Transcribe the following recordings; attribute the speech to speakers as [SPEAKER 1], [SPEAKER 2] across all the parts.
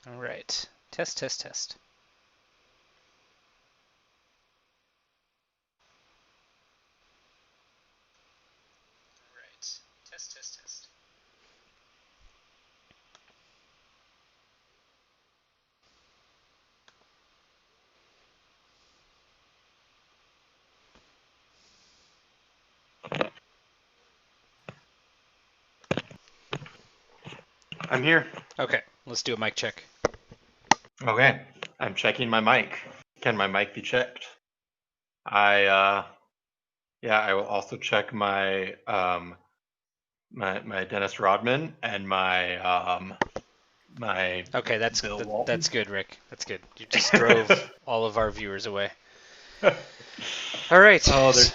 [SPEAKER 1] All right. Test, test, test. All right. Test, test, test.
[SPEAKER 2] I'm here.
[SPEAKER 1] Okay, let's do a mic check.
[SPEAKER 2] Okay. I'm checking my mic. Can my mic be checked? I will also check my my Dennis Rodman and my
[SPEAKER 1] Okay,
[SPEAKER 2] Bill Walton.
[SPEAKER 1] that's good, Rick. That's good. You just drove all of our viewers away. All right.
[SPEAKER 2] Oh, there's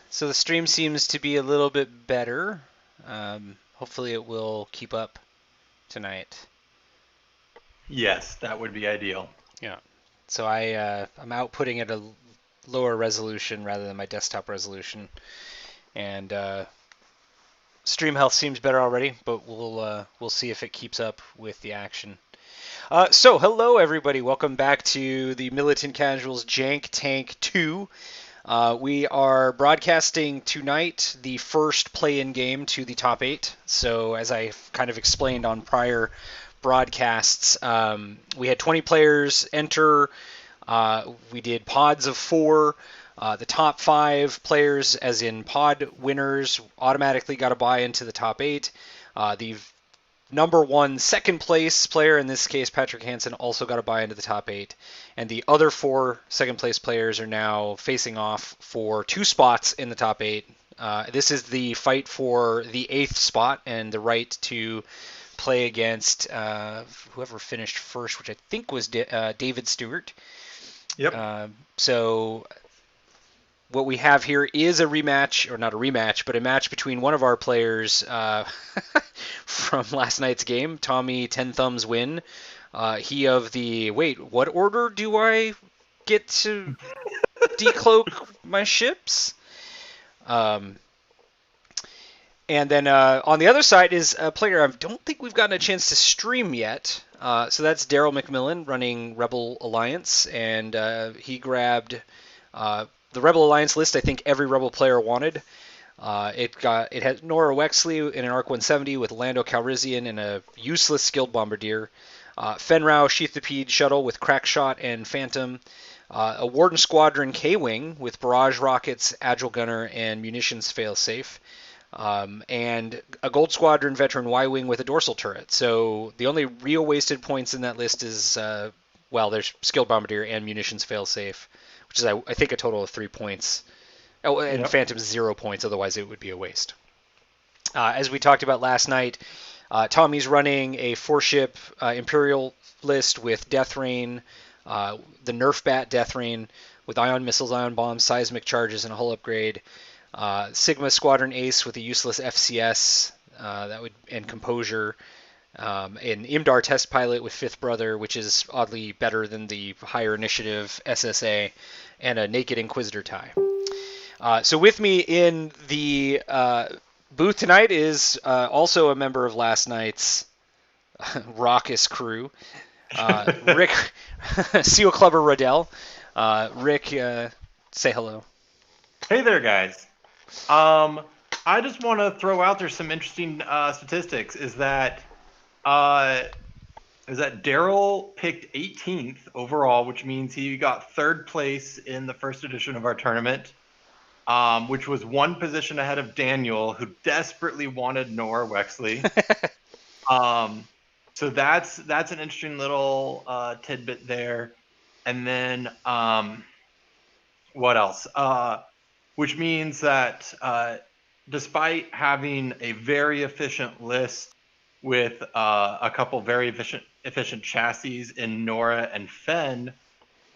[SPEAKER 1] So the stream seems to be a little bit better. Hopefully it will keep up tonight.
[SPEAKER 2] yes, that would be ideal.
[SPEAKER 1] Yeah. So I'm outputting at a lower resolution rather than my desktop resolution, and stream health seems better already, but we'll see if it keeps up with the action. So hello everybody, welcome back to the Militant Casuals Jank Tank 2. We are broadcasting tonight the first play-in game to the top 8. So as I kind of explained on prior broadcasts, we had 20 players enter. We did pods of 4. The top 5 players, as in pod winners, automatically got a bye into the top 8. The number 1 second place player, in this case Patrick Hansen, also got a bye into the top 8. And the other 4 second place players are now facing off for 2 spots in the top 8. This is the fight for the 8th spot and the right to play against whoever finished first, which I think was David Stewart.
[SPEAKER 2] Yep.
[SPEAKER 1] So what we have here is a rematch, or not a rematch, but a match between one of our players from last night's game, Tommy Ten Thumbs Win. He of the, wait, what order do I get to decloak my ships? And then on the other side is a player I don't think we've gotten a chance to stream yet. So that's Darryl McMillan running Rebel Alliance, and he grabbed the Rebel Alliance list I think every Rebel player wanted. It had Nora Wexley in an Arc 170 with Lando Calrissian and a useless skilled bombardier. Fenrau Sheathipede shuttle with Crackshot and Phantom. A Warden Squadron K-Wing with barrage rockets, agile gunner, and munitions failsafe. And a Gold Squadron veteran Y-Wing with a dorsal turret. So the only real wasted points in that list is, there's skilled bombardier and munitions failsafe, which is, I think, a total of 3 points. Oh, and
[SPEAKER 2] Yep.
[SPEAKER 1] Phantom's 0 points, otherwise it would be a waste. As we talked about last night, Tommy's running a 4-ship Imperial list with Death Rain, the Nerf Bat Death Rain, with ion missiles, ion bombs, seismic charges, and a hull upgrade. Sigma Squadron Ace with a useless FCS and Composure. An Imdar test pilot with Fifth Brother, which is oddly better than the higher initiative SSA, and a Naked Inquisitor tie. So with me in the booth tonight is also a member of last night's raucous crew, Rick Seal Clubber Rodell. Rick, say hello.
[SPEAKER 2] Hey there, guys. I just want to throw out there some interesting statistics. Is that Darryl picked 18th overall, which means he got 3rd place in the first edition of our tournament, which was 1 position ahead of Daniel, who desperately wanted Nora Wexley. So that's an interesting little tidbit there. And then what else? Which means that despite having a very efficient list with a couple very efficient chassis in Nora and Fen,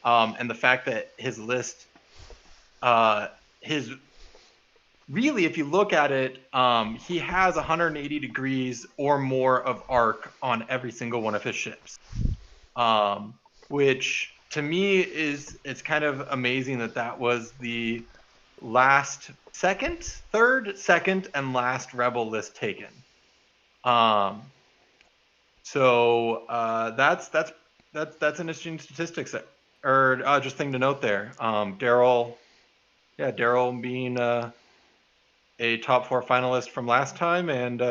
[SPEAKER 2] and the fact that his list, really, if you look at it, he has 180 degrees or more of arc on every single one of his ships, which to me it's kind of amazing that was the third, second, and last Rebel list taken. So that's an interesting statistics or just thing to note there. Darryl being a top 4 finalist from last time and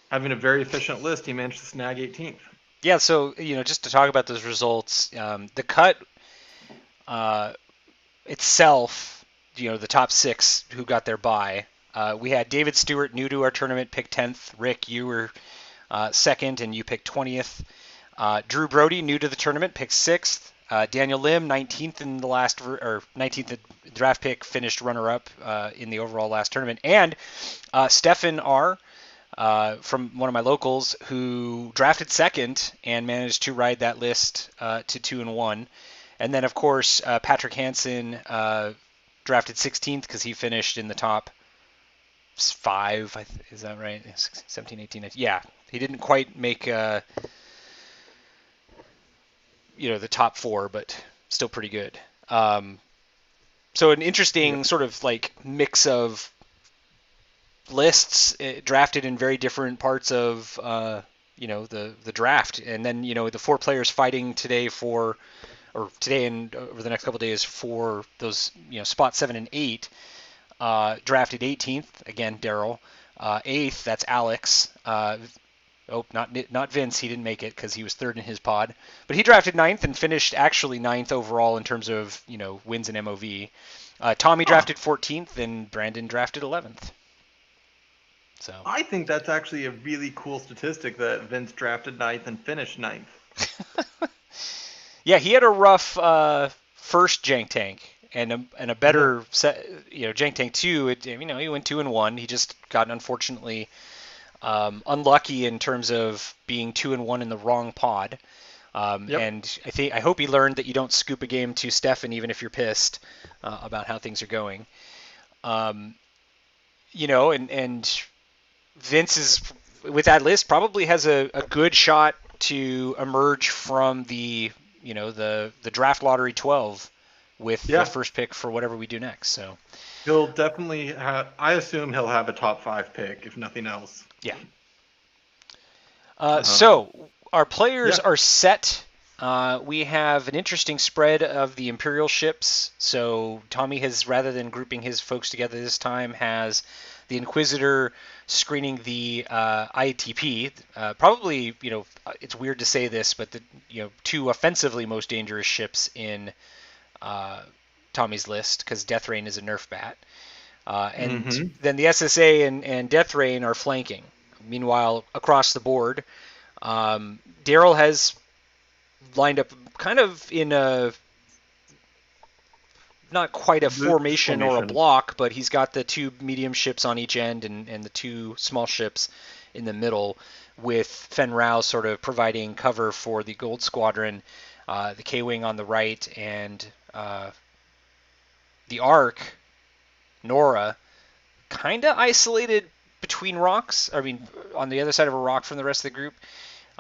[SPEAKER 2] having a very efficient list, he managed to snag 18th.
[SPEAKER 1] Yeah, so just to talk about those results, the cut uh, itself, the top 6 who got their bye. We had David Stewart, new to our tournament, picked 10th. Rick, you were second, and you picked 20th. Drew Brody, new to the tournament, picked 6th. Daniel Lim, 19th in the last, or 19th draft pick, finished runner-up in the overall last tournament. And Stefan R., from one of my locals, who drafted second and managed to ride that list to 2-1. And then, of course, Patrick Hansen drafted 16th because he finished in the top 5. Is that right? 17, 18, 19. Yeah, he didn't quite make the top 4, but still pretty good. So an interesting sort of like mix of lists drafted in very different parts of the draft, and then the 4 players fighting today and over the next couple of days for those spot 7 and 8. Drafted 18th again, Darryl. 8th, that's Alex. Not Vince. He didn't make it because he was 3rd in his pod. But he drafted 9th and finished actually 9th overall in terms of wins and MOV. Tommy drafted 14th and Brandon drafted 11th. So
[SPEAKER 2] I think that's actually a really cool statistic that Vince drafted 9th and finished 9th.
[SPEAKER 1] Yeah, he had a rough first Jank Tank and a better set. Jank Tank 2. He went 2-1. He just got unfortunately unlucky in terms of being 2-1 in the wrong pod. And I hope he learned that you don't scoop a game to Stefan even if you're pissed about how things are going. And Vince is, with that list, probably has a good shot to emerge from the draft lottery 12 with the first pick for whatever we do next. So
[SPEAKER 2] he'll definitely have. I assume he'll have a top 5 pick if nothing else.
[SPEAKER 1] Yeah. So our players are set. We have an interesting spread of the Imperial ships. So Tommy has, rather than grouping his folks together this time, has the Inquisitor screening the ITP. Probably, it's weird to say this, but the 2 offensively most dangerous ships in Tommy's list, because Death Rain is a nerf bat. And then the SSA and Death Rain are flanking. Meanwhile, across the board, Darryl has lined up kind of in a not quite a formation or a block, but he's got the 2 medium ships on each end and the 2 small ships in the middle, with Fen Rao sort of providing cover for the Gold Squadron, the K-Wing on the right, and the Ark, Nora, kind of isolated between rocks. I mean, on the other side of a rock from the rest of the group.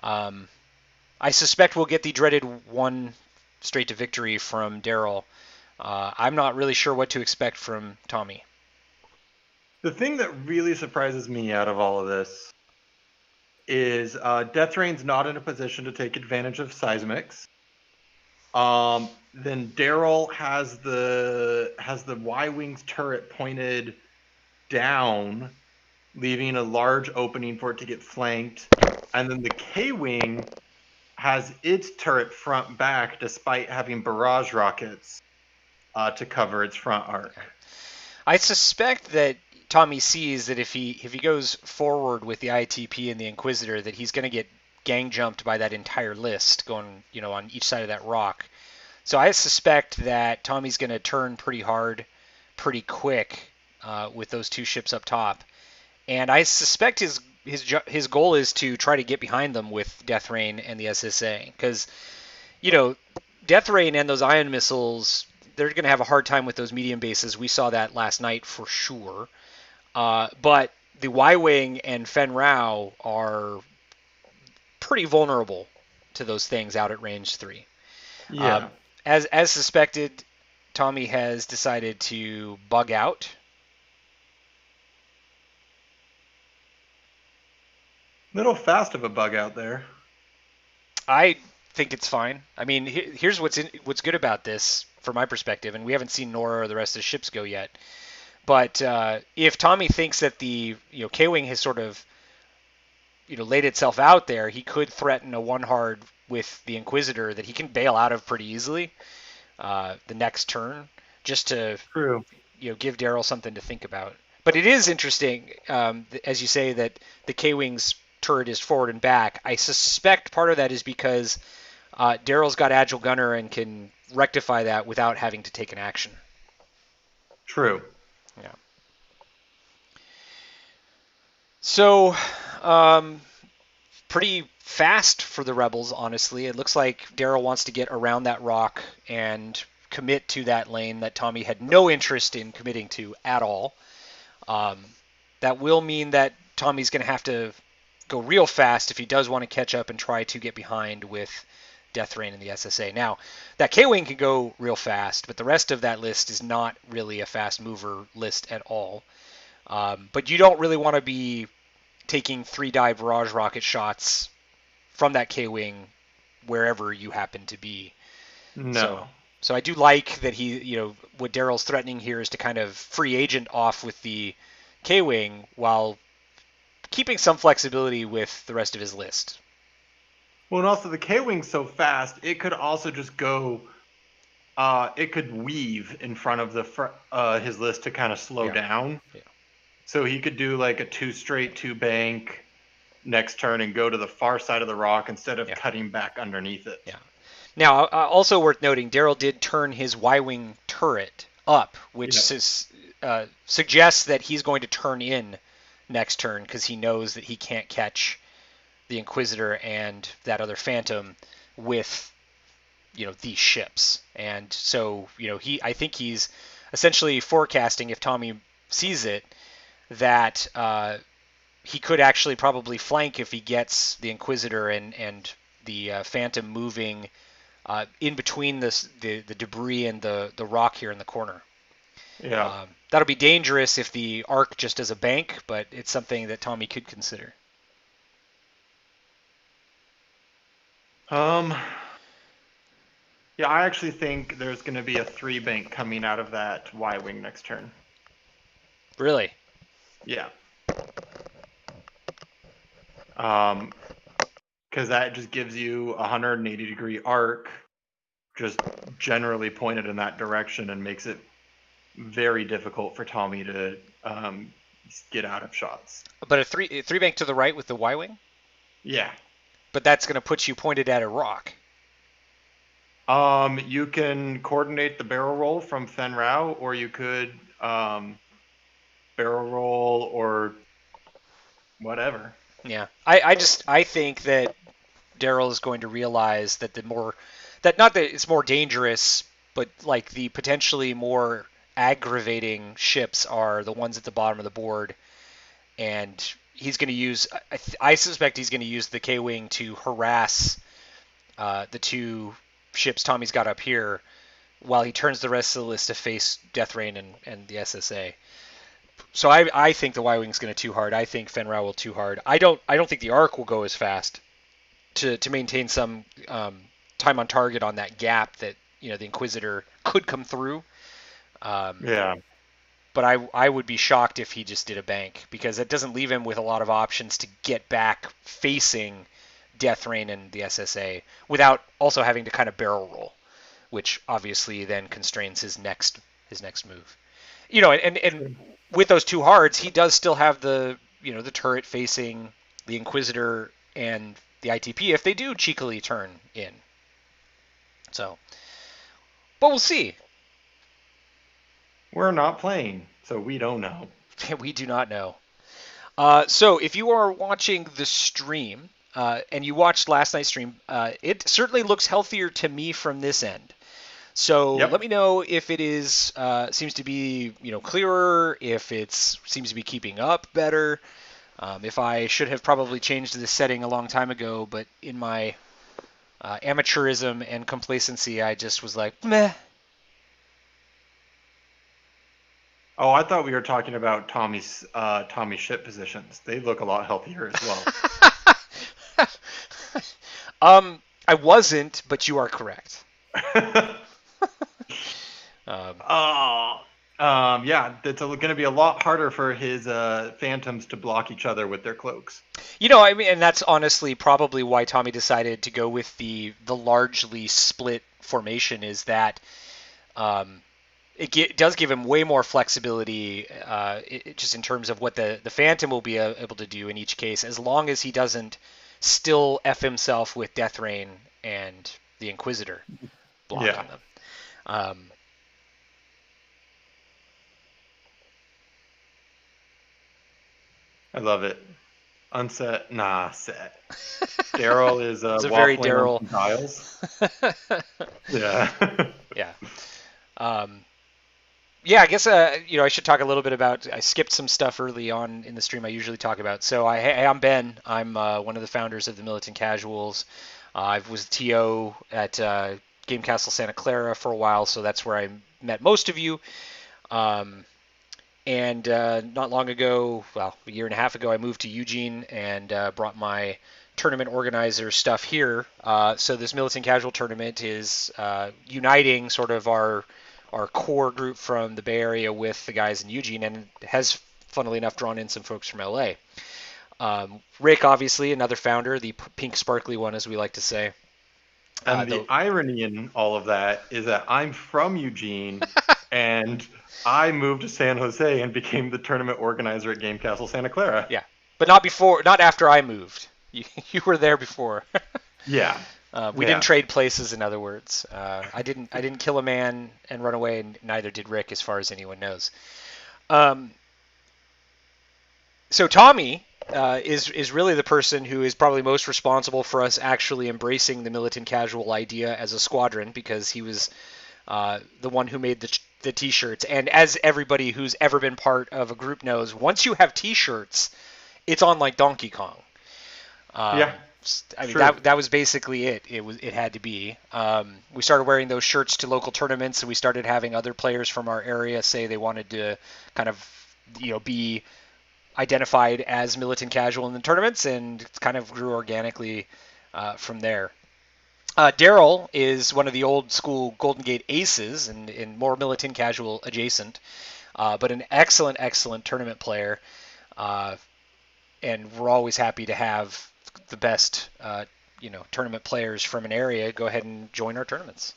[SPEAKER 1] I suspect we'll get the dreaded 1 straight to victory from Darryl. I'm not really sure what to expect from Tommy.
[SPEAKER 2] The thing that really surprises me out of all of this is Death Rain's not in a position to take advantage of seismics. Then Darryl has the Y-Wings turret pointed down, leaving a large opening for it to get flanked. And then the K-Wing has its turret front back despite having barrage rockets to cover its front arc.
[SPEAKER 1] I suspect that Tommy sees that if he goes forward with the ITP and the Inquisitor, that he's going to get gang jumped by that entire list going, on each side of that rock. So I suspect that Tommy's going to turn pretty hard, pretty quick with those 2 ships up top. And I suspect his goal is to try to get behind them with Death Rain and the SSA. Because, Death Rain and those ion missiles, they're going to have a hard time with those medium bases. We saw that last night for sure. But the Y-Wing and Fen Rao are pretty vulnerable to those things out at range 3.
[SPEAKER 2] Yeah.
[SPEAKER 1] As suspected, Tommy has decided to bug out.
[SPEAKER 2] Little fast of a bug out there.
[SPEAKER 1] I think it's fine. I mean, here's what's good about this from my perspective, and we haven't seen Nora or the rest of the ships go yet. But if Tommy thinks that the K-wing has sort of laid itself out there, he could threaten a one hard with the Inquisitor that he can bail out of pretty easily the next turn, just to
[SPEAKER 2] True.
[SPEAKER 1] give Darryl something to think about. But it is interesting, as you say, that the K-wing's turret is forward and back. I suspect part of that is because Darryl's got Agile Gunner and can rectify that without having to take an action.
[SPEAKER 2] True.
[SPEAKER 1] Yeah. So, pretty fast for the Rebels, honestly. It looks like Darryl wants to get around that rock and commit to that lane that Tommy had no interest in committing to at all. That will mean that Tommy's going to have to go real fast if he does want to catch up and try to get behind with Death Rain and the SSA. Now, that K-Wing can go real fast, but the rest of that list is not really a fast mover list at all. But you don't really want to be taking 3-die barrage rocket shots from that K-Wing wherever you happen to be.
[SPEAKER 2] No.
[SPEAKER 1] So I do like that what Darryl's threatening here is to kind of free agent off with the K-Wing while keeping some flexibility with the rest of his list.
[SPEAKER 2] Well, and also the K-Wing's so fast, it could also just go. It could weave in front of his list to kind of slow down.
[SPEAKER 1] Yeah.
[SPEAKER 2] So he could do like a 2 straight, 2 bank next turn and go to the far side of the rock instead of cutting back underneath it.
[SPEAKER 1] Yeah. Now, also worth noting, Darryl did turn his Y-wing turret up, which suggests that he's going to turn in next turn because he knows that he can't catch the Inquisitor and that other Phantom with these ships. And so I think he's essentially forecasting, if Tommy sees it, that he could actually probably flank if he gets the Inquisitor and the Phantom moving in between the debris and the rock here in the corner.
[SPEAKER 2] Yeah.
[SPEAKER 1] That'll be dangerous if the arc just does a bank, but it's something that Tommy could consider.
[SPEAKER 2] Yeah, I actually think there's going to be a 3 bank coming out of that Y-wing next turn.
[SPEAKER 1] Really?
[SPEAKER 2] Yeah. Because that just gives you a 180-degree arc, just generally pointed in that direction, and makes it very difficult for Tommy to get out of shots.
[SPEAKER 1] But a three bank to the right with the Y-wing?
[SPEAKER 2] Yeah.
[SPEAKER 1] But that's going to put you pointed at a rock.
[SPEAKER 2] You can coordinate the barrel roll from Fen Rao, or you could barrel roll or whatever.
[SPEAKER 1] Yeah, I think that Darryl is going to realize that not that it's more dangerous, but like the potentially more aggravating ships are the ones at the bottom of the board, and he's going to use. I suspect he's going to use the K-wing to harass the 2 ships Tommy's got up here, while he turns the rest of the list to face Death Rain and the SSA. So I think the Y-wing's going to too hard. I think Fen Rao will too hard. I don't think the arc will go as fast to maintain some time on target on that gap that the Inquisitor could come through.
[SPEAKER 2] Yeah.
[SPEAKER 1] But I would be shocked if he just did a bank, because it doesn't leave him with a lot of options to get back facing Death Rain and the SSA without also having to kind of barrel roll, which obviously then constrains his next move. And with those 2 hards, he does still have the the turret facing the Inquisitor and the ITP if they do cheekily turn in. So, but we'll see.
[SPEAKER 2] We're not playing, so we don't know.
[SPEAKER 1] We do not know. So if you are watching the stream and you watched last night's stream, it certainly looks healthier to me from this end. So let me know if it is seems to be clearer, if it seems to be keeping up better. If I should have probably changed this setting a long time ago, but in my amateurism and complacency, I just was like, meh.
[SPEAKER 2] Oh, I thought we were talking about Tommy's ship positions. They look a lot healthier as well.
[SPEAKER 1] I wasn't, but you are correct. Um,
[SPEAKER 2] Oh, yeah, it's going to be a lot harder for his phantoms to block each other with their cloaks.
[SPEAKER 1] I mean, and that's honestly probably why Tommy decided to go with the largely split formation. Is that it does give him way more flexibility, just in terms of what the Phantom will be able to do in each case, as long as he doesn't still f himself with Death Rain and the Inquisitor blocking
[SPEAKER 2] Yeah,
[SPEAKER 1] them. Um,
[SPEAKER 2] I love it. Unset, nah, set. Darryl is
[SPEAKER 1] it's a very
[SPEAKER 2] waffling on
[SPEAKER 1] Darryl.
[SPEAKER 2] some tiles. Yeah.
[SPEAKER 1] Yeah. Um, yeah, I guess I should talk a little bit about. I skipped some stuff early on in the stream I usually talk about. So hey, I'm Ben. I'm one of the founders of the Militant Casuals. I was TO at Game Castle Santa Clara for a while, so that's where I met most of you. Um, and not long ago, well, a year and a half ago, I moved to Eugene and brought my tournament organizer stuff here. So this Militant Casual tournament is uniting sort of our core group from the Bay Area with the guys in Eugene, and has, funnily enough, drawn in some folks from LA. Rick, obviously, another founder, the pink sparkly one, as we like to say.
[SPEAKER 2] And the
[SPEAKER 1] Though,
[SPEAKER 2] irony in all of that is that I'm from Eugene, and I moved to San Jose and became the tournament organizer at Game Castle Santa Clara.
[SPEAKER 1] yeah, but not before, not after I moved. You were there before.
[SPEAKER 2] Yeah.
[SPEAKER 1] We
[SPEAKER 2] Yeah.
[SPEAKER 1] didn't trade places, in other words. I didn't kill a man and run away, and neither did Rick, as far as anyone knows. Um, so Tommy is really the person who is probably most responsible for us actually embracing the Militant Casual idea as a squadron, because he was the one who made the T-shirts. And as everybody who's ever been part of a group knows, once you have T-shirts, it's on like Donkey Kong.
[SPEAKER 2] Yeah.
[SPEAKER 1] I mean,
[SPEAKER 2] True.
[SPEAKER 1] that was basically it. It had to be. We started wearing those shirts to local tournaments, and we started having other players from our area say they wanted to kind of be identified as Militant Casual in the tournaments, and it kind of grew organically from there. Darryl is one of the old school Golden Gate aces, and more Militant Casual adjacent, but an excellent tournament player. And we're always happy to have the best, tournament players from an area go ahead and join our tournaments.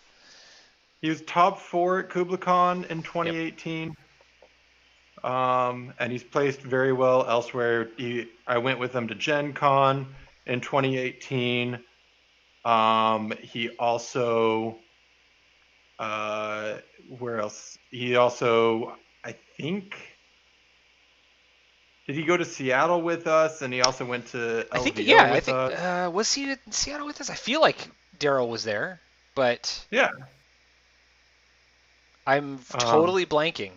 [SPEAKER 2] He was top 4 at KublaCon in
[SPEAKER 1] Yep.
[SPEAKER 2] 2018. And he's placed very well elsewhere. I went with him to Gen Con in 2018. He also, where else? He also, I think, did he go to Seattle with us? And he also went to LVO
[SPEAKER 1] I think, yeah,
[SPEAKER 2] with us.
[SPEAKER 1] was he in Seattle with us? I feel like Darryl was there, but
[SPEAKER 2] Yeah.
[SPEAKER 1] I'm totally blanking.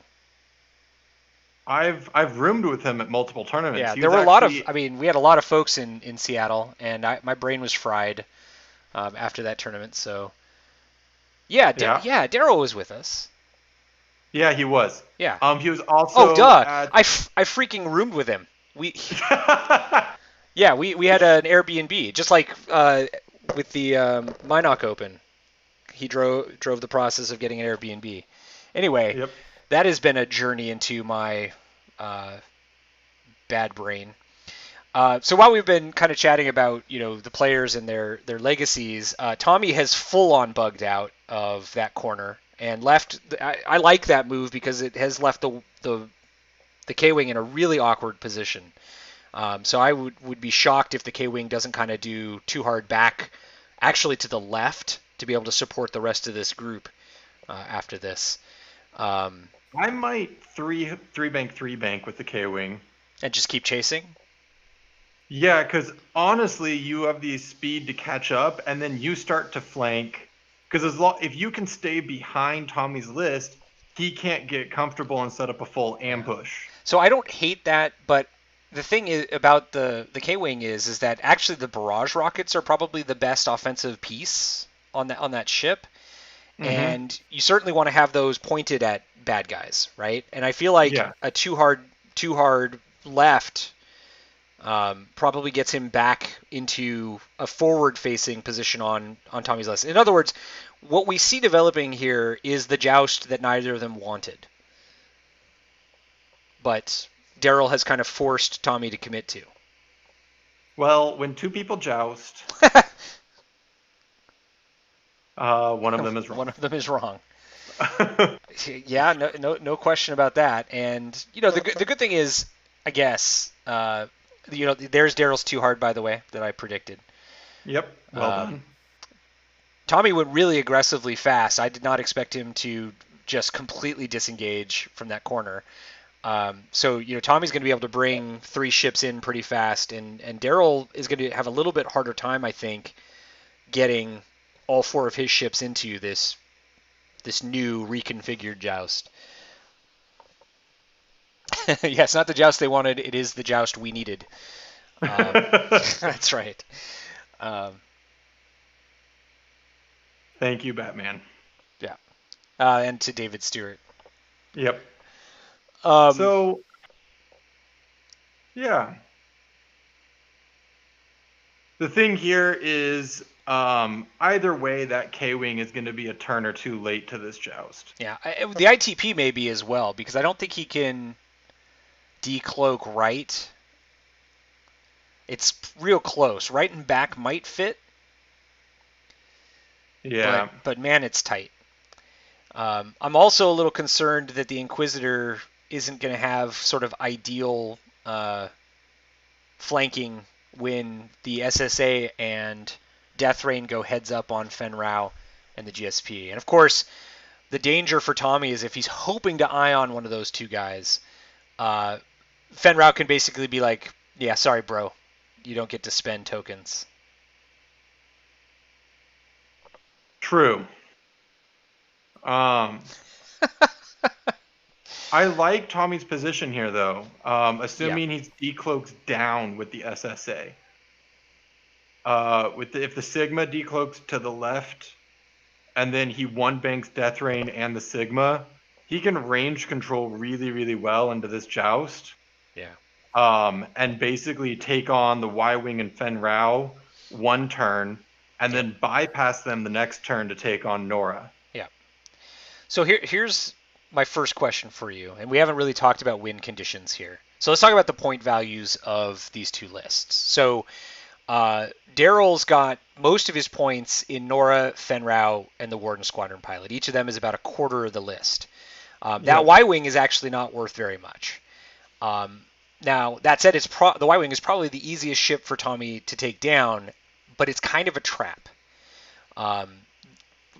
[SPEAKER 2] I've roomed with him at multiple tournaments.
[SPEAKER 1] Yeah,
[SPEAKER 2] He
[SPEAKER 1] there
[SPEAKER 2] was
[SPEAKER 1] were a lot of.
[SPEAKER 2] actually-
[SPEAKER 1] I mean, we had a lot of folks in Seattle, and my brain was fried after that tournament. So, yeah,
[SPEAKER 2] Yeah.
[SPEAKER 1] Darryl was with us.
[SPEAKER 2] Yeah, he was.
[SPEAKER 1] Yeah.
[SPEAKER 2] He was also
[SPEAKER 1] Oh, duh!
[SPEAKER 2] at...
[SPEAKER 1] I freaking roomed with him. Yeah, we had an Airbnb, just like with the Minoc Open. He drove the process of getting an Airbnb. Anyway,
[SPEAKER 2] Yep.
[SPEAKER 1] that has been a journey into my bad brain. So while we've been kind of chatting about the players and their legacies, Tommy has full on bugged out of that corner and left. I like that move because it has left the K-wing in a really awkward position. So I would be shocked if the K-wing doesn't kind of do too hard back, actually to the left, to be able to support the rest of this group after this.
[SPEAKER 2] I might three bank with the K-wing.
[SPEAKER 1] And just keep chasing.
[SPEAKER 2] Yeah, because honestly, you have the speed to catch up, and then you start to flank. Because if you can stay behind Tommy's list, he can't get comfortable and set up a full ambush.
[SPEAKER 1] So I don't hate that, but the thing is about the K-wing is that actually the barrage rockets are probably the best offensive piece on that ship, and you certainly want to have those pointed at bad guys, right? And I feel like a too hard left Probably gets him back into a forward-facing position on Tommy's list. In other words, what we see developing here is the joust that neither of them wanted, but Darryl has kind of forced Tommy to commit to.
[SPEAKER 2] Well, when two people joust, one of them is
[SPEAKER 1] One
[SPEAKER 2] wrong.
[SPEAKER 1] of them is wrong. Yeah, no question about that. And the good thing is, I guess, there's Darryl's too hard, by the way, that I predicted.
[SPEAKER 2] Yep, well done.
[SPEAKER 1] Tommy went really aggressively fast. I did not expect him to just completely disengage from that corner. So Tommy's going to be able to bring 3 ships in pretty fast, and Darryl is going to have a little bit harder time, I think, getting all 4 of his ships into this new reconfigured joust. Yeah, it's not the joust they wanted. It is the joust we needed. That's right.
[SPEAKER 2] Thank you, Batman.
[SPEAKER 1] Yeah. And to David Stewart.
[SPEAKER 2] Yep.
[SPEAKER 1] Yeah.
[SPEAKER 2] The thing here is either way, that K-Wing is going to be a turn or 2 late to this joust.
[SPEAKER 1] Yeah. The ITP may be as well, because I don't think he can decloak right. It's real close. Right and back might fit.
[SPEAKER 2] Yeah.
[SPEAKER 1] But man, it's tight. I'm also a little concerned that the Inquisitor isn't going to have sort of ideal flanking when the SSA and Death Rain go heads up on Fen Rao and the GSP. And of course, the danger for Tommy is if he's hoping to ion one of those 2 guys, Fen Rao can basically be like, yeah, sorry, bro. You don't get to spend tokens.
[SPEAKER 2] True. I like Tommy's position here, though, assuming he's decloaks down with the SSA. If the Sigma decloaks to the left, and then he one-banks Death Rain and the Sigma, he can range control really, really well into this joust.
[SPEAKER 1] Yeah.
[SPEAKER 2] And basically take on the Y-Wing and Fen Rao one turn, and then bypass them the next turn to take on Nora.
[SPEAKER 1] Yeah. So here's my first question for you, and we haven't really talked about win conditions here. So let's talk about the point values of these 2 lists. So Darryl's got most of his points in Nora, Fen Rao, and the Warden Squadron pilot. Each of them is about a quarter of the list. That Y-Wing is actually not worth very much. Now, that said, the Y-Wing is probably the easiest ship for Tommy to take down, but it's kind of a trap.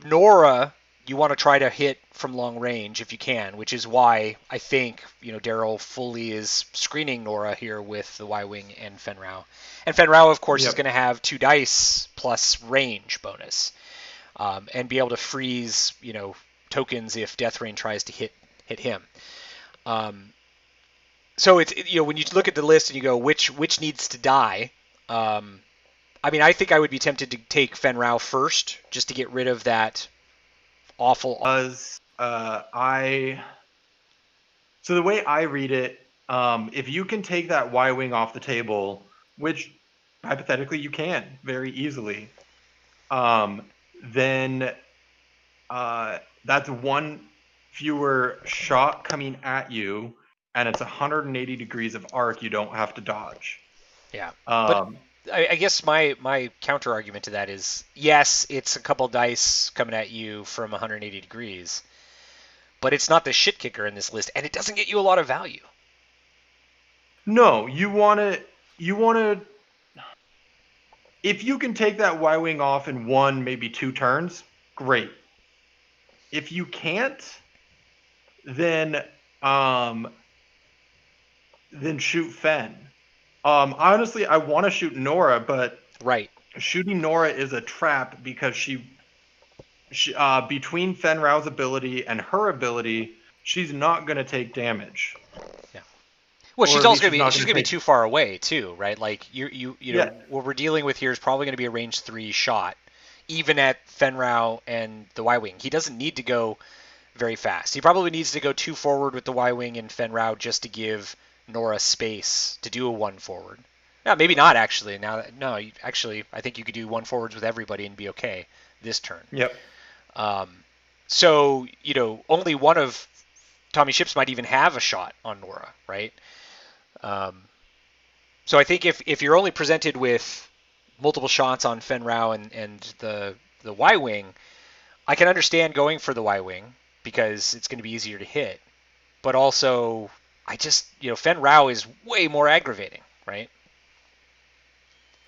[SPEAKER 1] Nora, you want to try to hit from long range if you can, which is why I think Darryl fully is screening Nora here with the Y-Wing and Fen Rao. And Fen Rao, of course, is going to have 2 dice plus range bonus, and be able to freeze tokens if Death Rain tries to hit him. So it's when you look at the list and you go which needs to die. I mean, I think I would be tempted to take Fen Rao first just to get rid of that awful.
[SPEAKER 2] So the way I read it, if you can take that Y-Wing off the table, which hypothetically you can very easily, then that's 1 fewer shot coming at you, and it's 180 degrees of arc you don't have to dodge.
[SPEAKER 1] Yeah. But I guess my counter argument to that is, yes, it's a couple dice coming at you from 180 degrees, but it's not the shit kicker in this list, and it doesn't get you a lot of value.
[SPEAKER 2] No, you want to if you can take that Y-Wing off in 1, maybe 2 turns, great. If you can't, then shoot Fen. Honestly, I want to shoot Nora, but shooting Nora is a trap because she between Fen Rao's ability and her ability, she's not going to take damage.
[SPEAKER 1] Yeah. Well, she's also going to be too far away too, right? Like you know, what we're dealing with here is probably going to be a range 3 shot, even at Fen Rao and the Y-Wing. He doesn't need to go very fast. He probably needs to go 2 forward with the Y-Wing and Fen Rao just to give Nora space to do a 1 forward. Yeah, maybe not actually. No, actually, I think you could do one forwards with everybody and be okay this turn.
[SPEAKER 2] Yep.
[SPEAKER 1] Um, so only one of Tommy Ships might even have a shot on Nora, right? Um, so I think if you're only presented with multiple shots on Fen Rao and the Y wing, I can understand going for the Y wing because it's going to be easier to hit. But also, I just Fen Rao is way more aggravating, right?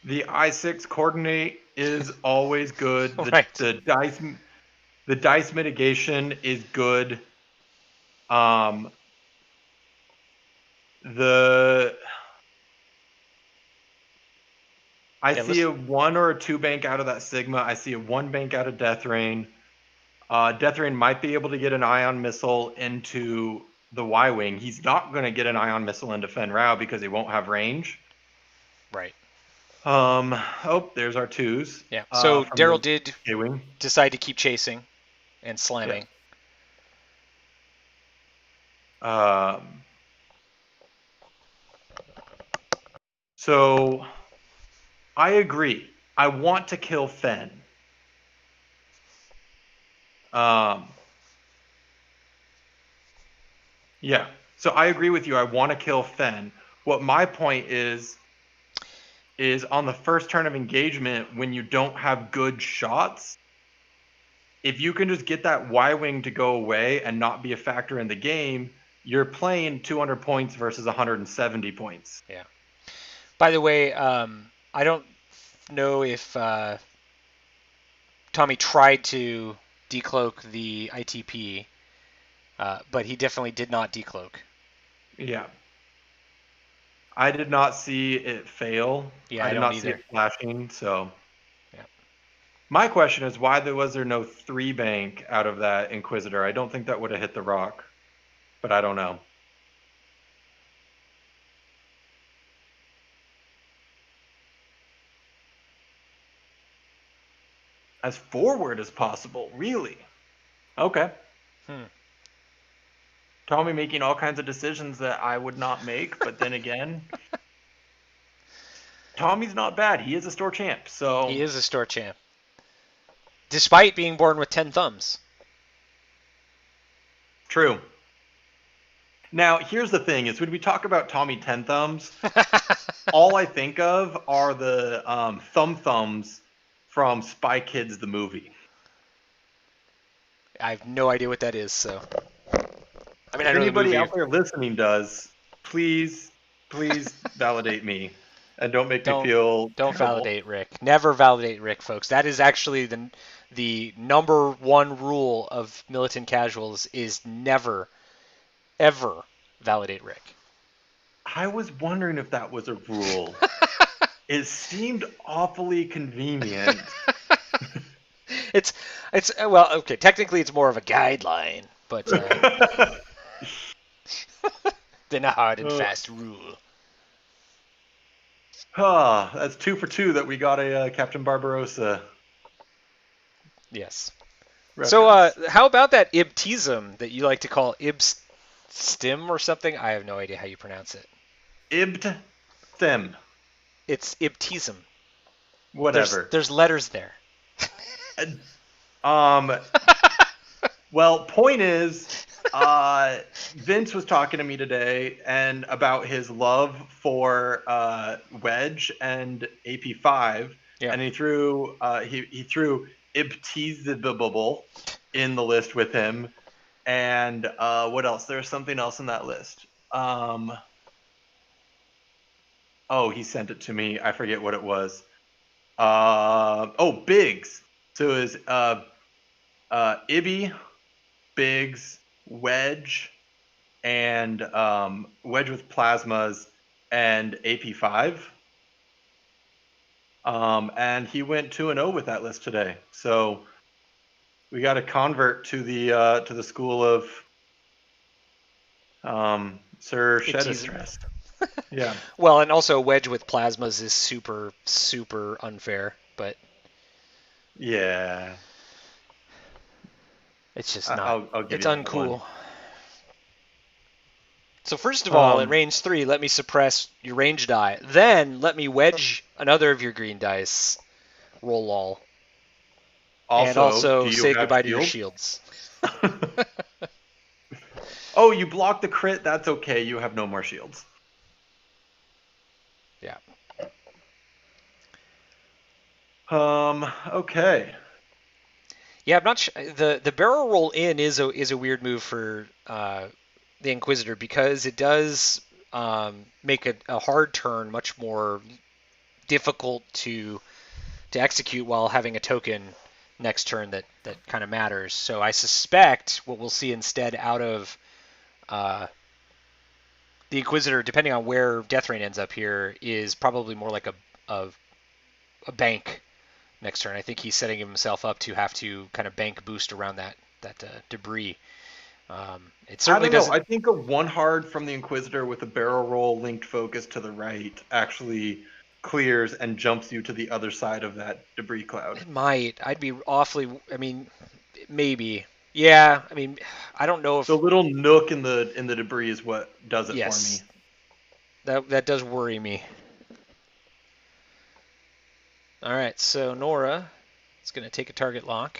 [SPEAKER 2] The I6 coordinate is always good. The
[SPEAKER 1] Right.
[SPEAKER 2] the dice mitigation is good. Um, the I
[SPEAKER 1] Yeah.
[SPEAKER 2] see a 1 or a 2 bank out of that Sigma. I see a 1 bank out of Death Rain. Death Rain might be able to get an ion missile into the Y wing. He's not going to get an ion missile into Fen Rao because he won't have range.
[SPEAKER 1] Right.
[SPEAKER 2] Oh, there's our twos.
[SPEAKER 1] Yeah. So
[SPEAKER 2] From
[SPEAKER 1] Darryl
[SPEAKER 2] the
[SPEAKER 1] did
[SPEAKER 2] K wing.
[SPEAKER 1] decide to keep chasing and
[SPEAKER 2] Yeah.
[SPEAKER 1] slamming.
[SPEAKER 2] Um, so I agree. I want to kill Fen. Um, yeah. So I agree with you. I want to kill Fen. What my point is on the first turn of engagement when you don't have good shots, if you can just get that Y wing to go away and not be a factor in the game, you're playing 200 points versus 170 points.
[SPEAKER 1] Yeah. By the way, I don't know if Tommy tried to decloak the ITP, but he definitely did not decloak.
[SPEAKER 2] Yeah. I did not see it fail.
[SPEAKER 1] Yeah,
[SPEAKER 2] I
[SPEAKER 1] I
[SPEAKER 2] did
[SPEAKER 1] don't
[SPEAKER 2] not see
[SPEAKER 1] either.
[SPEAKER 2] it flashing. So
[SPEAKER 1] Yeah.
[SPEAKER 2] my question is why was there no 3 bank out of that Inquisitor? I don't think that would have hit the rock, but I don't know. As forward as possible, really? Okay.
[SPEAKER 1] Hmm.
[SPEAKER 2] Tommy making all kinds of decisions that I would not make, but then again, Tommy's not bad. He is a store champ, so
[SPEAKER 1] He is a store champ, despite being born with 10 thumbs.
[SPEAKER 2] true. Now, here's the thing: is when we talk about Tommy Ten Thumbs, all I think of are the thumbs from Spy Kids the movie.
[SPEAKER 1] I have no idea what that is, so. I mean, I
[SPEAKER 2] If
[SPEAKER 1] know the
[SPEAKER 2] anybody
[SPEAKER 1] movie.
[SPEAKER 2] out there listening does, please validate me and don't make me
[SPEAKER 1] Don't
[SPEAKER 2] feel
[SPEAKER 1] don't
[SPEAKER 2] terrible.
[SPEAKER 1] validate Rick. Never validate Rick, folks. That is actually the number one rule of militant casuals is never ever validate Rick.
[SPEAKER 2] I was wondering if that was a rule. It seemed awfully convenient.
[SPEAKER 1] it's well, okay. Technically, it's more of a guideline, but than a hard and
[SPEAKER 2] Uh,
[SPEAKER 1] fast rule.
[SPEAKER 2] that's 2 for 2 that we got a Captain Barbarossa
[SPEAKER 1] Yes. So,
[SPEAKER 2] reference.
[SPEAKER 1] how about that ibtism that you like to call ibstim or something? I have no idea how you pronounce it.
[SPEAKER 2] Ibt Them.
[SPEAKER 1] It's ibtism.
[SPEAKER 2] Whatever.
[SPEAKER 1] There's letters there.
[SPEAKER 2] Um, well, point is, Vince was talking to me today and about his love for Wedge and AP5,
[SPEAKER 1] Yeah.
[SPEAKER 2] and he threw he threw Ibtizibable in the list with him, and what else? There's something else in that list. Oh, he sent it to me. I forget what it was. Oh, Biggs. So it was Ibby, Biggs, Wedge, and Wedge with plasmas and AP5. And he went 2-0 with that list today. So we got a convert to the school of Sir Shed of
[SPEAKER 1] Ibtism.
[SPEAKER 2] Stress. Yeah.
[SPEAKER 1] Well, and also wedge with plasmas is super super unfair, but
[SPEAKER 2] Yeah.
[SPEAKER 1] it's just not.
[SPEAKER 2] I'll give
[SPEAKER 1] It's
[SPEAKER 2] you that one.
[SPEAKER 1] uncool. So first of all, at
[SPEAKER 2] Um,
[SPEAKER 1] range 3, let me suppress your range die. Then let me wedge another of your green dice. Roll all. And
[SPEAKER 2] Also,
[SPEAKER 1] also
[SPEAKER 2] do you
[SPEAKER 1] say
[SPEAKER 2] have
[SPEAKER 1] goodbye to your
[SPEAKER 2] shields?
[SPEAKER 1] shields.
[SPEAKER 2] Oh, you blocked the crit. That's okay. You have no more shields.
[SPEAKER 1] Yeah.
[SPEAKER 2] Okay.
[SPEAKER 1] Yeah, I'm not the barrel roll in is a weird move for the Inquisitor because it does make a hard turn much more difficult to execute while having a token next turn that kind of matters. So I suspect what we'll see instead out of uh, the Inquisitor, depending on where Death Rain ends up here, is probably more like a, a bank next turn. I think he's setting himself up to have to kind of bank boost around that debris. It
[SPEAKER 2] I
[SPEAKER 1] certainly
[SPEAKER 2] don't know.
[SPEAKER 1] doesn't.
[SPEAKER 2] I think a one hard from the Inquisitor with a barrel roll linked focus to the right actually clears and jumps you to the other side of that debris cloud.
[SPEAKER 1] It might. I'd be awfully. I mean, maybe. Yeah. I mean, I don't know
[SPEAKER 2] The
[SPEAKER 1] if.
[SPEAKER 2] little nook in the debris is what does it for me.
[SPEAKER 1] Yes, that does worry me. All right. So Nora is going to take a target lock.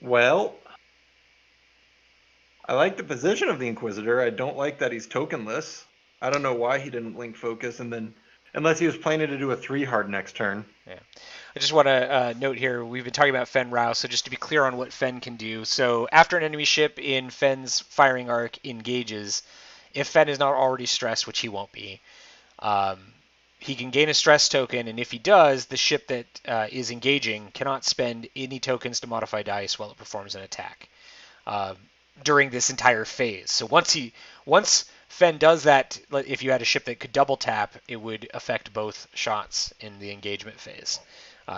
[SPEAKER 2] Well, I like the position of the Inquisitor. I don't like that he's tokenless. I don't know why he didn't link focus and then unless he was planning to do a 3 hard next turn.
[SPEAKER 1] Yeah. I just want to note here, we've been talking about Fen Rao, so just to be clear on what Fen can do. So after an enemy ship in Fen's firing arc engages, if Fen is not already stressed, which he won't be, um, he can gain a stress token, and if he does, the ship that is engaging cannot spend any tokens to modify dice while it performs an attack uh, during this entire phase. So once Fen does that, if you had a ship that could double tap, it would affect both shots in the engagement phase.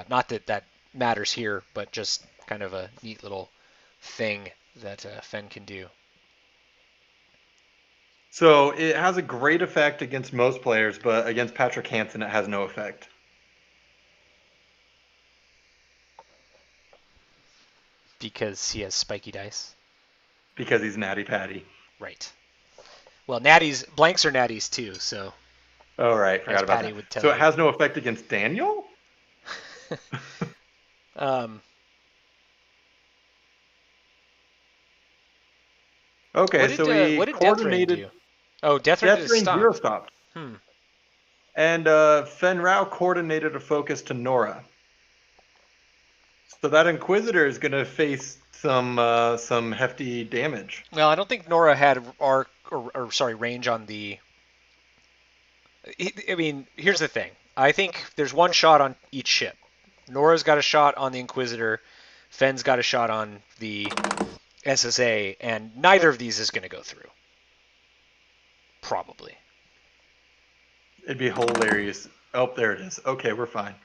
[SPEAKER 1] Not that that matters here, but just kind of a neat little thing that Fen can do.
[SPEAKER 2] So it has a great effect against most players, but against Patrick Hansen it has no effect.
[SPEAKER 1] Because he has spiky dice.
[SPEAKER 2] Because he's Natty Patty.
[SPEAKER 1] Right. Well, natties, blanks are natties too, so
[SPEAKER 2] Oh, right.
[SPEAKER 1] as
[SPEAKER 2] Forgot about
[SPEAKER 1] Patty
[SPEAKER 2] that.
[SPEAKER 1] would
[SPEAKER 2] So
[SPEAKER 1] tell
[SPEAKER 2] it
[SPEAKER 1] you.
[SPEAKER 2] has no effect against Daniel?
[SPEAKER 1] um,
[SPEAKER 2] Okay, so he
[SPEAKER 1] what did Death Rain
[SPEAKER 2] coordinated.
[SPEAKER 1] do? Oh, Death Rain
[SPEAKER 2] Death
[SPEAKER 1] just
[SPEAKER 2] Rain zero
[SPEAKER 1] stopped.
[SPEAKER 2] stopped.
[SPEAKER 1] Hmm.
[SPEAKER 2] And Fen Rao coordinated a focus to Nora. So that Inquisitor is going to face some hefty damage.
[SPEAKER 1] Well, I don't think Nora had arc or sorry range on the. I mean, here's the thing. I think there's one shot on each ship. Nora's got a shot on the Inquisitor. Fenn's got a shot on the SSA, and neither of these is going to go through. Probably.
[SPEAKER 2] It'd be hilarious. Oh, there it is. Okay, we're fine.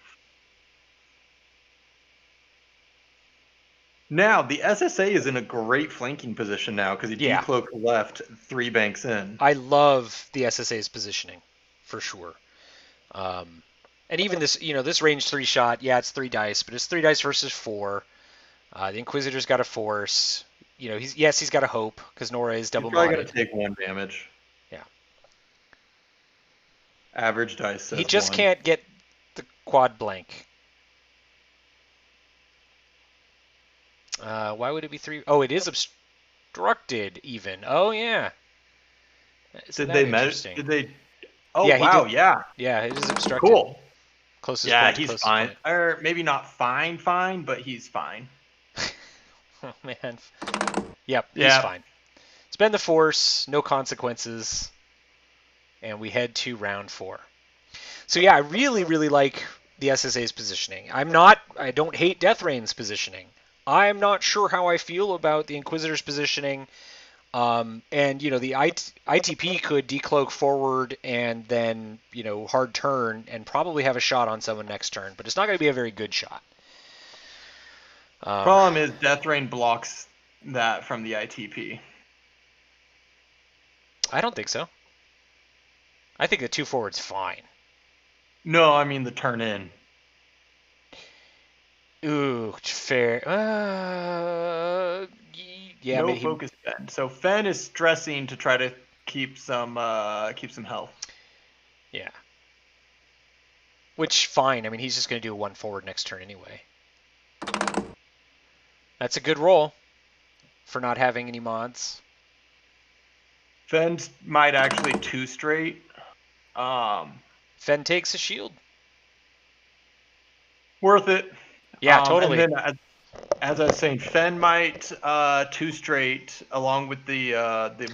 [SPEAKER 2] Now, the SSA is in a great flanking position now because he
[SPEAKER 1] Yeah,
[SPEAKER 2] decloaked left 3 banks in.
[SPEAKER 1] I love the SSA's positioning, for sure. Um, and even this, this range 3 shot, yeah, it's 3 dice, but it's 3 dice versus 4. The Inquisitor's got a force. He's got a hope because Nora is
[SPEAKER 2] He's
[SPEAKER 1] double
[SPEAKER 2] probably going
[SPEAKER 1] modded.
[SPEAKER 2] to take 1 damage.
[SPEAKER 1] Yeah.
[SPEAKER 2] Average dice
[SPEAKER 1] He
[SPEAKER 2] says
[SPEAKER 1] just
[SPEAKER 2] 1.
[SPEAKER 1] can't get the quad blank. Why would it be 3? Oh, it is obstructed even. Oh, yeah. Isn't
[SPEAKER 2] Did
[SPEAKER 1] that
[SPEAKER 2] they measure?
[SPEAKER 1] interesting?
[SPEAKER 2] Did they? Oh,
[SPEAKER 1] Yeah, he
[SPEAKER 2] wow.
[SPEAKER 1] did.
[SPEAKER 2] Yeah.
[SPEAKER 1] Yeah, it is obstructed.
[SPEAKER 2] Cool.
[SPEAKER 1] Closest
[SPEAKER 2] Yeah,
[SPEAKER 1] point to
[SPEAKER 2] he's
[SPEAKER 1] closest
[SPEAKER 2] fine.
[SPEAKER 1] point.
[SPEAKER 2] Or maybe not fine, but he's fine.
[SPEAKER 1] Oh, man. Yep, he's
[SPEAKER 2] Yeah.
[SPEAKER 1] fine. Spend the force, no consequences, and we head to round 4. So yeah, I really, really like the SSA's positioning. I don't hate Death Rain's positioning. I'm not sure how I feel about the Inquisitor's positioning. And the ITP could decloak forward and then hard turn and probably have a shot on someone next turn, but it's not going to be a very good shot. Um,
[SPEAKER 2] Problem is, Death Rain blocks that from the ITP.
[SPEAKER 1] I don't think so. I think the 2 forward's fine.
[SPEAKER 2] No, I mean the turn in.
[SPEAKER 1] Ooh, fair. Yeah,
[SPEAKER 2] No
[SPEAKER 1] he,
[SPEAKER 2] focus Fen. So Fen is stressing to try to keep some health.
[SPEAKER 1] yeah. Which, fine. I mean, he's just going to do a 1 forward next turn anyway. That's a good roll for not having any mods.
[SPEAKER 2] Fen might actually 2 straight.
[SPEAKER 1] Fen takes a shield.
[SPEAKER 2] Worth it.
[SPEAKER 1] Yeah,
[SPEAKER 2] And
[SPEAKER 1] totally.
[SPEAKER 2] then as I was saying, Fen might 2 straight along with the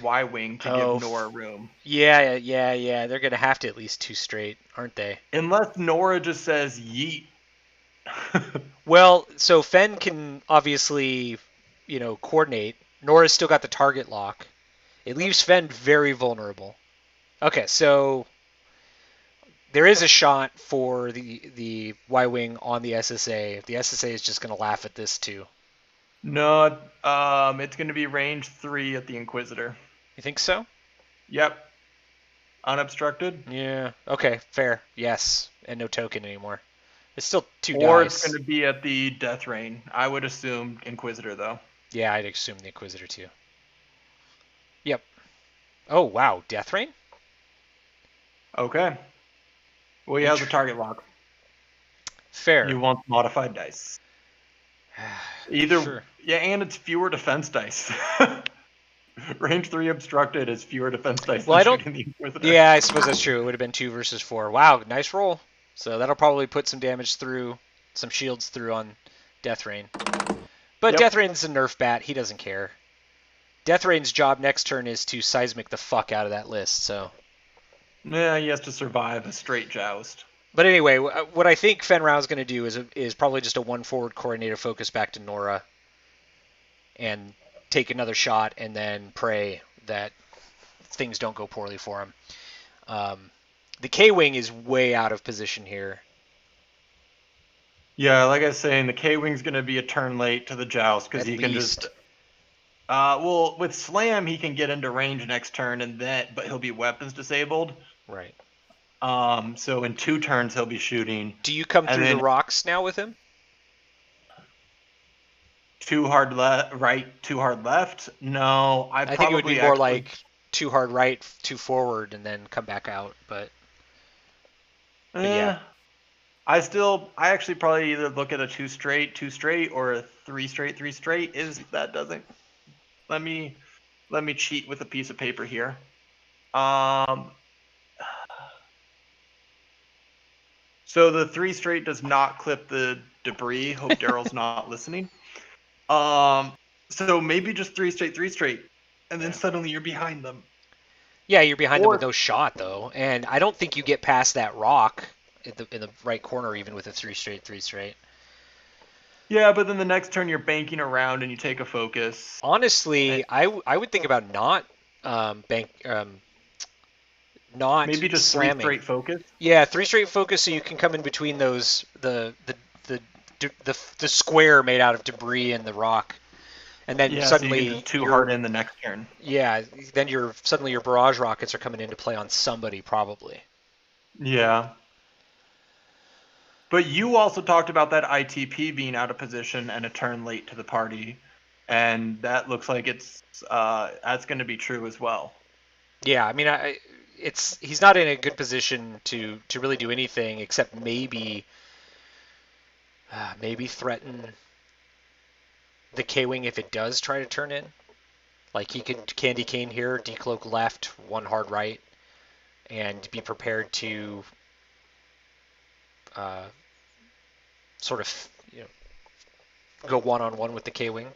[SPEAKER 2] Y wing to give
[SPEAKER 1] Oh,
[SPEAKER 2] Nora room.
[SPEAKER 1] yeah. They're going to have to at least 2 straight, aren't they?
[SPEAKER 2] Unless Nora just says yeet.
[SPEAKER 1] Well, so Fen can obviously, coordinate. Nora's still got the target lock. It leaves Fen very vulnerable. Okay, so there is a shot for the Y wing on the SSA. The SSA is just going to laugh at this too.
[SPEAKER 2] No, it's going to be range 3 at the Inquisitor.
[SPEAKER 1] You think so?
[SPEAKER 2] Yep. Unobstructed.
[SPEAKER 1] Yeah. Okay, fair. Yes, and no token anymore. It's still 2
[SPEAKER 2] Or it's
[SPEAKER 1] dice.
[SPEAKER 2] going to be at the Death Rain. I would assume Inquisitor, though.
[SPEAKER 1] Yeah, I'd assume the Inquisitor too. Yep. Oh wow, Death Rain.
[SPEAKER 2] Okay. Well, he has a target lock.
[SPEAKER 1] Fair.
[SPEAKER 2] You want modified dice. Either,
[SPEAKER 1] Sure.
[SPEAKER 2] yeah, and it's fewer defense dice. Range 3 obstructed is fewer defense dice
[SPEAKER 1] Well,
[SPEAKER 2] than
[SPEAKER 1] I don't.
[SPEAKER 2] shooting the Inquisitor.
[SPEAKER 1] Yeah, I suppose that's true. It would have been 2 versus 4. Wow, nice roll. So that'll probably put some damage through, some shields through on Death Rain. But
[SPEAKER 2] Yep.
[SPEAKER 1] Death Rain's a nerf bat. He doesn't care. Death Rain's job next turn is to seismic the fuck out of that list. So.
[SPEAKER 2] Yeah, he has to survive a straight joust.
[SPEAKER 1] But anyway, what I think Fen Rao's going to do is probably just a 1 forward coordinator focus back to Nora and take another shot and then pray that things don't go poorly for him. The K-Wing is way out of position here.
[SPEAKER 2] Yeah, like I was saying, the K-Wing's going to be a turn late to the joust because
[SPEAKER 1] At
[SPEAKER 2] he can
[SPEAKER 1] least.
[SPEAKER 2] just... well, with Slam, he can get into range next turn, but he'll be weapons disabled.
[SPEAKER 1] Right.
[SPEAKER 2] So in 2 turns, he'll be shooting.
[SPEAKER 1] Do you come
[SPEAKER 2] And
[SPEAKER 1] through the
[SPEAKER 2] then
[SPEAKER 1] rocks now with him?
[SPEAKER 2] too hard right, too hard left? No,
[SPEAKER 1] I think it would be more like 2 hard right, 2 forward, and then come back out. But yeah.
[SPEAKER 2] I actually probably either look at a 2 straight, or a 3 straight, 3 straight. That doesn't... Let me cheat with a piece of paper here. So the 3 straight does not clip the debris. Hope Darryl's not listening. So maybe just 3 straight, and then suddenly you're behind them.
[SPEAKER 1] Yeah, you're behind them with no shot though, and I don't think you get past that rock in the right corner even with a 3 straight, 3 straight.
[SPEAKER 2] Yeah, but then the next turn you're banking around and you take a focus.
[SPEAKER 1] Honestly, I would think about not not
[SPEAKER 2] maybe just
[SPEAKER 1] slamming.
[SPEAKER 2] 3 straight focus.
[SPEAKER 1] Yeah, 3 straight focus, so you can come in between those the square made out of debris and the rock, and then suddenly
[SPEAKER 2] so you can just 2 hard in the next turn.
[SPEAKER 1] Yeah, then suddenly your barrage rockets are coming into play on somebody probably.
[SPEAKER 2] Yeah. But you also talked about that ITP being out of position and a turn late to the party, and that looks like that's going to be true as well.
[SPEAKER 1] Yeah, I mean, he's not in a good position to really do anything except maybe threaten the K-Wing if it does try to turn in. Like he could candy cane here, decloak left, 1 hard right, and be prepared to sort of go 1-on-1 with the K-Wing.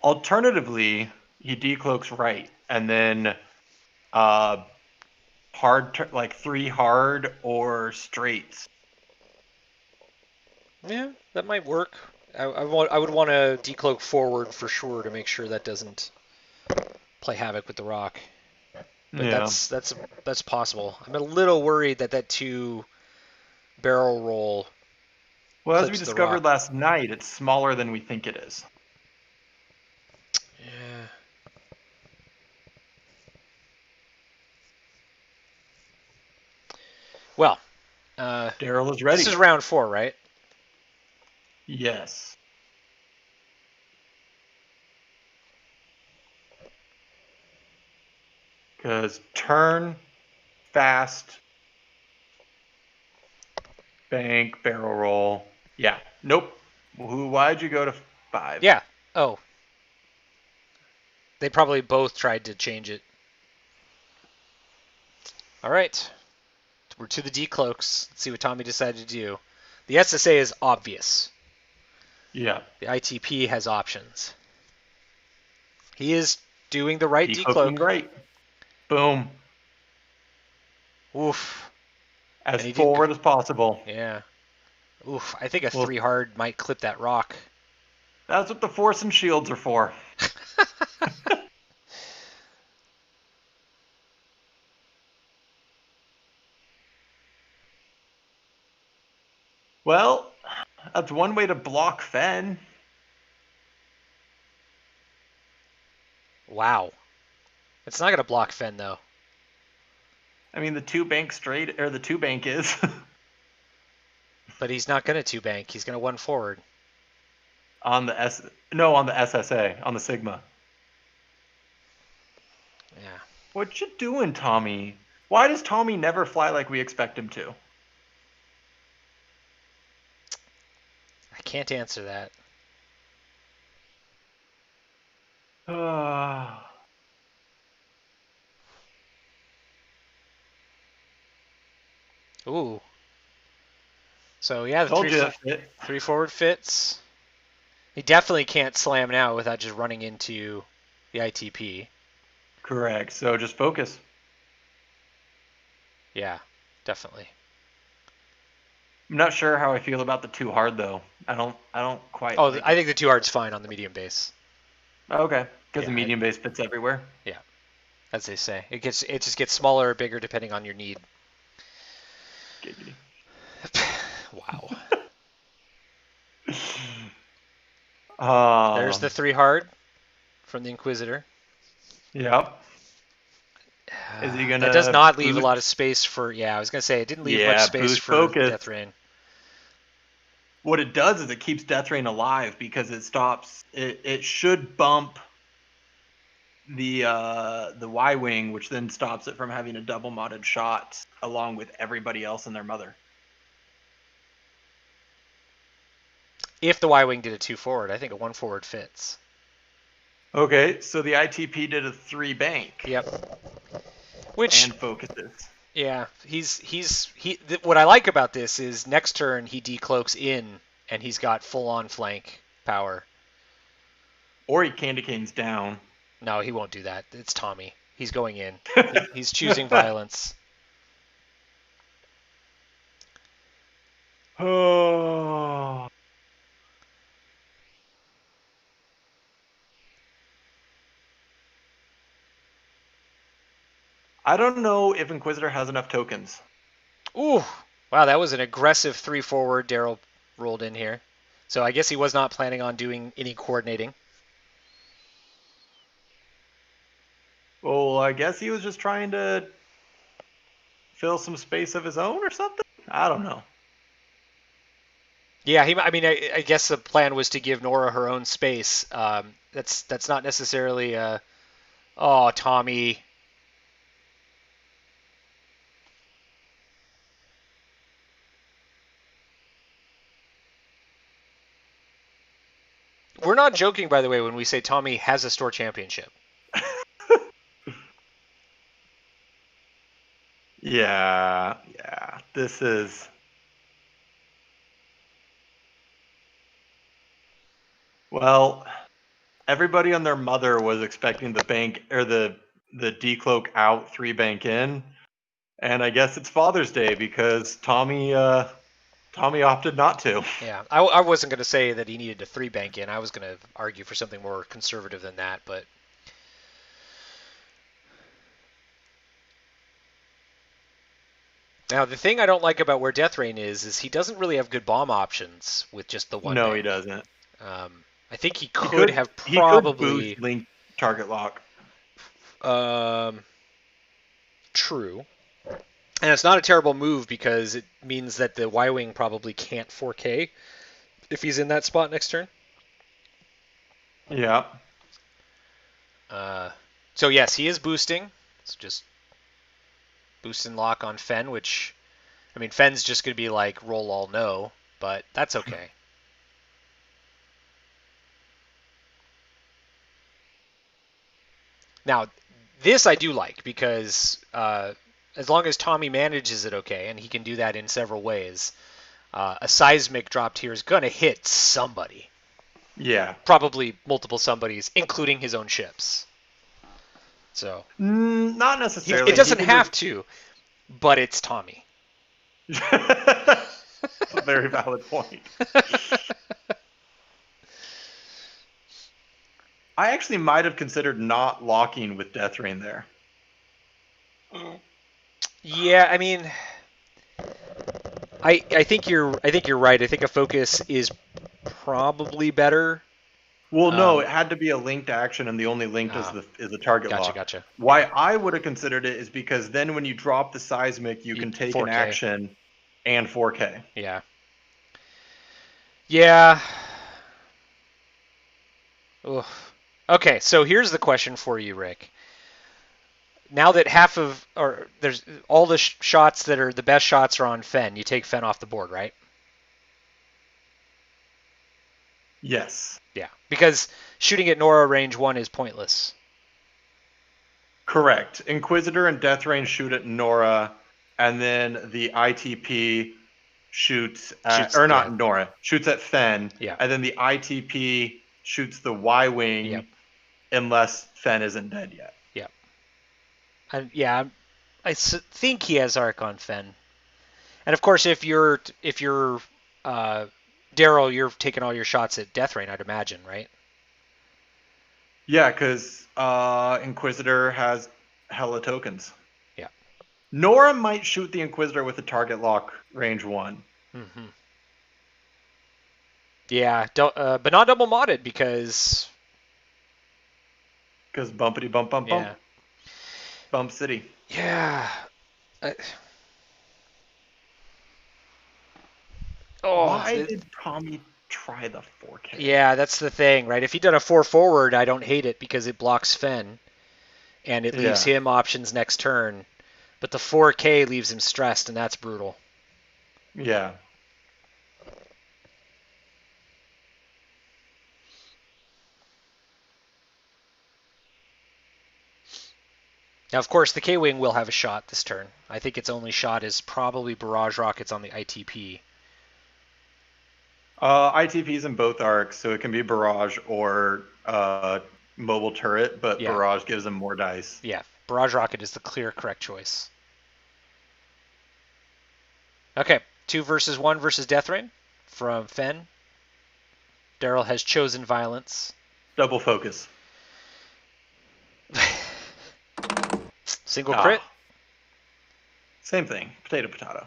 [SPEAKER 2] Alternatively, he decloaks right, and then like 3 hard or straights.
[SPEAKER 1] Yeah, that might work. I would want to decloak forward for sure to make sure that doesn't play havoc with the rock. But
[SPEAKER 2] Yeah.
[SPEAKER 1] that's possible. I'm a little worried that 2 barrel roll.
[SPEAKER 2] Well, as we discovered last night, it's smaller than we think it is.
[SPEAKER 1] Yeah. Well,
[SPEAKER 2] Darryl is ready.
[SPEAKER 1] This is round 4, right?
[SPEAKER 2] Yes. Because turn, fast, bank, barrel roll. Yeah. Nope. Why'd you go to 5?
[SPEAKER 1] Yeah. Oh. They probably both tried to change it. All right. We're to the decloaks. Let's see what Tommy decided to do. The SSA is obvious.
[SPEAKER 2] Yeah.
[SPEAKER 1] The ITP has options. He is doing the right
[SPEAKER 2] Decloaking
[SPEAKER 1] decloak.
[SPEAKER 2] right. Boom.
[SPEAKER 1] Oof.
[SPEAKER 2] As
[SPEAKER 1] And he did.
[SPEAKER 2] forward as possible.
[SPEAKER 1] Yeah. Oof. I think a
[SPEAKER 2] Well,
[SPEAKER 1] 3 hard might clip that rock.
[SPEAKER 2] that's what the force and shields are for. Well, that's one way to block Fen.
[SPEAKER 1] Wow. It's not going to block Fen, though.
[SPEAKER 2] I mean, the 2-bank straight, or the 2-bank is.
[SPEAKER 1] But he's not going to 2-bank. He's going to 1 forward.
[SPEAKER 2] on the SSA, on the Sigma.
[SPEAKER 1] Yeah.
[SPEAKER 2] What you doing, Tommy? Why does Tommy never fly like we expect him to?
[SPEAKER 1] I can't answer that. Ooh. So yeah, the
[SPEAKER 2] Told you.
[SPEAKER 1] 3 forward fits. He definitely can't slam now without just running into the ITP.
[SPEAKER 2] Correct. So just focus.
[SPEAKER 1] Yeah, definitely.
[SPEAKER 2] I'm not sure how I feel about the 2 hard though. I don't quite.
[SPEAKER 1] Oh,
[SPEAKER 2] like
[SPEAKER 1] I
[SPEAKER 2] it.
[SPEAKER 1] think the 2 hard's fine on the medium base.
[SPEAKER 2] Okay, because
[SPEAKER 1] Yeah,
[SPEAKER 2] the medium base fits everywhere.
[SPEAKER 1] Yeah, as they say, it just gets smaller or bigger depending on your need.
[SPEAKER 2] Giggity.
[SPEAKER 1] Wow. There's the 3 hard from the Inquisitor.
[SPEAKER 2] Yep. Is he gonna
[SPEAKER 1] That does not leave a
[SPEAKER 2] boost?
[SPEAKER 1] lot of space for. Yeah, I was gonna say it didn't leave much
[SPEAKER 2] Yeah,
[SPEAKER 1] space
[SPEAKER 2] boost
[SPEAKER 1] for
[SPEAKER 2] focus.
[SPEAKER 1] Death Rain.
[SPEAKER 2] What it does is it keeps Death Rain alive because it stops. It should bump the Y-wing, which then stops it from having a double modded shot along with everybody else and their mother.
[SPEAKER 1] If the Y-wing did a 2 forward, I think a 1 forward fits.
[SPEAKER 2] Okay, so the ITP did a 3 bank.
[SPEAKER 1] Yep. Which
[SPEAKER 2] and focuses.
[SPEAKER 1] Yeah, what I like about this is next turn he decloaks in and he's got full on flank power.
[SPEAKER 2] Or he candy canes down.
[SPEAKER 1] No, he won't do that. It's Tommy. He's going in. He's choosing violence.
[SPEAKER 2] Oh. I don't know if Inquisitor has enough tokens.
[SPEAKER 1] Ooh, wow, that was an aggressive 3 forward Darryl rolled in here. So I guess he was not planning on doing any coordinating.
[SPEAKER 2] Well, I guess he was just trying to fill some space of his own or something. I don't know.
[SPEAKER 1] Yeah, I guess the plan was to give Nora her own space. That's not necessarily. Oh, Tommy. We're not joking, by the way, when we say Tommy has a store championship.
[SPEAKER 2] Yeah. This is. Well, everybody and their mother was expecting the bank or the decloak out, 3 bank in, and I guess it's Father's Day because Tommy opted not to.
[SPEAKER 1] Yeah, I wasn't going to say that he needed a 3 bank in. I was going to argue for something more conservative than that, but. Now, the thing I don't like about where Death Rain is he doesn't really have good bomb options with just the 1
[SPEAKER 2] No,
[SPEAKER 1] bank.
[SPEAKER 2] he doesn't.
[SPEAKER 1] I think he could have
[SPEAKER 2] He
[SPEAKER 1] probably.
[SPEAKER 2] could boost link target lock.
[SPEAKER 1] True. And it's not a terrible move because it means that the Y-Wing probably can't 4K if he's in that spot next turn.
[SPEAKER 2] Yeah.
[SPEAKER 1] So yes, he is boosting. So just boost and lock on Fen, which, I mean, Fen's just going to be like roll all no, but that's okay. Now, this I do like because as long as Tommy manages it okay, and he can do that in several ways, a seismic dropped here is going to hit somebody.
[SPEAKER 2] Yeah.
[SPEAKER 1] Probably multiple somebodies, including his own ships. So
[SPEAKER 2] Not necessarily.
[SPEAKER 1] it doesn't have to, but it's Tommy.
[SPEAKER 2] That's a very valid point. I actually might have considered not locking with Death Rain there.
[SPEAKER 1] Yeah, I mean, I think you're right. I think a focus is probably better.
[SPEAKER 2] Well, no, it had to be a linked action, and the only linked is the target lock.
[SPEAKER 1] Gotcha.
[SPEAKER 2] Why
[SPEAKER 1] yeah.
[SPEAKER 2] I would have considered it is because then when you drop the seismic, you can take
[SPEAKER 1] 4K.
[SPEAKER 2] an action and 4K.
[SPEAKER 1] Yeah. Yeah. Oof. Okay, so here's the question for you, Rick. Now that there's all the shots that are the best shots are on Fen, you take Fen off the board, right?
[SPEAKER 2] Yes.
[SPEAKER 1] Yeah, because shooting at Nora range 1 is pointless.
[SPEAKER 2] Correct. Inquisitor and Death Rain shoot at Nora, and then the ITP shoots at Nora, shoots at Fen, and then the ITP shoots the Y-Wing unless Fen isn't dead yet.
[SPEAKER 1] Yep. And yeah, I think he has arc on Fen. And of course, if you're Darryl, you're taking all your shots at Death Rain, I'd imagine, right?
[SPEAKER 2] Yeah, because Inquisitor has hella tokens.
[SPEAKER 1] Yeah.
[SPEAKER 2] Nora might shoot the Inquisitor with a target lock range 1.
[SPEAKER 1] Mm-hmm. Yeah, but not double modded because
[SPEAKER 2] bumpity bump bump bump.
[SPEAKER 1] Yeah.
[SPEAKER 2] Bump City.
[SPEAKER 1] Yeah.
[SPEAKER 2] Why did Tommy try the 4K?
[SPEAKER 1] Yeah, that's the thing, right? If he'd done a 4 forward, I don't hate it because it blocks Fen, and it leaves him options next turn. But the 4K leaves him stressed, and that's brutal.
[SPEAKER 2] Yeah.
[SPEAKER 1] Now, of course, the K-Wing will have a shot this turn. I think its only shot is probably barrage rockets on the ITP.
[SPEAKER 2] ITP's in both arcs, so it can be barrage or mobile turret, but barrage gives them more dice.
[SPEAKER 1] Yeah, barrage rocket is the clear correct choice. Okay, 2 versus 1 versus Death Rain from Fen. Darryl has chosen violence.
[SPEAKER 2] Double focus.
[SPEAKER 1] Single crit.
[SPEAKER 2] Same thing. Potato.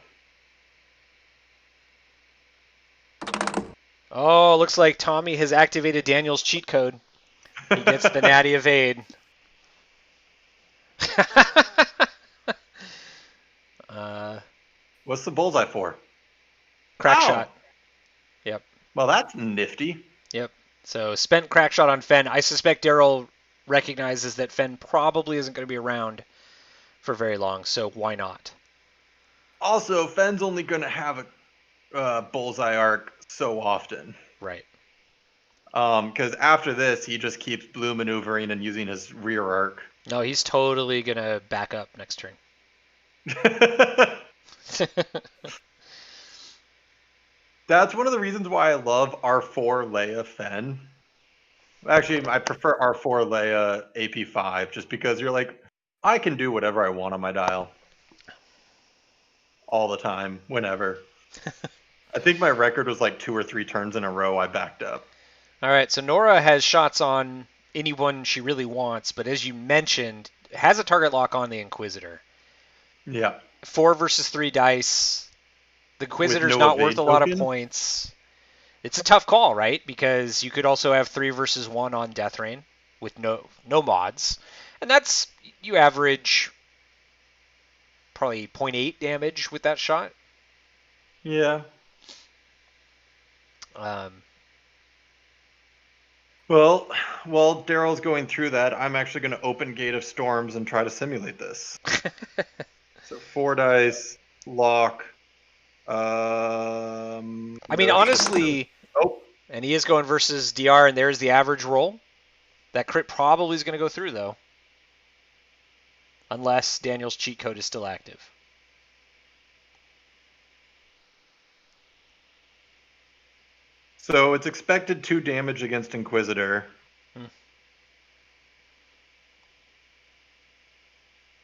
[SPEAKER 1] Oh, looks like Tommy has activated Daniel's cheat code. He gets the natty evade.
[SPEAKER 2] What's the bullseye for?
[SPEAKER 1] Crack shot. Yep.
[SPEAKER 2] Well, that's nifty.
[SPEAKER 1] Yep. So spent crack shot on Fen. I suspect Darryl recognizes that Fen probably isn't going to be around for very long, so why not?
[SPEAKER 2] Also, Fen's only going to have a bullseye arc so often.
[SPEAKER 1] Right.
[SPEAKER 2] Because after this, he just keeps blue maneuvering and using his rear arc.
[SPEAKER 1] No, he's totally going to back up next turn.
[SPEAKER 2] That's one of the reasons why I love R4 Leia Fen. Actually, I prefer R4 Leia AP5 just because you're like, I can do whatever I want on my dial. All the time, whenever. I think my record was like 2 or 3 turns in a row I backed up.
[SPEAKER 1] All right, so Nora has shots on anyone she really wants, but as you mentioned, has a target lock on the Inquisitor.
[SPEAKER 2] Yeah.
[SPEAKER 1] 4 versus 3 dice. The Inquisitor's not worth a lot of points. It's a tough call, right? Because you could also have 3 versus 1 on Death Rain with no mods. And that's, you average probably 0.8 damage with that shot.
[SPEAKER 2] Yeah. Well, while Daryl's going through that, I'm actually going to open Gate of Storms and try to simulate this. So 4 dice, lock.
[SPEAKER 1] I mean,
[SPEAKER 2] No shit.
[SPEAKER 1] honestly,
[SPEAKER 2] Oh,
[SPEAKER 1] and he is going versus DR, and there's the average roll. That crit probably is going to go through, though. Unless Daniel's cheat code is still active.
[SPEAKER 2] so it's expected 2 damage against Inquisitor.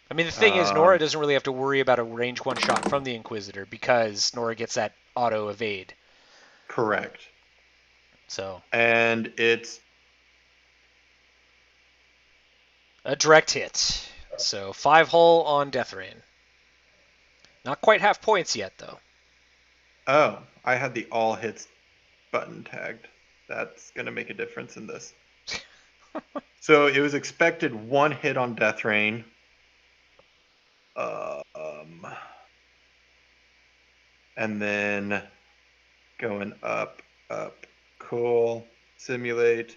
[SPEAKER 1] I mean, the thing is, Nora doesn't really have to worry about a range 1 shot from the Inquisitor because Nora gets that auto evade.
[SPEAKER 2] Correct.
[SPEAKER 1] So.
[SPEAKER 2] And it's
[SPEAKER 1] A direct hit. So 5 hull on Death Rain. Not quite half points yet, though.
[SPEAKER 2] Oh, I had the all hits button tagged. That's going to make a difference in this. So it was expected 1 hit on Death Rain. And then going up, cool, simulate,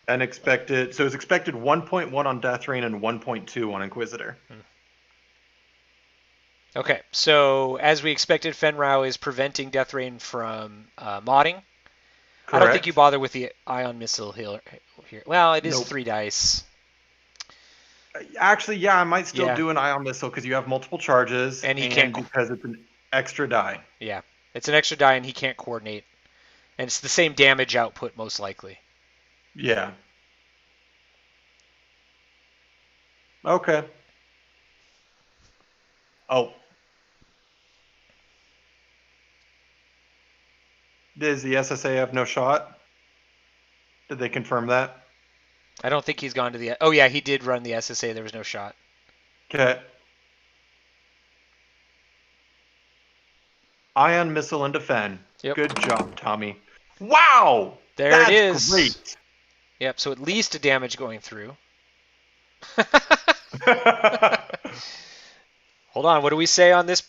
[SPEAKER 2] unexpected. So it's expected 1.1 on Death Rain and 1.2 on Inquisitor.
[SPEAKER 1] Okay, so as we expected, Fenrau is preventing Death Rain from modding.
[SPEAKER 2] Correct.
[SPEAKER 1] I don't think you bother with the ion missile here. Well, it is
[SPEAKER 2] Nope.
[SPEAKER 1] 3 dice.
[SPEAKER 2] Actually, yeah, I might still do an ion missile because you have multiple charges,
[SPEAKER 1] and he can't
[SPEAKER 2] because it's an extra die.
[SPEAKER 1] Yeah, it's an extra die, and he can't coordinate, and it's the same damage output most likely.
[SPEAKER 2] Yeah. Okay. Oh. Does the SSA have no shot? Did they confirm that?
[SPEAKER 1] I don't think he's gone to the... Oh, yeah, he did run the SSA. There was no shot.
[SPEAKER 2] Okay. Ion missile and defend.
[SPEAKER 1] Yep.
[SPEAKER 2] Good job, Tommy. Wow!
[SPEAKER 1] There it is.
[SPEAKER 2] Great.
[SPEAKER 1] Yep, so at least a damage going through. Hold on, what do we say on this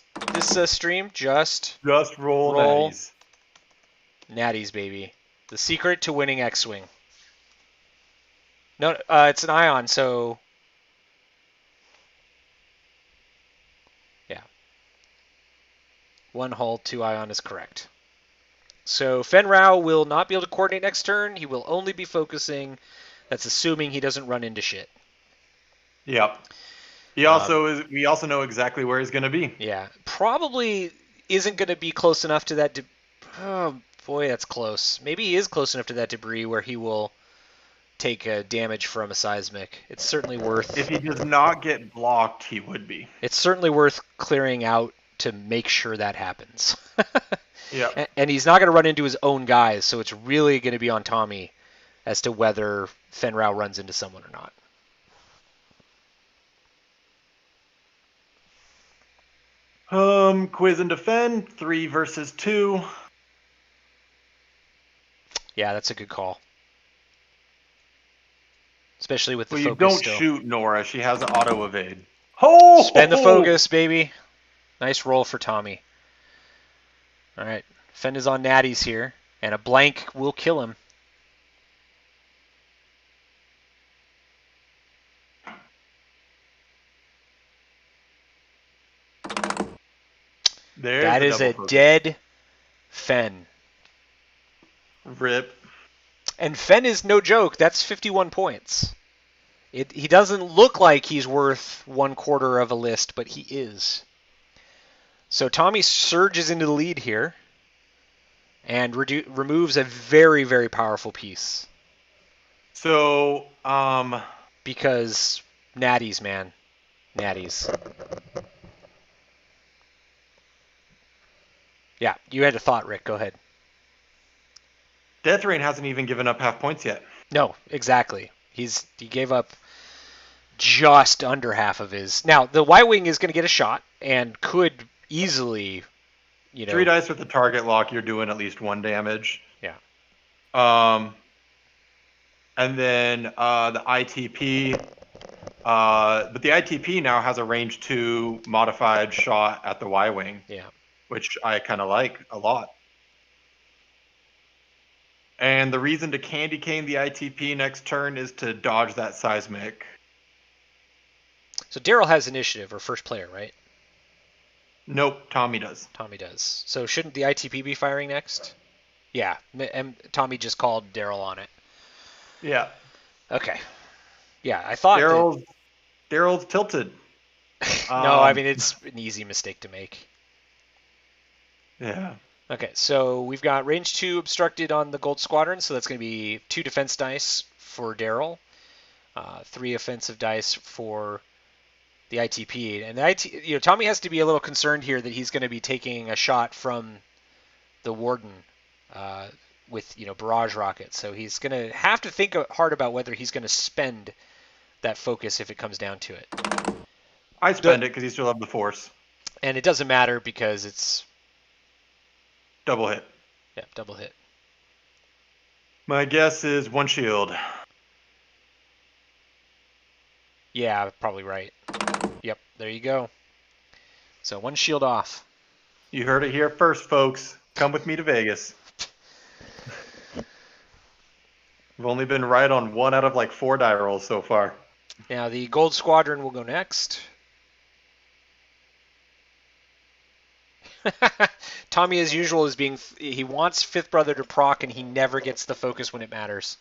[SPEAKER 1] stream? Just
[SPEAKER 2] roll natties.
[SPEAKER 1] Natties, baby. The secret to winning X-Wing. No, it's an ion, so... Yeah. 1 hull, 2 ion is correct. So Fenrau will not be able to coordinate next turn. He will only be focusing. That's assuming he doesn't run into shit.
[SPEAKER 2] Yep. He also is. We also know exactly where he's going to be.
[SPEAKER 1] Yeah, probably isn't going to be close enough to that. Oh boy, that's close. Maybe he is close enough to that debris where he will take damage from a seismic. It's certainly worth.
[SPEAKER 2] If he does not get blocked, he would be.
[SPEAKER 1] It's certainly worth clearing out to make sure that happens.
[SPEAKER 2] Yeah.
[SPEAKER 1] And he's not going to run into his own guys, so it's really going to be on Tommy as to whether Fenrau runs into someone or not.
[SPEAKER 2] Quiz and defend, 3 versus 2.
[SPEAKER 1] Yeah, that's a good call. Especially with the
[SPEAKER 2] well,
[SPEAKER 1] focus.
[SPEAKER 2] You don't
[SPEAKER 1] still.
[SPEAKER 2] shoot Nora. She has auto evade. Oh!
[SPEAKER 1] Spend the focus, baby. Nice roll for Tommy. All right. Fen is on natties here, and a blank will kill him. That is a dead Fen.
[SPEAKER 2] Rip.
[SPEAKER 1] And Fen is no joke. That's 51 points. He doesn't look like he's worth 1/4 of a list, but he is. So Tommy surges into the lead here and removes a very, very powerful piece.
[SPEAKER 2] So,
[SPEAKER 1] because natties, man. Natties. Yeah, you had a thought, Rick. Go ahead.
[SPEAKER 2] Death Rain hasn't even given up half points yet.
[SPEAKER 1] No, exactly. He gave up just under half of his. Now, the Y-Wing is going to get a shot and could easily,
[SPEAKER 2] 3 dice with the target lock, you're doing at least 1 damage.
[SPEAKER 1] Yeah.
[SPEAKER 2] And then the ITP. But the ITP now has a range 2 modified shot at the Y-Wing.
[SPEAKER 1] Yeah.
[SPEAKER 2] Which I kind of like a lot. And the reason to candy cane the ITP next turn is to dodge that seismic.
[SPEAKER 1] So Darryl has initiative, or first player, right?
[SPEAKER 2] Nope, Tommy does.
[SPEAKER 1] Tommy does. So shouldn't the ITP be firing next? Yeah, and Tommy just called Darryl on it.
[SPEAKER 2] Yeah.
[SPEAKER 1] Okay. Yeah, I thought
[SPEAKER 2] Darryl's tilted.
[SPEAKER 1] No, I mean, it's an easy mistake to make.
[SPEAKER 2] Yeah.
[SPEAKER 1] Okay, so we've got range 2 obstructed on the Gold Squadron, so that's going to be 2 defense dice for Darryl, 3 offensive dice for the ITP. And Tommy has to be a little concerned here that he's going to be taking a shot from the Warden with barrage rockets. So he's going to have to think hard about whether he's going to spend that focus if it comes down to it.
[SPEAKER 2] I spend it because you still have the force.
[SPEAKER 1] And it doesn't matter because it's
[SPEAKER 2] double hit.
[SPEAKER 1] Yeah, double hit.
[SPEAKER 2] My guess is 1 shield.
[SPEAKER 1] Yeah, probably right. Yep, there you go. So 1 shield off.
[SPEAKER 2] You heard it here first, folks. Come with me to Vegas. We've only been right on 1 out of like 4 die rolls so far.
[SPEAKER 1] Now the Gold Squadron will go next. Tommy, as usual, he wants Fifth Brother to proc, and he never gets the focus when it matters.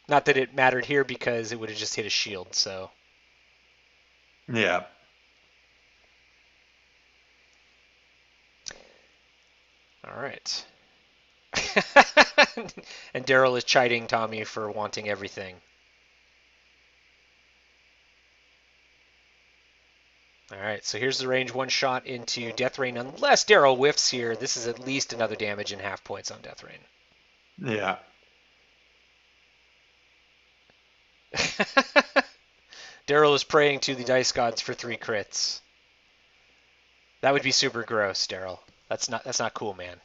[SPEAKER 1] Not that it mattered here because it would have just hit a shield, so.
[SPEAKER 2] Yeah.
[SPEAKER 1] All right. And Darryl is chiding Tommy for wanting everything. All right, so here's the range 1 shot into Death Rain. Unless Darryl whiffs here, this is at least another damage and half points on Death Rain.
[SPEAKER 2] Yeah.
[SPEAKER 1] Darryl is praying to the dice gods for 3 crits. That would be super gross, Darryl. That's not cool, man.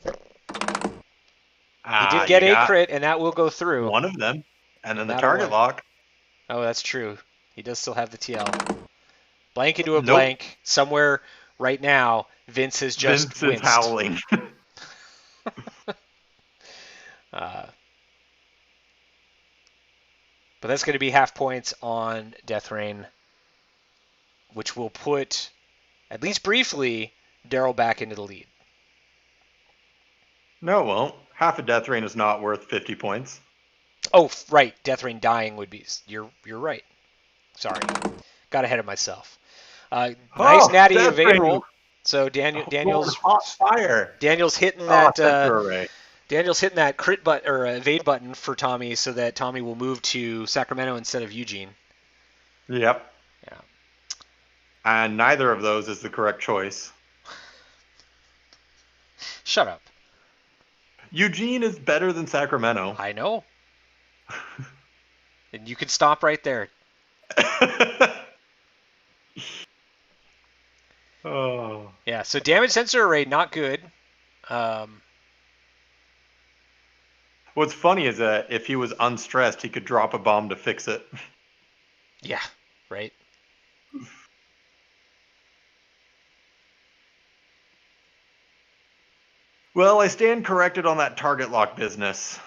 [SPEAKER 1] He did get a crit, and that will go through.
[SPEAKER 2] One of them, and then the target lock.
[SPEAKER 1] Oh, that's true. He does still have the TL. Blank into a blank. Somewhere right now, Vince has just winced.
[SPEAKER 2] Vince is howling.
[SPEAKER 1] But that's going to be half points on Death Rain, which will put, at least briefly, Darryl back into the lead.
[SPEAKER 2] No, it won't. Half a Death Rain is not worth 50 points.
[SPEAKER 1] Oh, right. Death Rain dying would be. You're right. Sorry. Got ahead of myself. Nice natty evade roll. So Daniel's
[SPEAKER 2] hot fire.
[SPEAKER 1] Daniel's hitting that. Daniel's hitting that crit or evade button for Tommy, so that Tommy will move to Sacramento instead of Eugene.
[SPEAKER 2] Yep.
[SPEAKER 1] Yeah.
[SPEAKER 2] And neither of those is the correct choice.
[SPEAKER 1] Shut up.
[SPEAKER 2] Eugene is better than Sacramento.
[SPEAKER 1] I know. And you can stop right there.
[SPEAKER 2] Oh.
[SPEAKER 1] Yeah, so damage sensor array, not good.
[SPEAKER 2] What's funny is that if he was unstressed, he could drop a bomb to fix it.
[SPEAKER 1] Yeah, right.
[SPEAKER 2] Well, I stand corrected on that target lock business.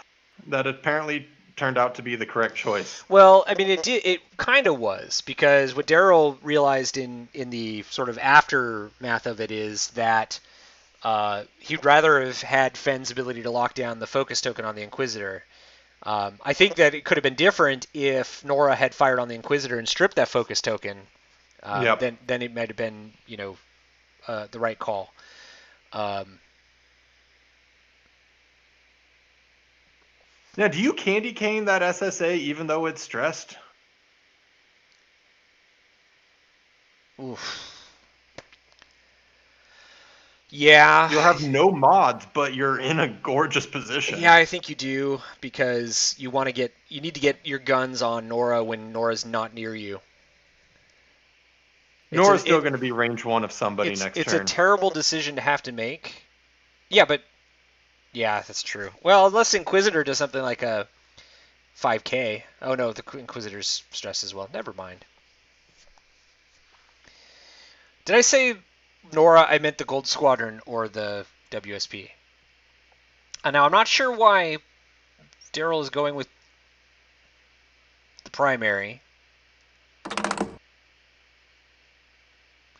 [SPEAKER 2] That apparently turned out to be the correct choice.
[SPEAKER 1] Well, I mean, it kind of was, because what Darryl realized in the sort of aftermath of it is that he'd rather have had Fenn's ability to lock down the focus token on the Inquisitor. I think that it could have been different if Nora had fired on the Inquisitor and stripped that focus token. Then it might have been, the right call.
[SPEAKER 2] Now, do you candy cane that SSA even though it's stressed?
[SPEAKER 1] Oof. Yeah.
[SPEAKER 2] You'll have no mods, but you're in a gorgeous position.
[SPEAKER 1] Yeah, I think you do, because you need to get your guns on Nora when Nora's not near you.
[SPEAKER 2] Nora's still going to be range 1 of somebody next turn.
[SPEAKER 1] It's a terrible decision to have to make. Yeah, but yeah, that's true. Well, unless Inquisitor does something like a 5k. Oh no, the Inquisitor's stressed as well. Never mind. Did I say Nora? I meant the Gold Squadron or the WSP? Now, I'm not sure why Darryl is going with the primary.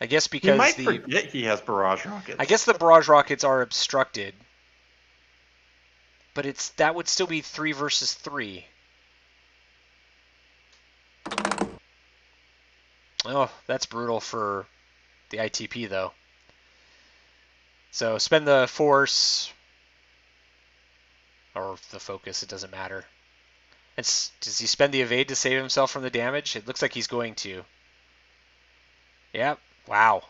[SPEAKER 1] I guess
[SPEAKER 2] He
[SPEAKER 1] because
[SPEAKER 2] might forget he has barrage
[SPEAKER 1] I
[SPEAKER 2] rockets.
[SPEAKER 1] guess the barrage rockets are obstructed, but that would still be 3 versus 3. Oh, that's brutal for the ITP though. So spend the force or the focus, it doesn't matter. Does he spend the evade to save himself from the damage? It looks like he's going to. Yep. Wow.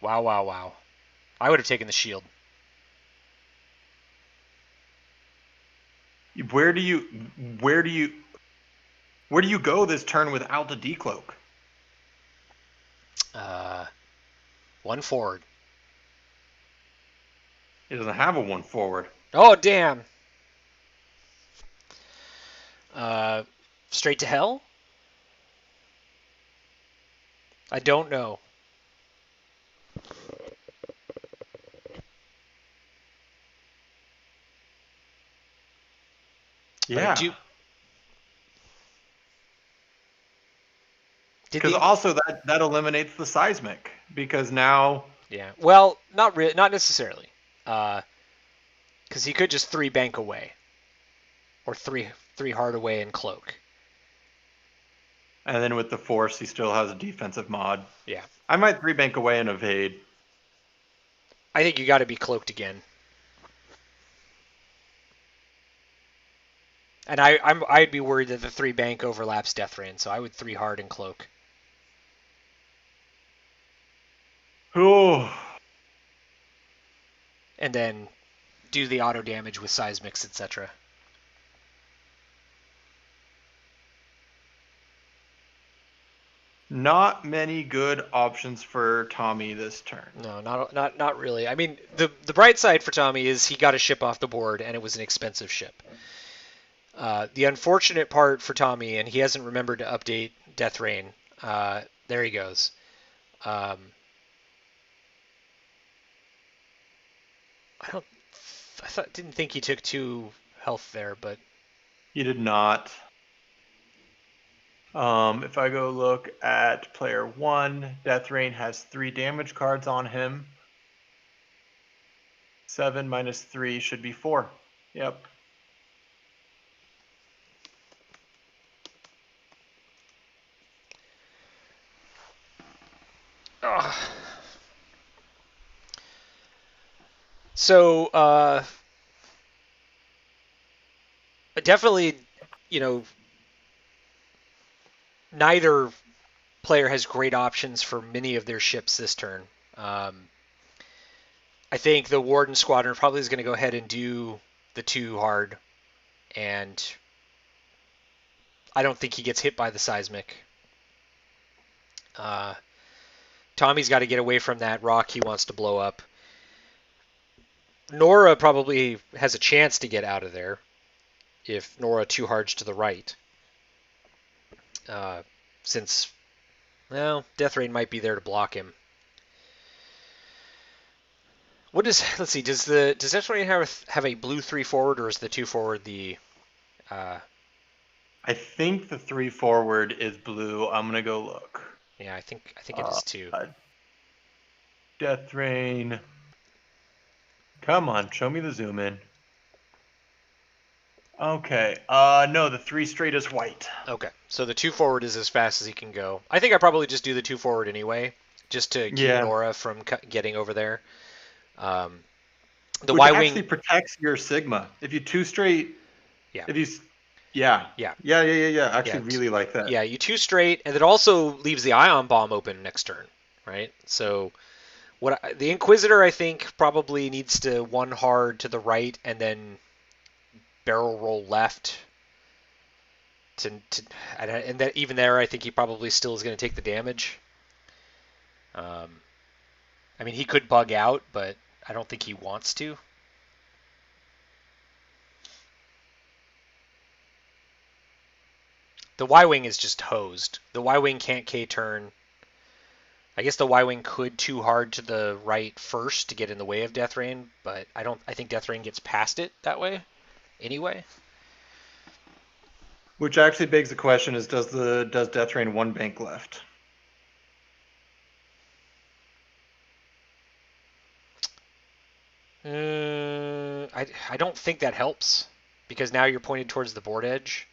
[SPEAKER 1] Wow, wow, wow. I would have taken the shield.
[SPEAKER 2] Where do you where do you where do you go this turn without the decloak?
[SPEAKER 1] Uh, 1 forward.
[SPEAKER 2] He doesn't have a one forward.
[SPEAKER 1] Oh, damn. Uh, straight to hell? I don't know. But I
[SPEAKER 2] Yeah.
[SPEAKER 1] do. Did
[SPEAKER 2] Because
[SPEAKER 1] the
[SPEAKER 2] also that eliminates the seismic because now
[SPEAKER 1] Yeah. Well, not necessarily. Because he could just 3 bank away, or three hard away and cloak.
[SPEAKER 2] and then with the force he still has a defensive mod.
[SPEAKER 1] Yeah.
[SPEAKER 2] I might 3 bank away and evade.
[SPEAKER 1] I think you got to be cloaked again. And I'd be worried that the 3 bank overlaps Death Rain, so I would 3 hard and cloak.
[SPEAKER 2] Oh,
[SPEAKER 1] And then do the auto damage with seismics, etc.
[SPEAKER 2] not many good options for Tommy this turn.
[SPEAKER 1] No, not really. I mean, the bright side for Tommy is he got a ship off the board, and it was an expensive ship. The unfortunate part for Tommy, and he hasn't remembered to update Death Rain. There he goes. Um, didn't think he took 2 health there, but
[SPEAKER 2] He did not. If I go look at player 1, Death Rain has 3 damage cards on him. 7 minus 3 should be 4. Yep.
[SPEAKER 1] ugh. So definitely, you know, neither player has great options for many of their ships this turn. I think the Warden Squadron probably is going to go ahead and do the 2 hard, and I don't think he gets hit by the seismic. Tommy's got to get away from that rock he wants to blow up. Nora probably has a chance to get out of there if Nora 2 hards to the right. Since, well, Death Rain might be there to block him. Let's see, does Death Rain have a blue 3 forward, or is the 2 forward the
[SPEAKER 2] I think the 3 forward is blue. I'm gonna go look.
[SPEAKER 1] yeah, I think it is too.
[SPEAKER 2] Death Rain. Come on, show me the zoom in. Okay. No, the 3 straight is white.
[SPEAKER 1] Okay, so the 2 forward is as fast as he can go. I think I probably just do the 2 forward anyway, just to keep Nora from getting over there. The
[SPEAKER 2] Which
[SPEAKER 1] Y-wing
[SPEAKER 2] actually protects your Sigma. If you 2 straight,
[SPEAKER 1] yeah.
[SPEAKER 2] If you, yeah. Actually, really like that.
[SPEAKER 1] Yeah, you 2 straight, and it also leaves the ion bomb open next turn, right? So the Inquisitor, I think, probably needs to 1 hard to the right and then barrel roll left. And that even there, I think he probably still is going to take the damage. I mean, he could bug out, but I don't think he wants to. The Y-wing is just hosed. The Y-wing can't K-turn. I guess the Y-wing could too hard to the right first to get in the way of Death Rain, but I don't. I think Death Rain gets past it that way anyway.
[SPEAKER 2] Which actually begs the question: is does Death Rain one bank left?
[SPEAKER 1] I don't think that helps because now you're pointed towards the board edge.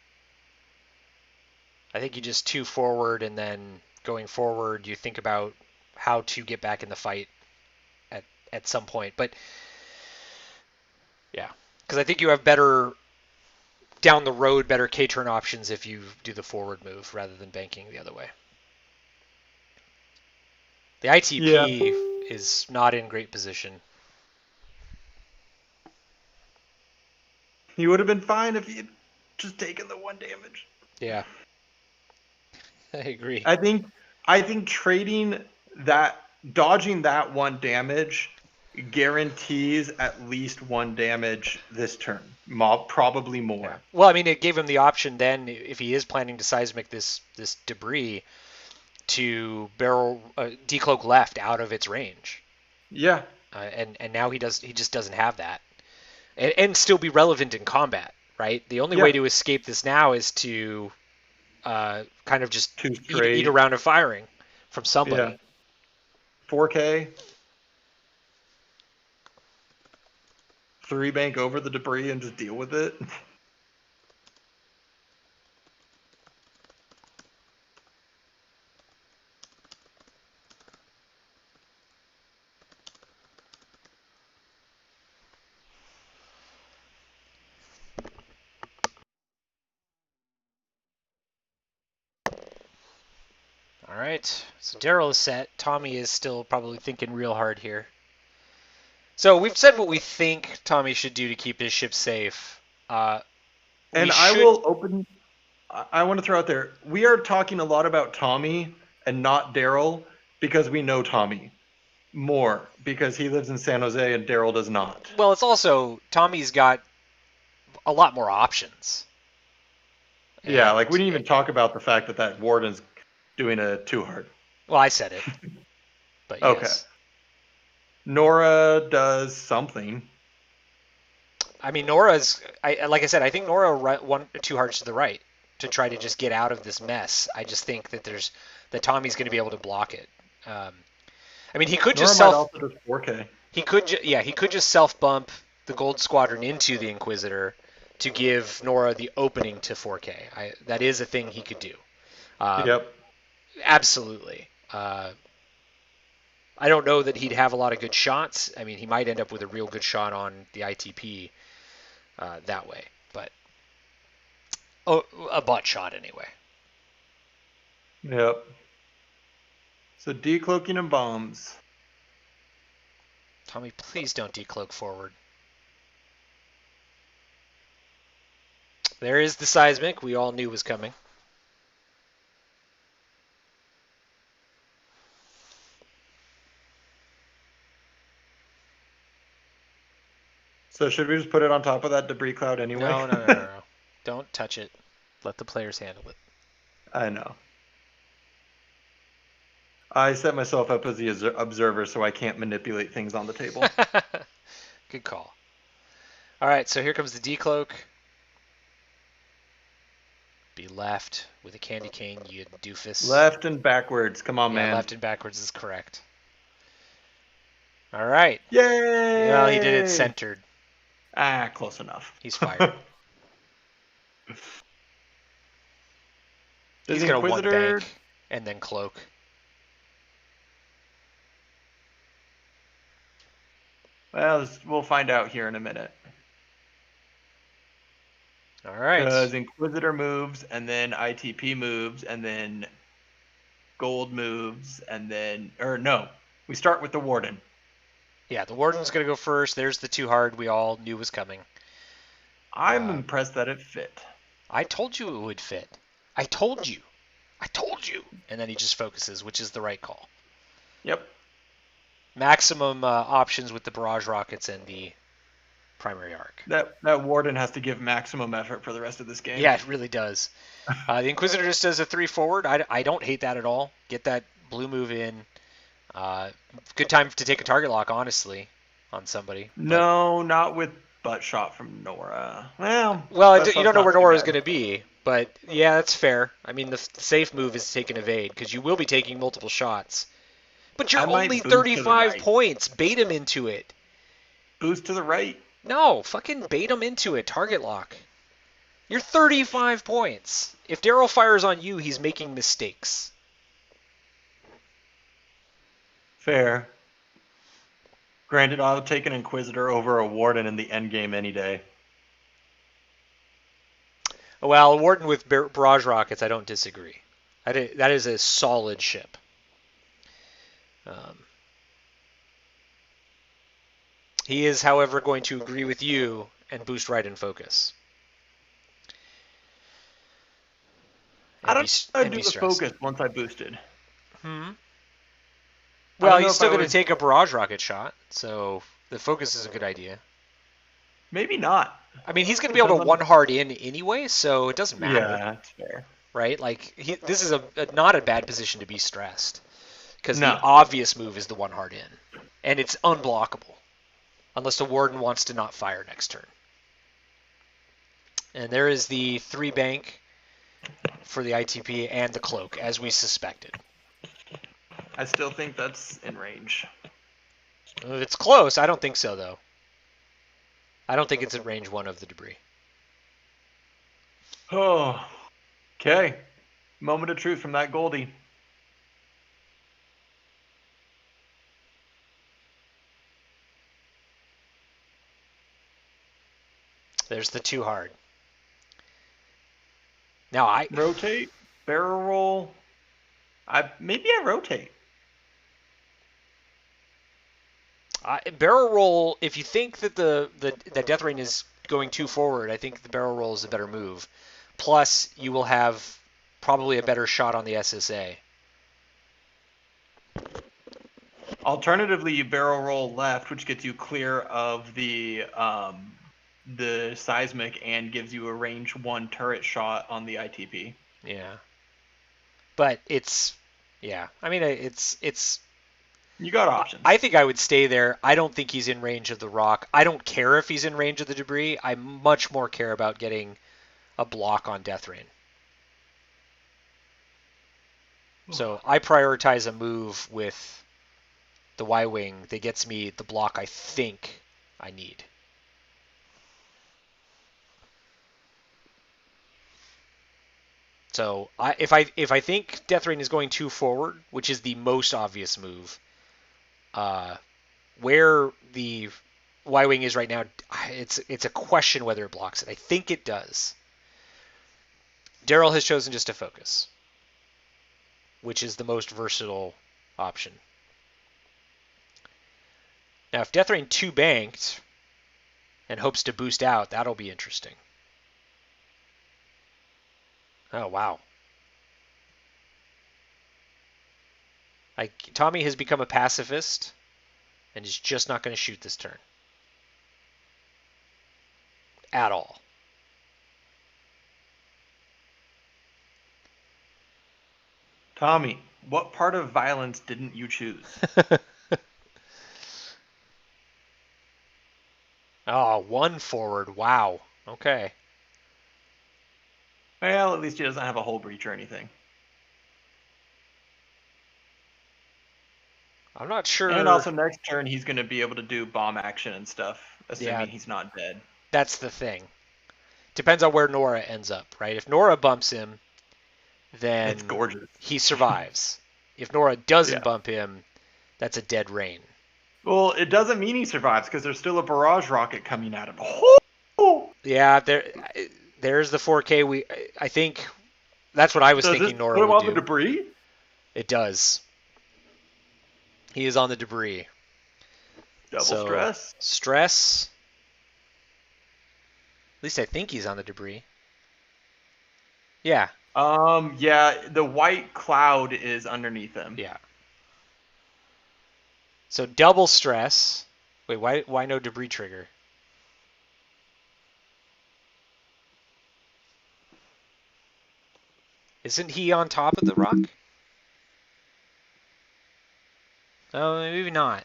[SPEAKER 1] I think you just two forward and then going forward you think about how to get back in the fight at at some point. But yeah, because I think you have better down the road better K turn options if you do the forward move rather than banking the other way. The
[SPEAKER 2] Yeah,
[SPEAKER 1] ITP is not in great position.
[SPEAKER 2] he would have been fine if he had just taken the 1 damage.
[SPEAKER 1] Yeah, I agree.
[SPEAKER 2] I think trading that, dodging that 1 damage guarantees at least 1 damage this turn. Probably more.
[SPEAKER 1] Yeah. Well, I mean, it gave him the option then, if he is planning to seismic this debris, to barrel decloak left out of its range.
[SPEAKER 2] Yeah.
[SPEAKER 1] And now he just doesn't have that, and still be relevant in combat, right? The only
[SPEAKER 2] Yeah.
[SPEAKER 1] way to escape this now is to kind of just eat a round of firing from somebody.
[SPEAKER 2] Yeah. 4K. 3 bank over the debris and just deal with it.
[SPEAKER 1] All right, so Darryl is set. Tommy is still probably thinking real hard here. So we've said what we think Tommy should do to keep his ship safe.
[SPEAKER 2] And I will open. I want to throw out there, we are talking a lot about Tommy and not Darryl because we know Tommy more because he lives in San Jose and Darryl does not.
[SPEAKER 1] Well, it's also Tommy's got a lot more options.
[SPEAKER 2] Yeah, like we didn't even talk about the fact that Warden's doing a 2-hard.
[SPEAKER 1] Well, I said it. But
[SPEAKER 2] okay.
[SPEAKER 1] Yes.
[SPEAKER 2] Nora does something.
[SPEAKER 1] I mean, Nora's. Like I said, I think Nora 2 hards to the right to try to just get out of this mess. I just think that Tommy's going to be able to block it. I mean, he could
[SPEAKER 2] Nora
[SPEAKER 1] just
[SPEAKER 2] might also does 4K.
[SPEAKER 1] He could just self bump the Gold Squadron into the Inquisitor to give Nora the opening to 4K. That is a thing he could do.
[SPEAKER 2] Yep.
[SPEAKER 1] Absolutely. I don't know that he'd have a lot of good shots. I mean, he might end up with a real good shot on the ITP that way, but a butt shot anyway.
[SPEAKER 2] Yep. So decloaking and bombs.
[SPEAKER 1] Tommy, please don't decloak forward. There is the seismic we all knew was coming.
[SPEAKER 2] So should we just put it on top of that debris cloud anyway?
[SPEAKER 1] No. Don't touch it. Let the players handle it.
[SPEAKER 2] I know. I set myself up as the observer so I can't manipulate things on the table.
[SPEAKER 1] Good call. All right, so here comes the decloak. Be left with a candy cane, you doofus.
[SPEAKER 2] Left and backwards. Come on, man.
[SPEAKER 1] Left and backwards is correct. All right.
[SPEAKER 2] Yay!
[SPEAKER 1] Well, he did it centered.
[SPEAKER 2] Close enough.
[SPEAKER 1] He's fired. He's going to one bank and then cloak.
[SPEAKER 2] Well, we'll find out here in a minute.
[SPEAKER 1] All right.
[SPEAKER 2] Because Inquisitor moves, and then ITP moves, and then Gold moves, and then... Or no, we start with the Warden.
[SPEAKER 1] Yeah, the Warden's going to go first. There's the 2-hard we all knew was coming.
[SPEAKER 2] I'm impressed that it fit.
[SPEAKER 1] I told you it would fit. I told you. And then he just focuses, which is the right call.
[SPEAKER 2] Yep.
[SPEAKER 1] Maximum options with the barrage rockets and the primary arc.
[SPEAKER 2] That Warden has to give maximum effort for the rest of this game.
[SPEAKER 1] Yeah, it really does. The Inquisitor just does a 3 forward. I don't hate that at all. Get that blue move in. Uh, Good time to take a target lock, honestly, on somebody. But
[SPEAKER 2] No, not with butt shot from Nora. Well,
[SPEAKER 1] well,
[SPEAKER 2] butt
[SPEAKER 1] you
[SPEAKER 2] shot's
[SPEAKER 1] don't know
[SPEAKER 2] not
[SPEAKER 1] where
[SPEAKER 2] too
[SPEAKER 1] Nora is
[SPEAKER 2] bad.
[SPEAKER 1] going to be. But yeah, that's fair. I mean, the safe move is to take an evade because you will be taking multiple shots. But
[SPEAKER 2] I
[SPEAKER 1] you're only
[SPEAKER 2] might boost to the
[SPEAKER 1] 35
[SPEAKER 2] right.
[SPEAKER 1] points. Bait him into it.
[SPEAKER 2] Boost to the right.
[SPEAKER 1] No, fucking bait him into it. Target lock. You're 35 points. If Darryl fires on you, he's making mistakes.
[SPEAKER 2] Fair. Granted, I'll take an Inquisitor over a Warden in the endgame any day.
[SPEAKER 1] Well, Warden with barrage rockets, I don't disagree. That is a solid ship. Um, he is, however, going to agree with you and boost right in focus.
[SPEAKER 2] I
[SPEAKER 1] And
[SPEAKER 2] don't
[SPEAKER 1] be
[SPEAKER 2] know how to
[SPEAKER 1] and
[SPEAKER 2] do
[SPEAKER 1] be
[SPEAKER 2] the
[SPEAKER 1] stressed.
[SPEAKER 2] focus once I boosted.
[SPEAKER 1] Hmm.
[SPEAKER 2] I
[SPEAKER 1] Well,
[SPEAKER 2] don't know
[SPEAKER 1] he's
[SPEAKER 2] if
[SPEAKER 1] still
[SPEAKER 2] I
[SPEAKER 1] going to
[SPEAKER 2] would.
[SPEAKER 1] take a barrage rocket shot, so the focus is a good idea.
[SPEAKER 2] Maybe not.
[SPEAKER 1] I mean, he's going to be able
[SPEAKER 2] Depends
[SPEAKER 1] to
[SPEAKER 2] on.
[SPEAKER 1] one hard in anyway, so it doesn't
[SPEAKER 2] Yeah,
[SPEAKER 1] matter,
[SPEAKER 2] that's fair.
[SPEAKER 1] right? Like this is not a bad position to be stressed because the
[SPEAKER 2] No.
[SPEAKER 1] obvious move is the one hard in, and it's unblockable unless the warden wants to not fire next turn. And there is the 3 bank for the ITP and the cloak, as we suspected.
[SPEAKER 2] I still think that's in range.
[SPEAKER 1] If it's close, I don't think so, though. I don't think it's at range 1 of the debris.
[SPEAKER 2] Oh. Okay. Moment of truth from that Goldie.
[SPEAKER 1] There's the 2 hard. Now
[SPEAKER 2] Rotate. Barrel roll. Maybe I rotate.
[SPEAKER 1] barrel roll. If you think that the death rain is going too forward, I think the barrel roll is a better move. Plus, you will have probably a better shot on the SSA.
[SPEAKER 2] Alternatively, you barrel roll left, which gets you clear of the seismic and gives you a range 1 turret shot on the ITP.
[SPEAKER 1] Yeah, but yeah. I mean, it's.
[SPEAKER 2] You got options.
[SPEAKER 1] I think I would stay there. I don't think he's in range of the rock. I don't care if he's in range of the debris. I much more care about getting a block on Death Rain. So I prioritize a move with the Y-Wing that gets me the block I think I need. So if I think Death Rain is going too forward, which is the most obvious move, uh, where the Y-Wing is right now, it's a question whether it blocks it. I think it does. Darryl has chosen just to focus, which is the most versatile option. Now, if Death Rain 2 banked and hopes to boost out, that'll be interesting. Oh, wow. Tommy has become a pacifist and is just not going to shoot this turn. At all.
[SPEAKER 2] Tommy, what part of violence didn't you choose?
[SPEAKER 1] Oh, 1 forward. Wow. Okay.
[SPEAKER 2] Well, at least he doesn't have a hull breach or anything.
[SPEAKER 1] I'm not
[SPEAKER 2] And
[SPEAKER 1] sure.
[SPEAKER 2] also next turn he's going to be able to do bomb action and stuff,
[SPEAKER 1] Yeah,
[SPEAKER 2] assuming he's not dead.
[SPEAKER 1] that's the thing. Depends on where Nora ends up, right? If Nora bumps him,
[SPEAKER 2] It's
[SPEAKER 1] then
[SPEAKER 2] gorgeous.
[SPEAKER 1] he survives. If Nora doesn't
[SPEAKER 2] Yeah.
[SPEAKER 1] bump him, that's a dead rain.
[SPEAKER 2] Well, it doesn't mean he survives because there's still a barrage rocket coming at him. Oh!
[SPEAKER 1] Yeah, there's the 4K. I think that's what I was
[SPEAKER 2] Does this
[SPEAKER 1] thinking Nora
[SPEAKER 2] put him
[SPEAKER 1] would
[SPEAKER 2] on the
[SPEAKER 1] do.
[SPEAKER 2] debris?
[SPEAKER 1] It does. He is on the debris.
[SPEAKER 2] Double
[SPEAKER 1] So
[SPEAKER 2] stress.
[SPEAKER 1] stress. At least I think he's on the debris. Yeah.
[SPEAKER 2] Yeah, the white cloud is underneath him.
[SPEAKER 1] Yeah. So double stress. Wait, why no debris trigger? Isn't he on top of the rock? Oh, maybe not.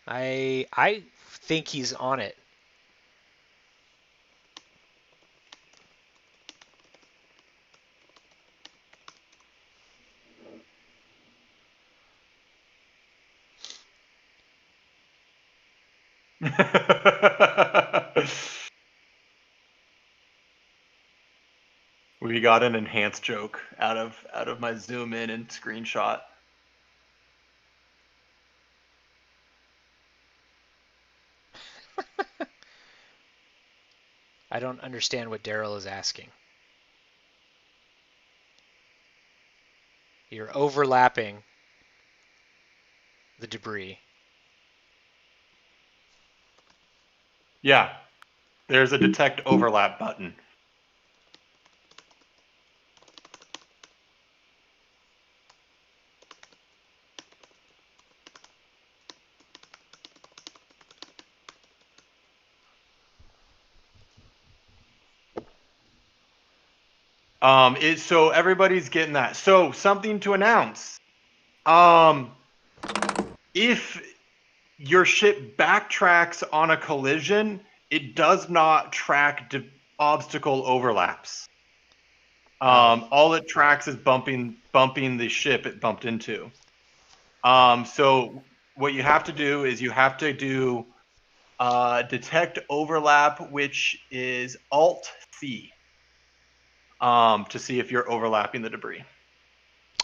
[SPEAKER 1] I think he's on it.
[SPEAKER 2] We got an enhanced joke out of my zoom in and screenshot.
[SPEAKER 1] I don't understand what Darryl is asking. You're overlapping the debris.
[SPEAKER 2] Yeah, there's a detect overlap button. So everybody's getting that. So something to announce. If your ship backtracks on a collision, it does not track obstacle overlaps. All it tracks is bumping the ship it bumped into. So what you have to do is you have to do detect overlap, which is Alt C, to see if you're overlapping the debris.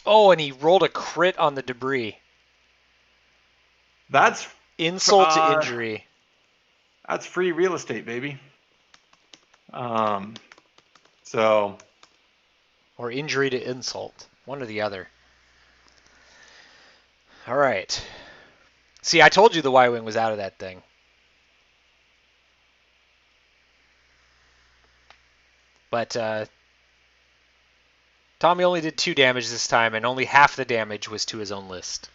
[SPEAKER 1] Oh, and he rolled a crit on the debris.
[SPEAKER 2] That's
[SPEAKER 1] Insult to injury.
[SPEAKER 2] That's free real estate, baby. So.
[SPEAKER 1] Or injury to insult. One or the other. All right. See, I told you the Y-Wing was out of that thing. But Tommy only did 2 damage this time, and only half the damage was to his own list.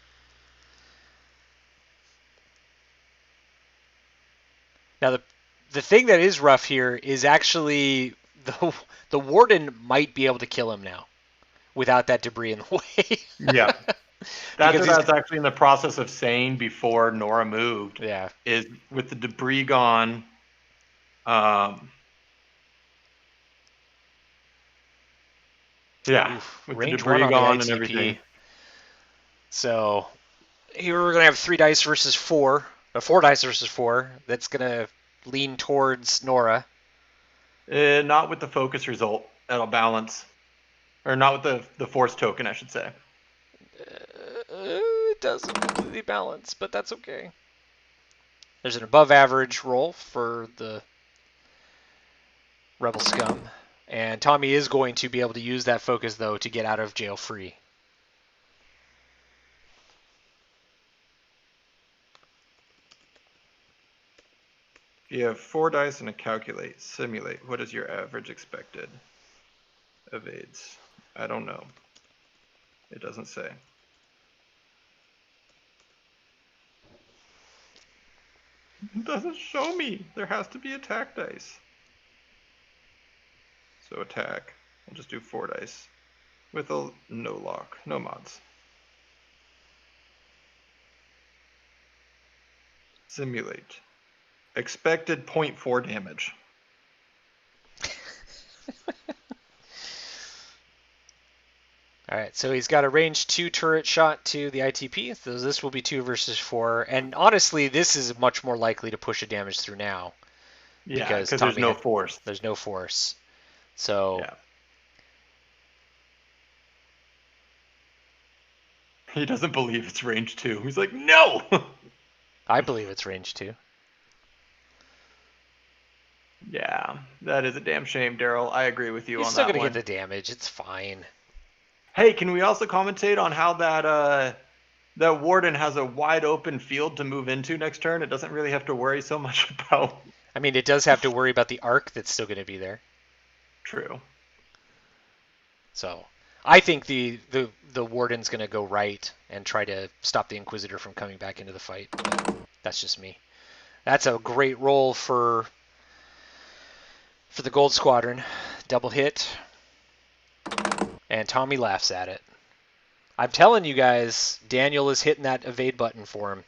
[SPEAKER 1] Now, the thing that is rough here is actually the Warden might be able to kill him now without that debris in the way.
[SPEAKER 2] Yeah. That's what I was actually in the process of saying before Nora moved.
[SPEAKER 1] Yeah.
[SPEAKER 2] Is with the debris gone, yeah,
[SPEAKER 1] Oof,
[SPEAKER 2] with the
[SPEAKER 1] range
[SPEAKER 2] debris
[SPEAKER 1] 1 on the
[SPEAKER 2] gone
[SPEAKER 1] ITP.
[SPEAKER 2] and everything.
[SPEAKER 1] So here we're gonna have 3 dice versus 4, or 4 dice versus 4. That's gonna lean towards Nora.
[SPEAKER 2] Not with the focus result. That'll balance, or not with the force token, I should say.
[SPEAKER 1] It doesn't completely balance, but that's okay. There's an above average roll for the Rebel Scum. And Tommy is going to be able to use that focus, though, to get out of jail free.
[SPEAKER 2] If you have 4 dice and a simulate, what is your average expected evades? I don't know. It doesn't say. It doesn't show me. There has to be attack dice. So attack. I'll just do 4 dice. With a no lock. No mods. Simulate. Expected 0.4 damage.
[SPEAKER 1] All right, so he's got a range 2 turret shot to the ITP. So this will be 2 versus 4. And honestly, this is much more likely to push a damage through now.
[SPEAKER 2] Yeah, because there's no force.
[SPEAKER 1] There's no force. So
[SPEAKER 2] yeah. He doesn't believe it's range 2. He's like, no!
[SPEAKER 1] I believe it's range 2.
[SPEAKER 2] Yeah, that is a damn shame, Darryl. I agree with you on that one.
[SPEAKER 1] He's still going to get the damage. It's fine.
[SPEAKER 2] Hey, can we also commentate on how that Warden has a wide open field to move into next turn? It doesn't really have to worry so much about...
[SPEAKER 1] I mean, it does have to worry about the arc that's still going to be there.
[SPEAKER 2] True.
[SPEAKER 1] So I think the Warden's going to go right and try to stop the Inquisitor from coming back into the fight. But that's just me. That's a great roll for the Gold Squadron. double hit, and Tommy laughs at it. I'm telling you guys, Daniel is hitting that evade button for him.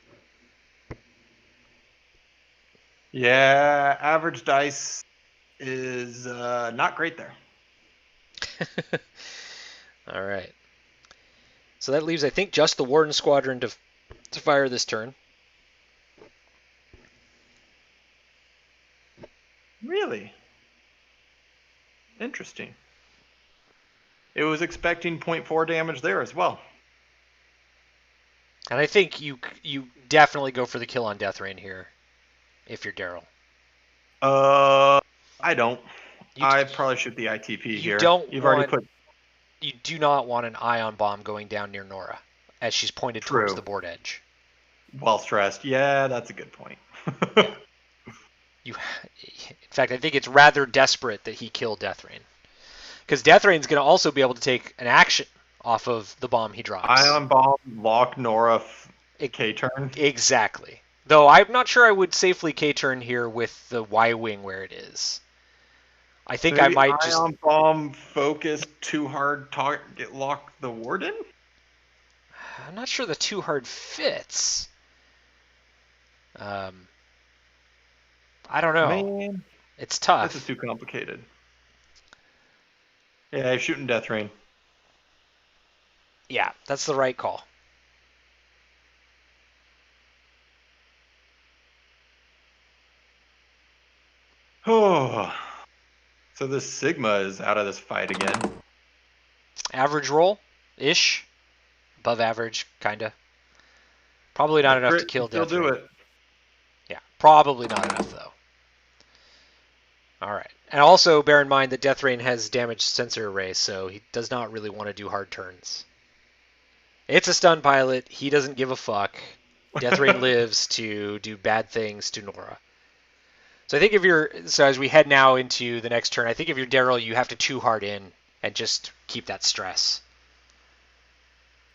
[SPEAKER 2] Yeah, average dice is not great there.
[SPEAKER 1] All right. So that leaves, I think, just the Warden Squadron to fire this turn.
[SPEAKER 2] Really? Interesting. It was expecting 0.4 damage there as well.
[SPEAKER 1] And I think you definitely go for the kill on Death Rain here, if you're Darryl.
[SPEAKER 2] I don't.
[SPEAKER 1] You,
[SPEAKER 2] I'd probably shoot the ITP
[SPEAKER 1] you
[SPEAKER 2] here.
[SPEAKER 1] don't
[SPEAKER 2] You've
[SPEAKER 1] want,
[SPEAKER 2] already put.
[SPEAKER 1] You do not want an ion bomb going down near Nora, as she's pointed towards the board edge.
[SPEAKER 2] Well stressed. Yeah, that's a good point.
[SPEAKER 1] Yeah. In fact, I think it's rather desperate that he kill Death Rain, because Death Rain's going to also be able to take an action off of the bomb he drops.
[SPEAKER 2] Ion bomb, lock Nora, K-turn.
[SPEAKER 1] Exactly. Though I'm not sure I would safely K-turn here with the Y-wing where it is. I think
[SPEAKER 2] Maybe
[SPEAKER 1] I might just...
[SPEAKER 2] Ion bomb focus too hard, target lock the Warden?
[SPEAKER 1] I'm not sure the too hard fits. I don't know.
[SPEAKER 2] Man,
[SPEAKER 1] it's tough.
[SPEAKER 2] This is too complicated. Yeah, he's shooting Death Rain.
[SPEAKER 1] Yeah, that's the right call.
[SPEAKER 2] Oh, so this Sigma is out of this fight again.
[SPEAKER 1] Average roll-ish. Above average, kind of. Probably not enough to kill Death Rain.
[SPEAKER 2] Still do it.
[SPEAKER 1] Yeah, probably not enough, though. All right. And also bear in mind that Death Rain has damaged sensor array, so he does not really want to do hard turns. It's a stun pilot. He doesn't give a fuck. Death Rain lives to do bad things to Nora. So I think as we head now into the next turn, I think if you're Darryl, you have to 2-hard in and just keep that stress.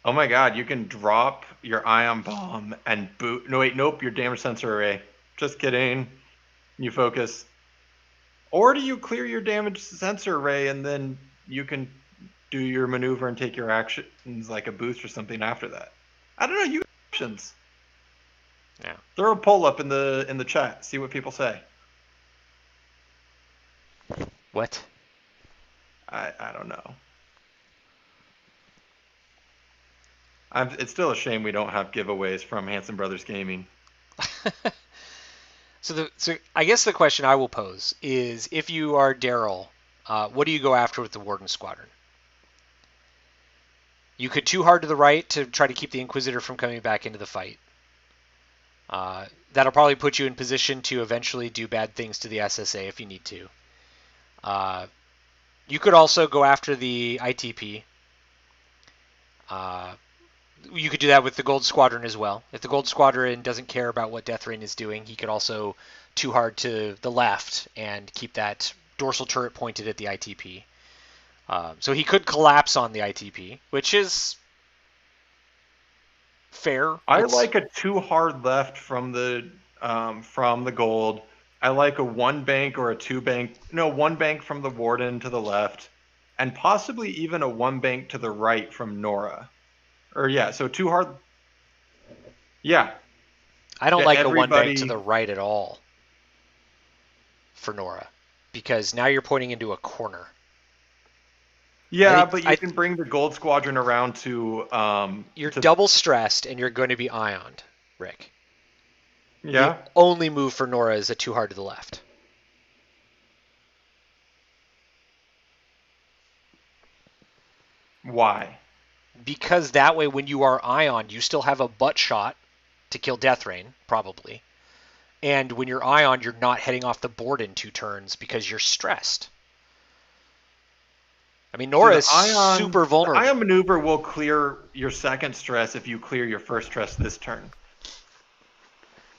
[SPEAKER 2] Oh my god, you can drop your ion bomb and boot. No, wait, nope, your damage sensor array. Just kidding. You focus. Or do you clear your damage sensor array and then you can do your maneuver and take your actions like a boost or something after that? I don't know. You have options.
[SPEAKER 1] Yeah.
[SPEAKER 2] Throw a poll up in the chat. See what people say.
[SPEAKER 1] What?
[SPEAKER 2] I don't know. It's still a shame we don't have giveaways from Hanson Brothers Gaming.
[SPEAKER 1] So I guess the question I will pose is, if you are Darryl, what do you go after with the Warden Squadron? You could 2-hard to the right to try to keep the Inquisitor from coming back into the fight. That'll probably put you in position to eventually do bad things to the SSA if you need to. You could also go after the ITP. You could do that with the Gold Squadron as well. If the Gold Squadron doesn't care about what Death Rain is doing, he could also 2-hard to the left and keep that dorsal turret pointed at the ITP. So he could collapse on the ITP, which is fair.
[SPEAKER 2] I like a 2-hard left from the Gold. I like a 1-bank or a 2-bank. No, 1-bank from the Warden to the left, and possibly even a 1-bank to the right from Nora. Or yeah, so 2-hard. Yeah.
[SPEAKER 1] I don't like a 1-bank to the right at all for Nora, because now you're pointing into a corner.
[SPEAKER 2] Yeah, but you can bring the Gold Squadron around to.
[SPEAKER 1] You're double stressed, and you're going to be ioned, Rick.
[SPEAKER 2] Yeah.
[SPEAKER 1] The only move for Nora is a 2-hard to the left.
[SPEAKER 2] Why?
[SPEAKER 1] Because that way, when you are ioned, you still have a butt shot to kill Death Rain, probably. And when you're ioned, you're not heading off the board in 2 turns because you're stressed. I mean, Nora is super vulnerable.
[SPEAKER 2] The ion maneuver will clear your second stress if you clear your first stress this turn.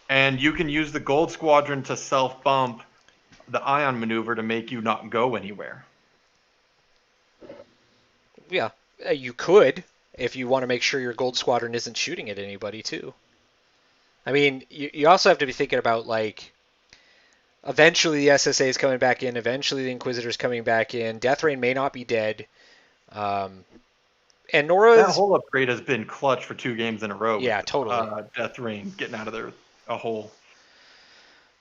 [SPEAKER 2] And you can use the Gold Squadron to self-bump the ion maneuver to make you not go anywhere.
[SPEAKER 1] Yeah, you could, if you want to make sure your Gold Squadron isn't shooting at anybody, too. I mean, you also have to be thinking about, like, Eventually, the SSA is coming back in. Eventually, the Inquisitor's coming back in. Deathrain may not be dead. Um, and
[SPEAKER 2] That
[SPEAKER 1] Nora's,
[SPEAKER 2] whole upgrade has been clutch for 2 games in a row with
[SPEAKER 1] yeah, totally.
[SPEAKER 2] Death Rain getting out of there a hole.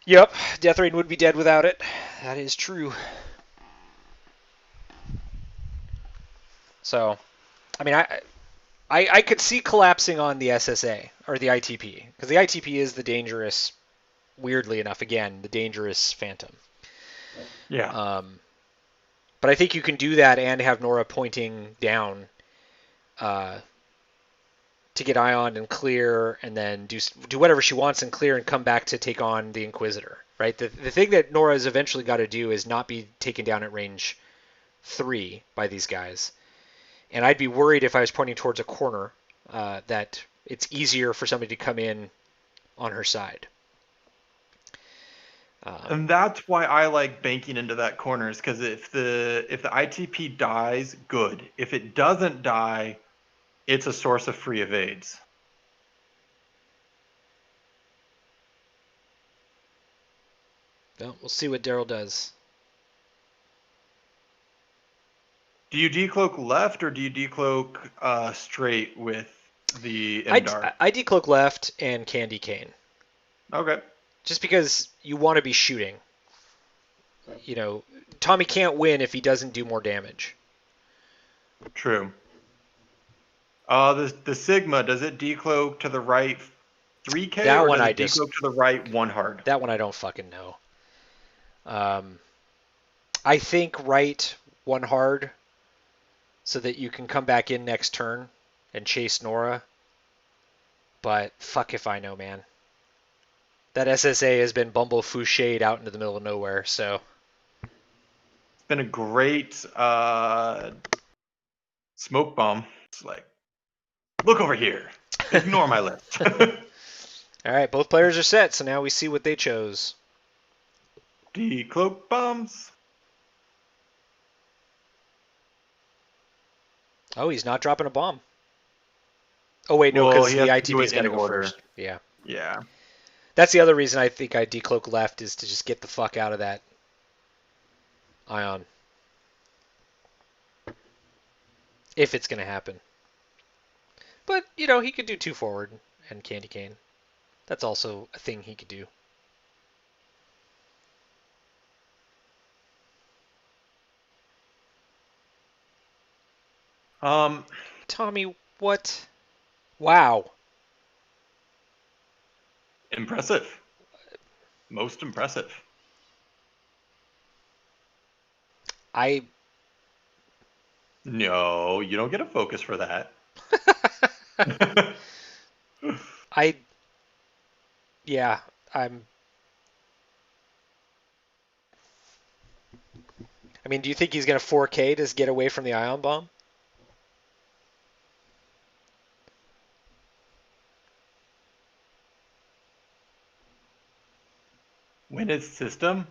[SPEAKER 1] Yep, Deathrain would be dead without it. That is true. So, I mean, I could see collapsing on the SSA or the ITP because the ITP is the dangerous, weirdly enough, again, the dangerous Phantom.
[SPEAKER 2] Yeah.
[SPEAKER 1] Um, but I think you can do that and have Nora pointing down uh, to get Ion and clear, and then do whatever she wants and clear and come back to take on the Inquisitor. Right. The thing that Nora's eventually got to do is not be taken down at range 3 by these guys. And I'd be worried if I was pointing towards a corner that it's easier for somebody to come in on her side.
[SPEAKER 2] And that's why I like banking into that corner, is because if the ITP dies, good. If it doesn't die, it's a source of free evades.
[SPEAKER 1] Well, we'll see what Darryl does.
[SPEAKER 2] Do you decloak left or do you decloak straight with the Imdar?
[SPEAKER 1] I decloak left and Candy Cane.
[SPEAKER 2] Okay.
[SPEAKER 1] Just because you want to be shooting. You know, Tommy can't win if he doesn't do more damage.
[SPEAKER 2] True. The Sigma, does it decloak to the right 3K
[SPEAKER 1] That
[SPEAKER 2] or
[SPEAKER 1] one
[SPEAKER 2] does
[SPEAKER 1] I
[SPEAKER 2] it
[SPEAKER 1] just
[SPEAKER 2] decloak to the right 1 hard?
[SPEAKER 1] that one I don't fucking know. I think right 1 hard so that you can come back in next turn and chase Nora. But fuck if I know, man. That SSA has been bumble fouchéed out into the middle of nowhere, so.
[SPEAKER 2] It's been a great smoke bomb. It's like, look over here. Ignore my list.
[SPEAKER 1] All right, both players are set, so now we see what they chose.
[SPEAKER 2] Decloak bombs.
[SPEAKER 1] Oh, he's not dropping a bomb. Oh, wait, no,
[SPEAKER 2] Well,
[SPEAKER 1] because
[SPEAKER 2] he
[SPEAKER 1] the
[SPEAKER 2] has to do
[SPEAKER 1] ITB's
[SPEAKER 2] it
[SPEAKER 1] got to
[SPEAKER 2] in
[SPEAKER 1] go
[SPEAKER 2] order.
[SPEAKER 1] first. Yeah.
[SPEAKER 2] Yeah.
[SPEAKER 1] That's the other reason I think I decloak left is to just get the fuck out of that Ion. If it's going to happen. But, you know, he could do 2 forward and Candy Cane. That's also a thing he could do. Tommy, what? Wow.
[SPEAKER 2] Impressive. Most impressive.
[SPEAKER 1] I
[SPEAKER 2] No, you don't get a focus for that.
[SPEAKER 1] I yeah, I'm I mean, do you think he's going to 4K to get away from the ion bomb?
[SPEAKER 2] Win his system?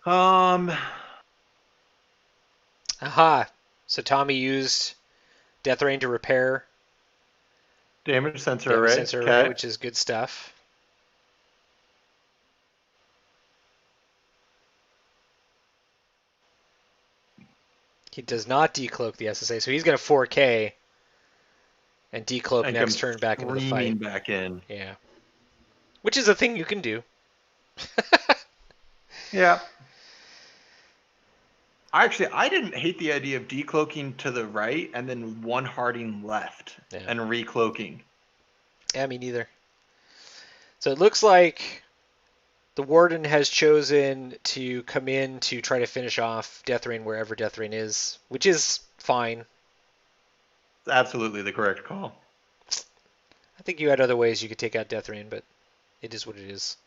[SPEAKER 2] Um,
[SPEAKER 1] Aha. So Tommy used Death Rain to repair
[SPEAKER 2] damage sensor
[SPEAKER 1] damage
[SPEAKER 2] array.
[SPEAKER 1] sensor array,
[SPEAKER 2] Okay.
[SPEAKER 1] which is good stuff. He does not decloak the SSA, so he's going to 4K and decloak
[SPEAKER 2] And
[SPEAKER 1] next
[SPEAKER 2] comes
[SPEAKER 1] turn back into the
[SPEAKER 2] screaming
[SPEAKER 1] fight.
[SPEAKER 2] back in.
[SPEAKER 1] Yeah. Which is a thing you can do.
[SPEAKER 2] Yeah. I didn't hate the idea of decloaking to the right and then 1 harding left
[SPEAKER 1] Yeah.
[SPEAKER 2] and recloaking.
[SPEAKER 1] Yeah, me neither. So it looks like the Warden has chosen to come in to try to finish off Death Rain wherever Death Rain is, which is fine.
[SPEAKER 2] It's absolutely the correct call.
[SPEAKER 1] I think you had other ways you could take out Death Rain, but it is what it is.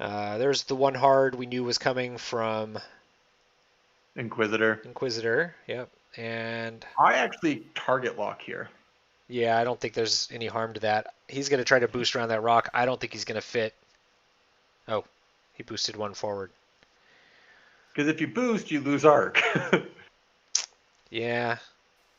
[SPEAKER 1] There's the one hard we knew was coming from
[SPEAKER 2] Inquisitor.
[SPEAKER 1] Inquisitor. Yep. And
[SPEAKER 2] I actually target lock here.
[SPEAKER 1] yeah, I don't think there's any harm to that. He's going to try to boost around that rock. I don't think he's going to fit. Oh, he boosted one forward.
[SPEAKER 2] Because if you boost, you lose arc.
[SPEAKER 1] Yeah.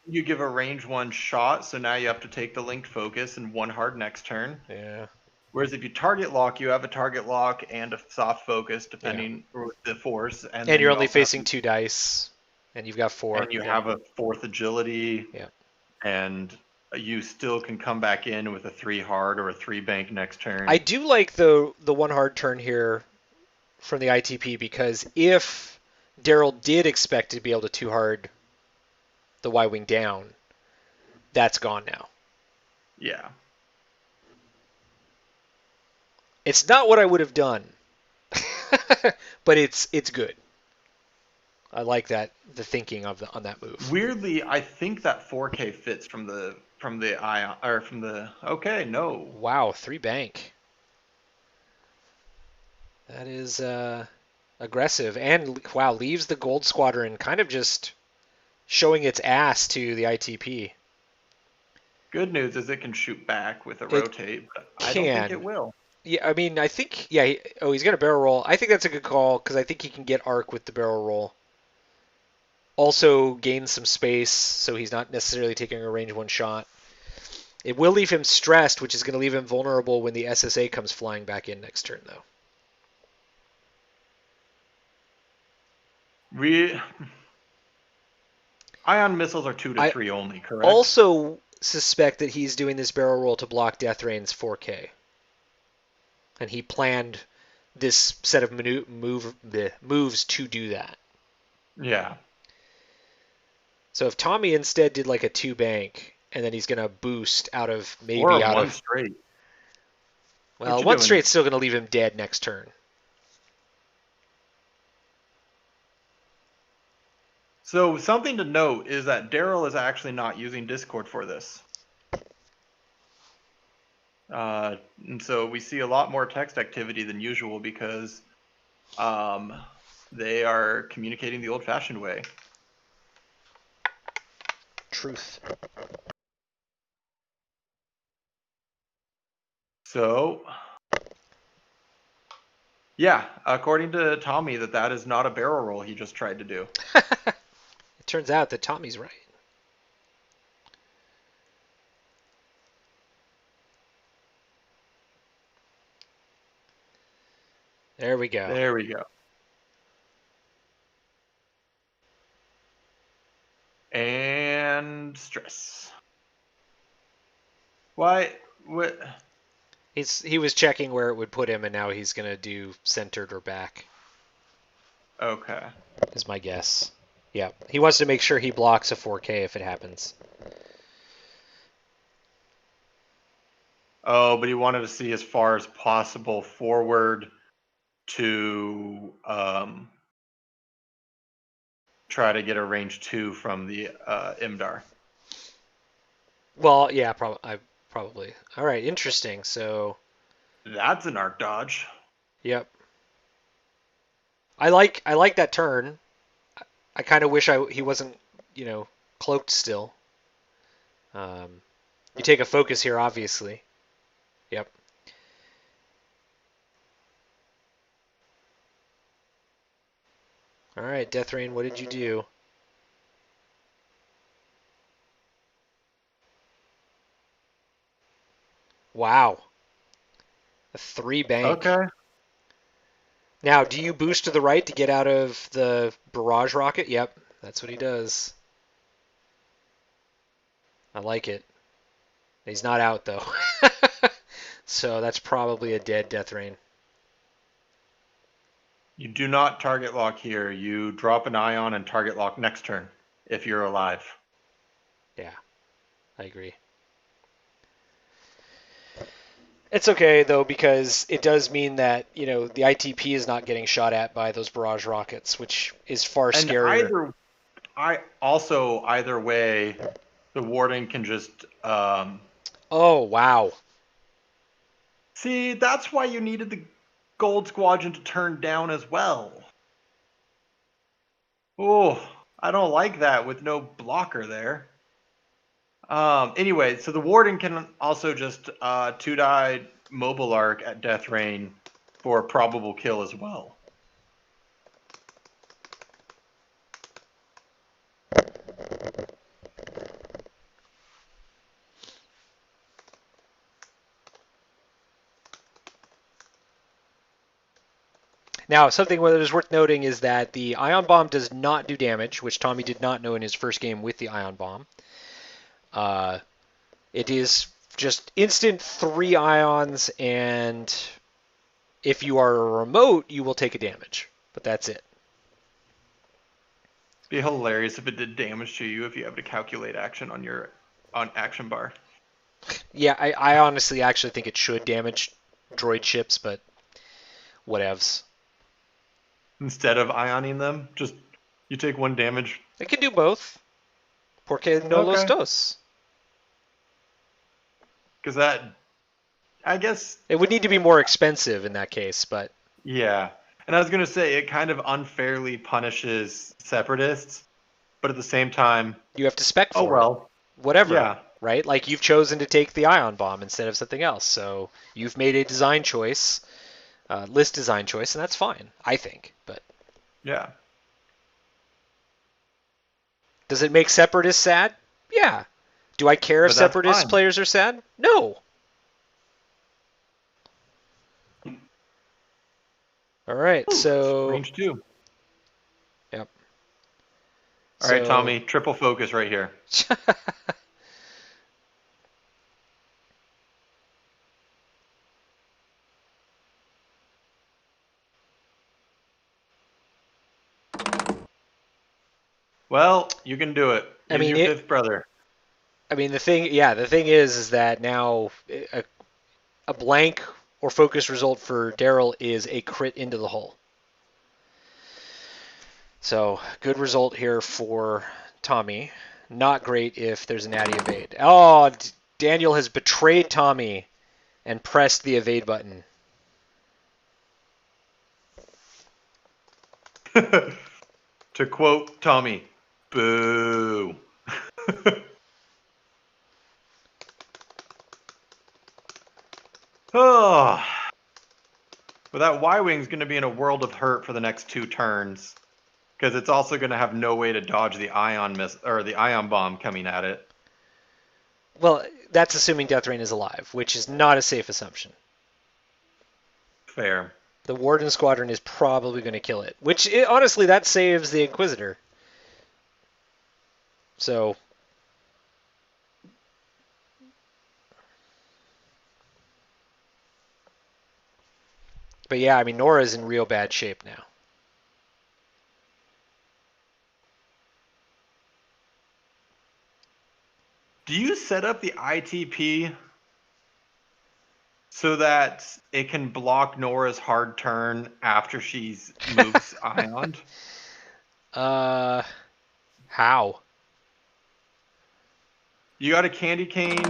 [SPEAKER 2] You give a range 1 shot, so now you have to take the linked focus and 1 hard next turn.
[SPEAKER 1] Yeah.
[SPEAKER 2] Whereas if you target lock, you have a target lock and a soft focus, depending on the force. And then
[SPEAKER 1] you're
[SPEAKER 2] you
[SPEAKER 1] only
[SPEAKER 2] also have
[SPEAKER 1] facing 2 dice, and you've got 4.
[SPEAKER 2] and you have a 4th agility.
[SPEAKER 1] Yeah.
[SPEAKER 2] And you still can come back in with a 3 hard or a 3 bank next turn.
[SPEAKER 1] I do like the one hard turn here from the ITP, because if Darryl did expect to be able to 2 hard the Y-wing down, that's gone now.
[SPEAKER 2] Yeah.
[SPEAKER 1] It's not what I would have done, but it's good. I like that, the thinking of on that move.
[SPEAKER 2] Weirdly, I think that 4K fits from the ion or from the. Okay, no.
[SPEAKER 1] Wow, 3 bank. That is aggressive, and wow, leaves the Gold Squadron kind of just showing its ass to the ITP.
[SPEAKER 2] Good news is it can shoot back with a rotate, but I don't think it will.
[SPEAKER 1] Yeah, I mean, I think, yeah, he's going to barrel roll. I think that's a good call, because I think he can get arc with the barrel roll. Also gain some space, so he's not necessarily taking a range 1 shot. It will leave him stressed, which is going to leave him vulnerable when the SSA comes flying back in next turn, though.
[SPEAKER 2] Ion missiles are 2 to 3 only, correct?
[SPEAKER 1] Also suspect that he's doing this barrel roll to block Death Rain's 4K. And he planned this set of moves to do that.
[SPEAKER 2] Yeah.
[SPEAKER 1] So if Tommy instead did like a 2 bank, and then he's going to boost out of maybe
[SPEAKER 2] or
[SPEAKER 1] out
[SPEAKER 2] one
[SPEAKER 1] of
[SPEAKER 2] straight.
[SPEAKER 1] Well, 1 straight's still going to leave him dead next turn.
[SPEAKER 2] So something to note is that Darryl is actually not using Discord for this. And so we see a lot more text activity than usual because they are communicating the old-fashioned way.
[SPEAKER 1] Truth.
[SPEAKER 2] So, yeah, according to Tommy, that is not a barrel roll he just tried to do.
[SPEAKER 1] It turns out that Tommy's right. There we go.
[SPEAKER 2] There we go. And stress. Why? What?
[SPEAKER 1] He was checking where it would put him, and now he's going to do centered or back.
[SPEAKER 2] Okay.
[SPEAKER 1] Is my guess. Yeah. He wants to make sure he blocks a 4K if it happens.
[SPEAKER 2] Oh, but he wanted to see as far as possible forward to try to get a range 2 from the Imdar.
[SPEAKER 1] Well, yeah, probably. All right, interesting. So
[SPEAKER 2] that's an arc dodge.
[SPEAKER 1] Yep. I like that turn. I kind of wish he wasn't, cloaked still. You take a focus here, obviously. Yep. All right, Death Rain, what did you do? Wow. A 3 bank.
[SPEAKER 2] Okay.
[SPEAKER 1] Now, do you boost to the right to get out of the barrage rocket? Yep, that's what he does. I like it. He's not out, though. So that's probably a dead Death Rain.
[SPEAKER 2] You do not target lock here. You drop an ion and target lock next turn if you're alive.
[SPEAKER 1] Yeah, I agree. It's okay, though, because it does mean that, the ITP is not getting shot at by those barrage rockets, which is far scarier.
[SPEAKER 2] Either way, the warden can just...
[SPEAKER 1] Oh, wow.
[SPEAKER 2] See, that's why you needed the Gold Squadron to turn down as well. Oh, I don't like that with no blocker there. Anyway, so the Warden can also just 2-die Mobile Arc at Death Rain for a probable kill as well.
[SPEAKER 1] Now, something that is worth noting is that the Ion Bomb does not do damage, which Tommy did not know in his first game with the Ion Bomb. It is just instant 3 ions, and if you are a remote, you will take a damage. But that's it.
[SPEAKER 2] It'd be hilarious if it did damage to you if you have to calculate action on action bar.
[SPEAKER 1] Yeah, I honestly actually think it should damage droid ships, but whatevs.
[SPEAKER 2] Instead of ioning them, just you take 1 damage.
[SPEAKER 1] It can do both. Porque no los
[SPEAKER 2] Okay.
[SPEAKER 1] dos.
[SPEAKER 2] Because that, I guess,
[SPEAKER 1] It would need to be more expensive in that case, but
[SPEAKER 2] yeah. And I was going to say, it kind of unfairly punishes separatists, but at the same time,
[SPEAKER 1] you have to spec
[SPEAKER 2] oh
[SPEAKER 1] for it.
[SPEAKER 2] well.
[SPEAKER 1] Whatever,
[SPEAKER 2] Yeah.
[SPEAKER 1] right? Like you've chosen to take the Ion Bomb instead of something else, so you've made a design choice, list design choice, and that's fine, I think. But
[SPEAKER 2] Yeah.
[SPEAKER 1] does it make separatists sad? Yeah. Do I care if
[SPEAKER 2] But that's
[SPEAKER 1] separatist
[SPEAKER 2] fine.
[SPEAKER 1] players are sad? No. All right,
[SPEAKER 2] Ooh,
[SPEAKER 1] so
[SPEAKER 2] range 2.
[SPEAKER 1] yep.
[SPEAKER 2] All right, Tommy, triple focus right here. Well, you can do it.
[SPEAKER 1] I
[SPEAKER 2] Use
[SPEAKER 1] mean,
[SPEAKER 2] your 5th brother.
[SPEAKER 1] the thing is that now a blank or focus result for Darryl is a crit into the hull. So good result here for Tommy. Not great if there's a natty evade. Oh, Daniel has betrayed Tommy and pressed the evade button.
[SPEAKER 2] To quote Tommy, boo. Oh. But that Y-Wing's going to be in a world of hurt for the next 2 turns. Because it's also going to have no way to dodge the ion the ion bomb coming at it.
[SPEAKER 1] Well, that's assuming Death Rain is alive, which is not a safe assumption.
[SPEAKER 2] Fair.
[SPEAKER 1] The Warden Squadron is probably going to kill it, which honestly that saves the Inquisitor. So but yeah, I mean Nora's in real bad shape now.
[SPEAKER 2] Do you set up the ITP so that it can block Nora's hard turn after she's moves ioned?
[SPEAKER 1] How?
[SPEAKER 2] You got a candy cane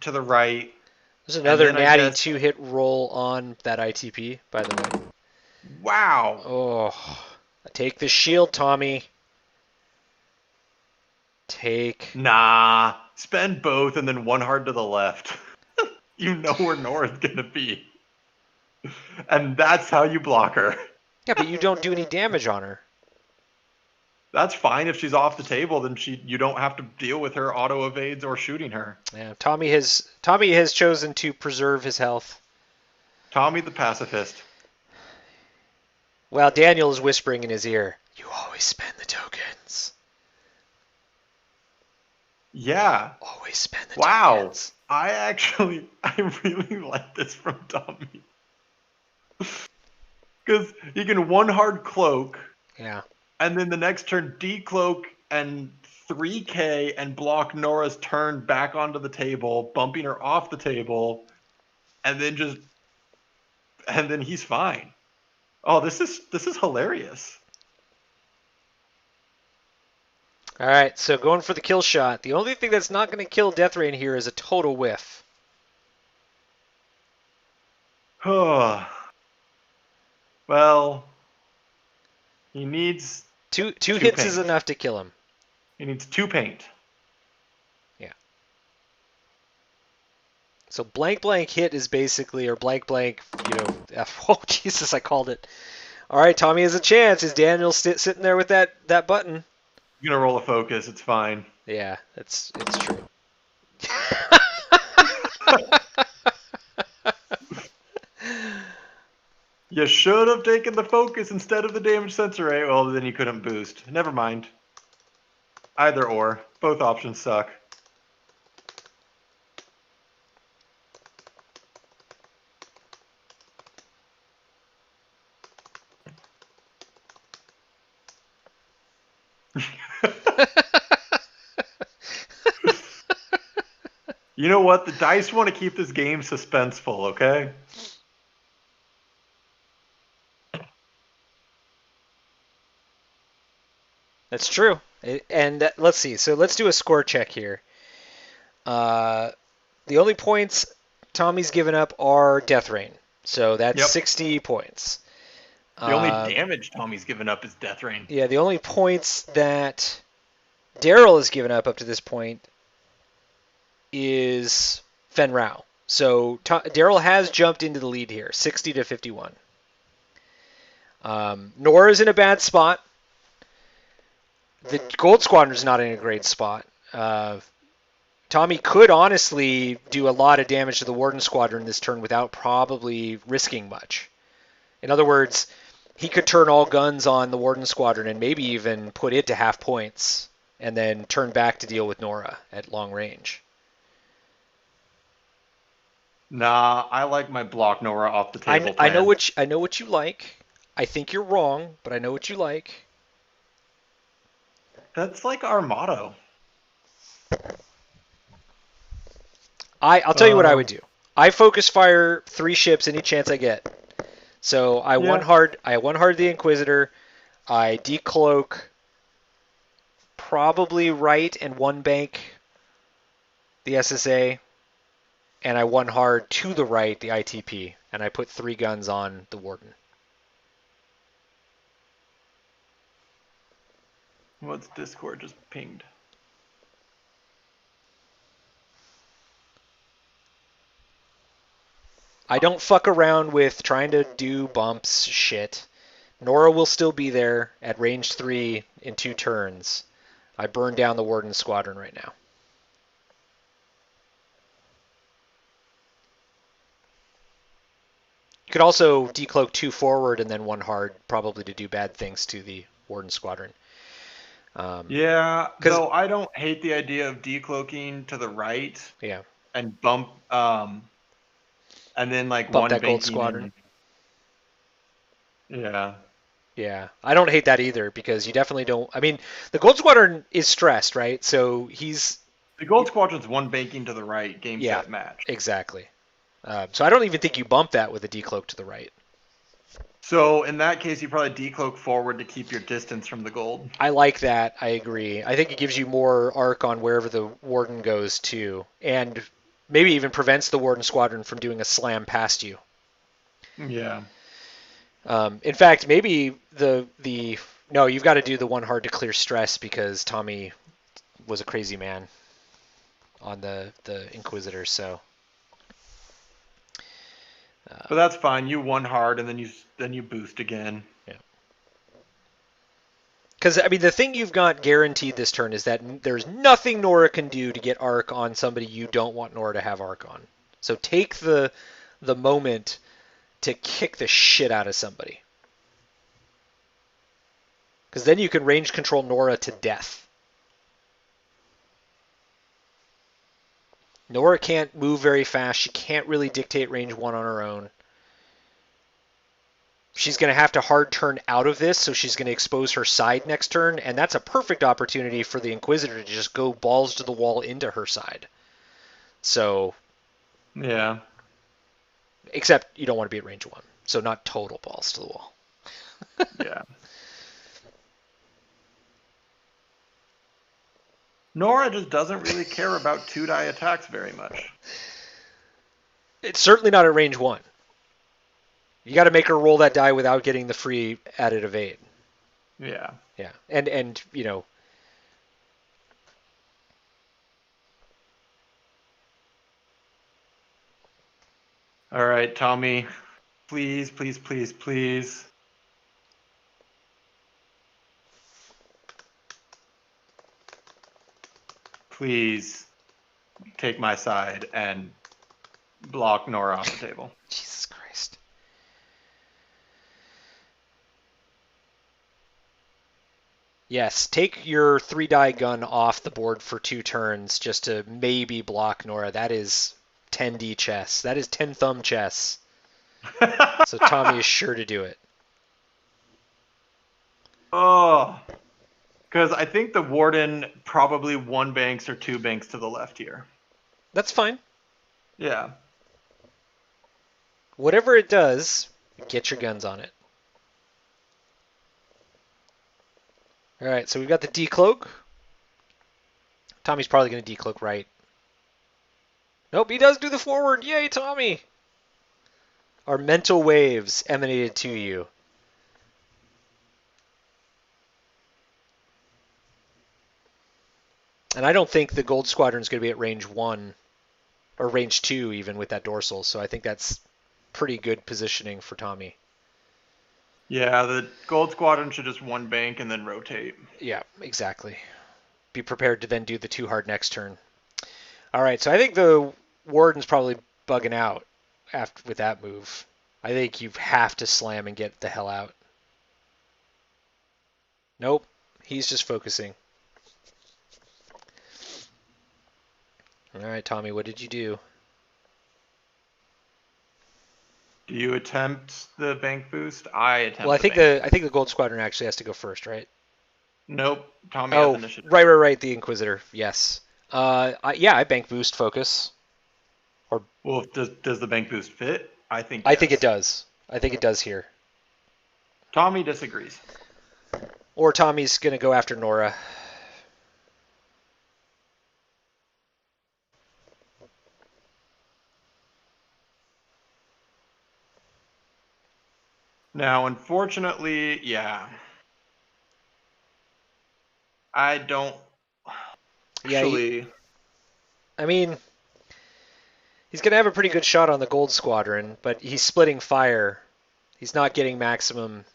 [SPEAKER 2] to the right.
[SPEAKER 1] There's another
[SPEAKER 2] then I
[SPEAKER 1] natty
[SPEAKER 2] guess-
[SPEAKER 1] 2-hit roll on that ITP, by the way.
[SPEAKER 2] Wow.
[SPEAKER 1] Oh, take the shield, Tommy. Take.
[SPEAKER 2] Nah. Spend both and then 1 hard to the left. You know where Nora's going to be. And that's how you block her.
[SPEAKER 1] Yeah, but you don't do any damage on her.
[SPEAKER 2] That's fine if she's off the table. Then you don't have to deal with her auto evades or shooting her.
[SPEAKER 1] Yeah, Tommy has chosen to preserve his health.
[SPEAKER 2] Tommy the pacifist.
[SPEAKER 1] Well, Daniel is whispering in his ear, "You always spend the tokens.
[SPEAKER 2] Yeah.
[SPEAKER 1] Always spend the
[SPEAKER 2] Wow.
[SPEAKER 1] tokens."
[SPEAKER 2] I really like this from Tommy. Because you can 1 hard cloak,
[SPEAKER 1] Yeah.
[SPEAKER 2] and then the next turn decloak and 3K and block Nora's turn back onto the table, bumping her off the table, and then he's fine. Oh, this is hilarious.
[SPEAKER 1] All right, so going for the kill shot. The only thing that's not going to kill Death Rain here is a total whiff.
[SPEAKER 2] Well, he needs
[SPEAKER 1] Two
[SPEAKER 2] two
[SPEAKER 1] hits is
[SPEAKER 2] paint.
[SPEAKER 1] enough to kill him.
[SPEAKER 2] He needs 2 paint.
[SPEAKER 1] Yeah. So blank blank hit is basically, or blank blank, oh Jesus, I called it. All right, Tommy has a chance. Is Daniel sitting there with that button?
[SPEAKER 2] You're gonna roll a focus. It's fine.
[SPEAKER 1] Yeah, it's true.
[SPEAKER 2] You should have taken the focus instead of the damage sensor rate. Well, then you couldn't boost. Never mind. Either or. Both options suck. You know what? The dice want to keep this game suspenseful, okay?
[SPEAKER 1] That's true. And let's see. So let's do a score check here. The only points Tommy's given up are Death Rain. So that's
[SPEAKER 2] Yep.
[SPEAKER 1] 60 points.
[SPEAKER 2] The only damage Tommy's given up is Death Rain.
[SPEAKER 1] Yeah, the only points that Darryl has given up to this point is Fen Rao. So Darryl has jumped into the lead here, 60 to 51. Nora's in a bad spot. The Gold Squadron's not in a great spot. Tommy could honestly do a lot of damage to the Warden Squadron this turn without probably risking much. In other words, he could turn all guns on the Warden Squadron and maybe even put it to half points and then turn back to deal with Nora at long range.
[SPEAKER 2] Nah, I like my block Nora off the table.
[SPEAKER 1] I know what you like. I think you're wrong, but I know what you like.
[SPEAKER 2] That's like our motto.
[SPEAKER 1] I'll tell you what I would do. I focus fire 3 ships any chance I get. So I one hard the Inquisitor. I decloak probably right and 1 bank the SSA, and I 1 hard to the right the ITP, and I put 3 guns on the Warden.
[SPEAKER 2] What's Discord just pinged?
[SPEAKER 1] I don't fuck around with trying to do bumps shit. Nora will still be there at range 3 in 2 turns. I burn down the Warden Squadron right now. You could also decloak 2 forward and then 1 hard, probably to do bad things to the Warden Squadron.
[SPEAKER 2] Yeah, though I don't hate the idea of decloaking to the right.
[SPEAKER 1] Yeah.
[SPEAKER 2] And bump, and then like
[SPEAKER 1] bump
[SPEAKER 2] 1
[SPEAKER 1] that Gold Squadron.
[SPEAKER 2] Yeah.
[SPEAKER 1] Yeah, I don't hate that either because you definitely don't. I mean, the Gold Squadron is stressed, right? So
[SPEAKER 2] the Gold Squadron's 1 banking to the right, game set match.
[SPEAKER 1] Exactly. So I don't even think you bump that with a decloak to the right.
[SPEAKER 2] So in that case, you probably decloak forward to keep your distance from the gold.
[SPEAKER 1] I like that. I agree. I think it gives you more arc on wherever the Warden goes to, and maybe even prevents the Warden Squadron from doing a slam past you.
[SPEAKER 2] Yeah.
[SPEAKER 1] In fact, maybe no, you've got to do the 1 hard to clear stress because Tommy was a crazy man on the Inquisitor. So.
[SPEAKER 2] But that's fine. You 1 hard and then you boost again.
[SPEAKER 1] Yeah. Because I mean, the thing you've got guaranteed this turn is that there's nothing Nora can do to get arc on somebody you don't want Nora to have arc on. So take the moment to kick the shit out of somebody. Because then you can range control Nora to death. Nora can't move very fast. She can't really dictate range 1 on her own. She's going to have to hard turn out of this, so she's going to expose her side next turn, and that's a perfect opportunity for the Inquisitor to just go balls to the wall into her side. So...
[SPEAKER 2] Yeah.
[SPEAKER 1] Except you don't want to be at range 1, so not total balls to the wall.
[SPEAKER 2] Yeah. Nora just doesn't really care about 2-die attacks very much.
[SPEAKER 1] It's certainly not at range 1. You got to make her roll that die without getting the free added evade.
[SPEAKER 2] Yeah.
[SPEAKER 1] Yeah, and
[SPEAKER 2] All right, Tommy. Please, please, please, please. Please take my side and block Nora off the table.
[SPEAKER 1] Jesus Christ. Yes, take your 3-die gun off the board for 2 turns just to maybe block Nora. That is 10D chess. That is 10 thumb chess. So Tommy is sure to do it.
[SPEAKER 2] Oh, because I think the Warden probably 1 banks or 2 banks to the left here.
[SPEAKER 1] That's fine.
[SPEAKER 2] Yeah.
[SPEAKER 1] Whatever it does, get your guns on it. All right, so we've got the decloak. Tommy's probably going to decloak right. Nope, he does do the forward. Yay, Tommy! Our mental waves emanated to you. And I don't think the Gold Squadron is going to be at range 1 or range 2 even with that dorsal, so I think that's pretty good positioning for Tommy.
[SPEAKER 2] Yeah, the Gold Squadron should just 1 bank and then rotate.
[SPEAKER 1] Yeah, exactly. Be prepared to then do the 2 hard next turn. All right, so I think the Warden's probably bugging out after with that move. I think you have to slam and get the hell out. Nope, he's just focusing. All right, Tommy, what did you do?
[SPEAKER 2] Do you attempt the bank boost? I attempt
[SPEAKER 1] Well, I
[SPEAKER 2] the
[SPEAKER 1] think
[SPEAKER 2] bank
[SPEAKER 1] I think the Gold Squadron actually has to go first, right?
[SPEAKER 2] Nope. Tommy has
[SPEAKER 1] Oh,
[SPEAKER 2] initiative.
[SPEAKER 1] right. The Inquisitor. Yes. Yeah, I bank boost focus.
[SPEAKER 2] Well, does the bank boost fit? I think
[SPEAKER 1] I
[SPEAKER 2] yes.
[SPEAKER 1] think it does. I think it does here.
[SPEAKER 2] Tommy disagrees.
[SPEAKER 1] Or Tommy's gonna go after Nora.
[SPEAKER 2] Now, unfortunately, yeah. I don't
[SPEAKER 1] Yeah,
[SPEAKER 2] actually.
[SPEAKER 1] I mean, he's gonna have a pretty good shot on the Gold Squadron, but he's splitting fire. He's not getting maximum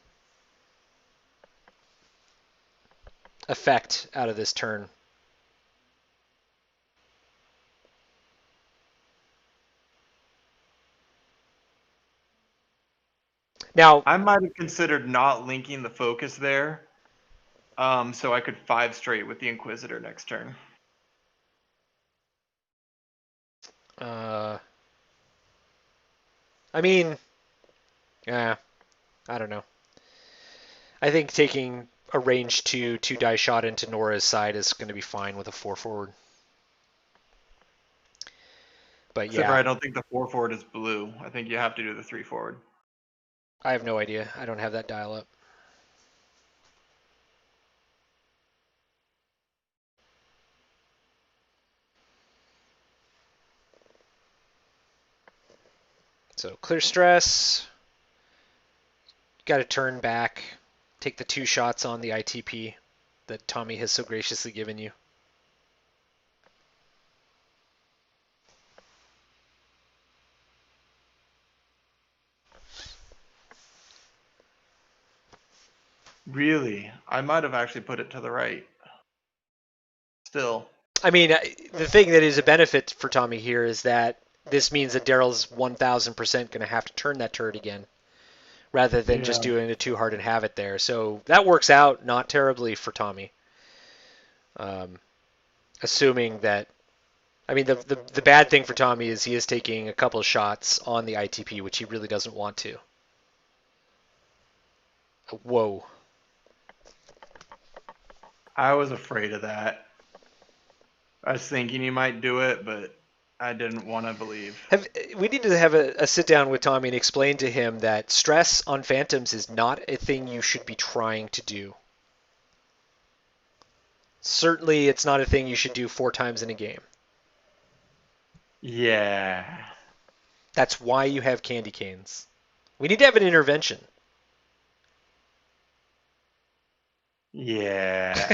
[SPEAKER 1] effect out of this turn. Now,
[SPEAKER 2] I might have considered not linking the focus there, so I could 5 straight with the Inquisitor next turn.
[SPEAKER 1] I mean, yeah, I don't know. I think taking a range 2 die shot into Nora's side is going to be fine with a 4 forward. But
[SPEAKER 2] Except for
[SPEAKER 1] yeah,
[SPEAKER 2] I don't think the 4 forward is blue. I think you have to do the 3 forward.
[SPEAKER 1] I have no idea. I don't have that dial up. So clear stress. Got to turn back. Take the 2 shots on the ITP that Tommy has so graciously given you.
[SPEAKER 2] Really? I might have actually put it to the right. Still.
[SPEAKER 1] I mean, the thing that is a benefit for Tommy here is that this means that Darryl's 1,000% going to have to turn that turret again, rather than just
[SPEAKER 2] Yeah.
[SPEAKER 1] doing a 2 hard and have it there. So that works out not terribly for Tommy. Assuming that, I mean, the bad thing for Tommy is he is taking a couple of shots on the ITP, which he really doesn't want to. Whoa.
[SPEAKER 2] I was afraid of that. I was thinking you might do it, but I didn't want to believe.
[SPEAKER 1] We need to have a sit down with Tommy and explain to him that stress on phantoms is not a thing you should be trying to do. Certainly, it's not a thing you should do 4 times in a game.
[SPEAKER 2] Yeah.
[SPEAKER 1] That's why you have candy canes. We need to have an intervention.
[SPEAKER 2] Yeah.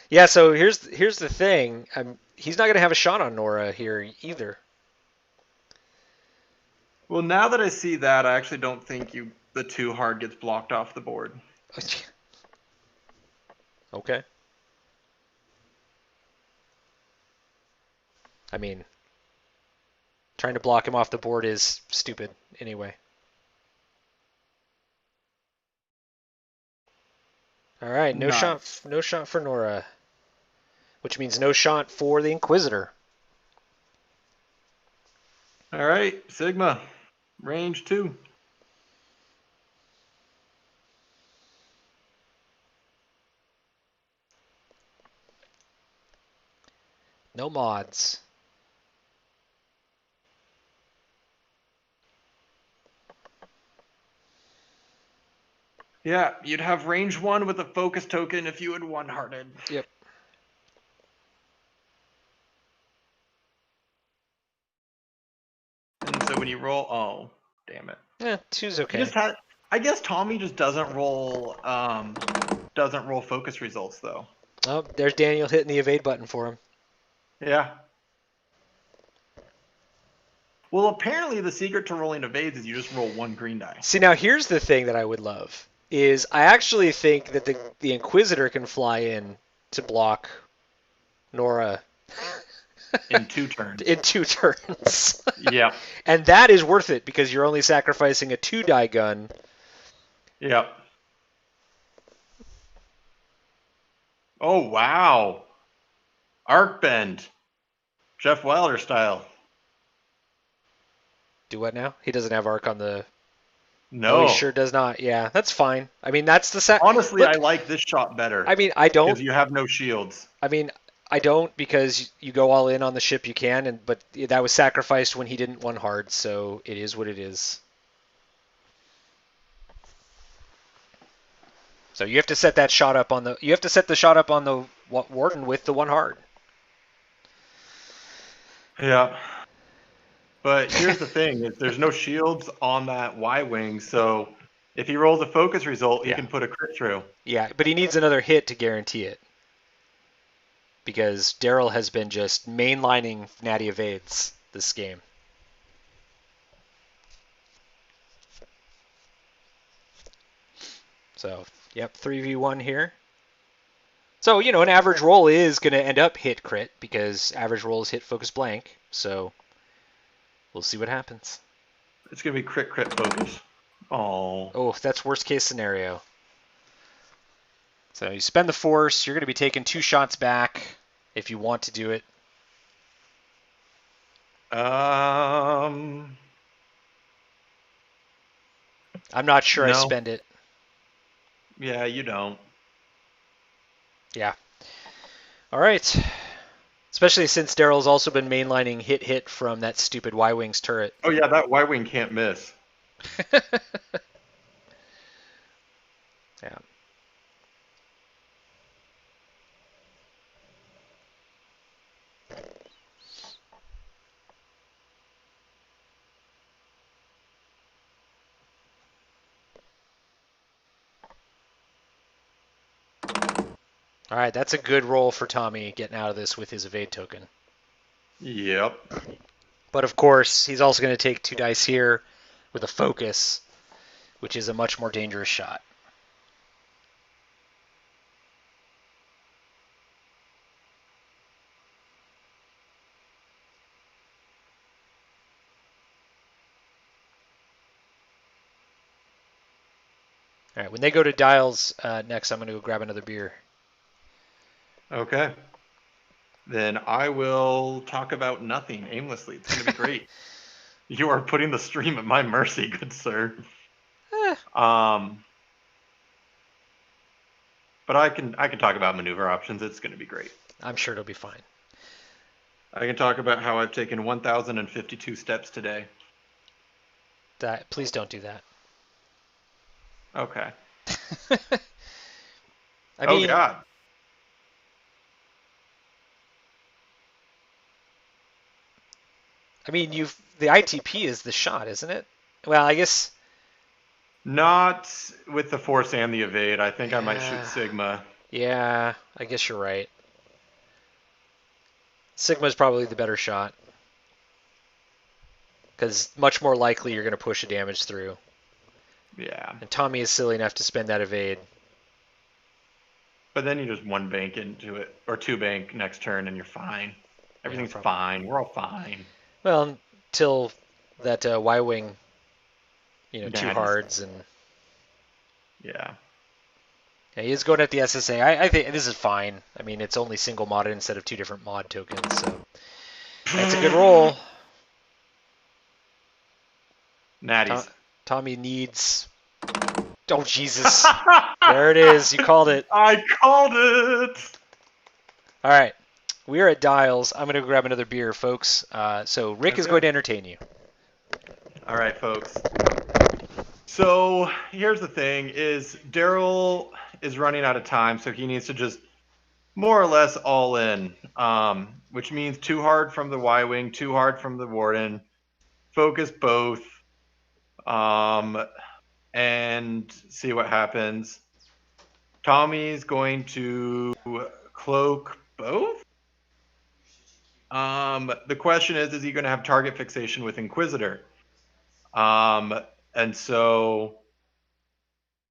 [SPEAKER 1] Yeah, so here's the thing. He's not going to have a shot on Nora here either.
[SPEAKER 2] Well, now that I see that, I actually don't think the 2 hard gets blocked off the board.
[SPEAKER 1] Okay. I mean, trying to block him off the board is stupid anyway. All right, no shot,
[SPEAKER 2] Nice.
[SPEAKER 1] no shot for Nora, which means no shot for the Inquisitor.
[SPEAKER 2] All right, Sigma, range 2.
[SPEAKER 1] No mods.
[SPEAKER 2] Yeah, you'd have range 1 with a focus token if you had 1-hearted.
[SPEAKER 1] Yep.
[SPEAKER 2] And so when you roll, oh, damn it.
[SPEAKER 1] Yeah, 2's okay.
[SPEAKER 2] He just had. I guess Tommy just doesn't roll focus results though.
[SPEAKER 1] Oh, there's Daniel hitting the evade button for him.
[SPEAKER 2] Yeah. Well, apparently the secret to rolling evades is you just roll 1 green die.
[SPEAKER 1] See, now here's the thing that I would love is I actually think that the Inquisitor can fly in to block Nora
[SPEAKER 2] In 2 turns.
[SPEAKER 1] in 2 turns.
[SPEAKER 2] Yep.
[SPEAKER 1] And that is worth it because you're only sacrificing a 2-die gun.
[SPEAKER 2] Yep. Oh wow. Arc bend. Jeff Wilder style.
[SPEAKER 1] Do what now? He doesn't have arc on the.
[SPEAKER 2] No.
[SPEAKER 1] Oh, he sure does not. Yeah, that's fine. I mean, that's the
[SPEAKER 2] Honestly,
[SPEAKER 1] Look,
[SPEAKER 2] I like this shot better.
[SPEAKER 1] I mean, I don't.
[SPEAKER 2] Because you have no shields.
[SPEAKER 1] I mean, I don't because you go all in on the ship you can, but that was sacrificed when he didn't 1-hard, so it is what it is. So you have to set that shot up on the. You have to set the shot up on the Warden with the 1-hard.
[SPEAKER 2] Yeah. But here's the thing: is there's no shields on that Y-wing, so if he rolls a focus result, he
[SPEAKER 1] Yeah.
[SPEAKER 2] can put a crit through.
[SPEAKER 1] Yeah, but he needs another hit to guarantee it. Because Darryl has been just mainlining natty evades this game. So, yep, 3v1 here. So, an average roll is going to end up hit crit because average rolls hit focus blank. So, we'll see what happens.
[SPEAKER 2] It's gonna be crit focus. Oh.
[SPEAKER 1] Oh, that's worst case scenario. So you spend the force. You're going to be taking 2 shots back if you want to do it.
[SPEAKER 2] Um.
[SPEAKER 1] I'm not sure I
[SPEAKER 2] No.
[SPEAKER 1] spend it.
[SPEAKER 2] Yeah, you don't.
[SPEAKER 1] Yeah. All right. Especially since Darryl's also been mainlining hit from that stupid Y-Wings turret.
[SPEAKER 2] Oh yeah, that Y-wing can't miss.
[SPEAKER 1] Yeah. All right, that's a good roll for Tommy getting out of this with his evade token.
[SPEAKER 2] Yep.
[SPEAKER 1] But of course, he's also going to take 2 dice here with a focus, which is a much more dangerous shot. All right, when they go to dials next, I'm going to go grab another beer.
[SPEAKER 2] Okay. Then I will talk about nothing aimlessly. It's going to be great. You are putting the stream at my mercy, good sir. But I can talk about maneuver options. It's going to be great.
[SPEAKER 1] I'm sure it'll be fine.
[SPEAKER 2] I can talk about how I've taken 1,052 steps today.
[SPEAKER 1] Please don't do that.
[SPEAKER 2] Okay.
[SPEAKER 1] I
[SPEAKER 2] Oh
[SPEAKER 1] mean,
[SPEAKER 2] God.
[SPEAKER 1] I mean, the ITP is the shot, isn't it? Well, I guess.
[SPEAKER 2] Not with the force and the evade. I think I might shoot
[SPEAKER 1] Yeah.
[SPEAKER 2] Sigma.
[SPEAKER 1] Yeah, I guess you're right. Sigma's probably the better shot because much more likely you're going to push a damage through.
[SPEAKER 2] Yeah.
[SPEAKER 1] And Tommy is silly enough to spend that evade.
[SPEAKER 2] But then you just one bank into it, or two bank next turn, and you're fine.
[SPEAKER 1] Yeah,
[SPEAKER 2] Everything's
[SPEAKER 1] probably.
[SPEAKER 2] fine. We're all fine.
[SPEAKER 1] Well, until that Y wing, two
[SPEAKER 2] Natties.
[SPEAKER 1] hards and
[SPEAKER 2] Yeah.
[SPEAKER 1] yeah, he is going at the SSA. I think this is fine. I mean, it's only single modded instead of two different mod tokens, so that's a good roll.
[SPEAKER 2] Natties.
[SPEAKER 1] Tommy needs. Oh Jesus! There it is. You called it.
[SPEAKER 2] I called it.
[SPEAKER 1] All right, we are at Dials. I'm gonna grab another beer, folks. So Rick is
[SPEAKER 2] Okay.
[SPEAKER 1] going to entertain you.
[SPEAKER 2] All right, folks. So here's the thing: is Darryl is running out of time, so he needs to just more or less all in, which means too hard from the Y wing, too hard from the Warden. Focus both, and see what happens. Tommy's going to cloak both. The question is he going to have target fixation with Inquisitor? And so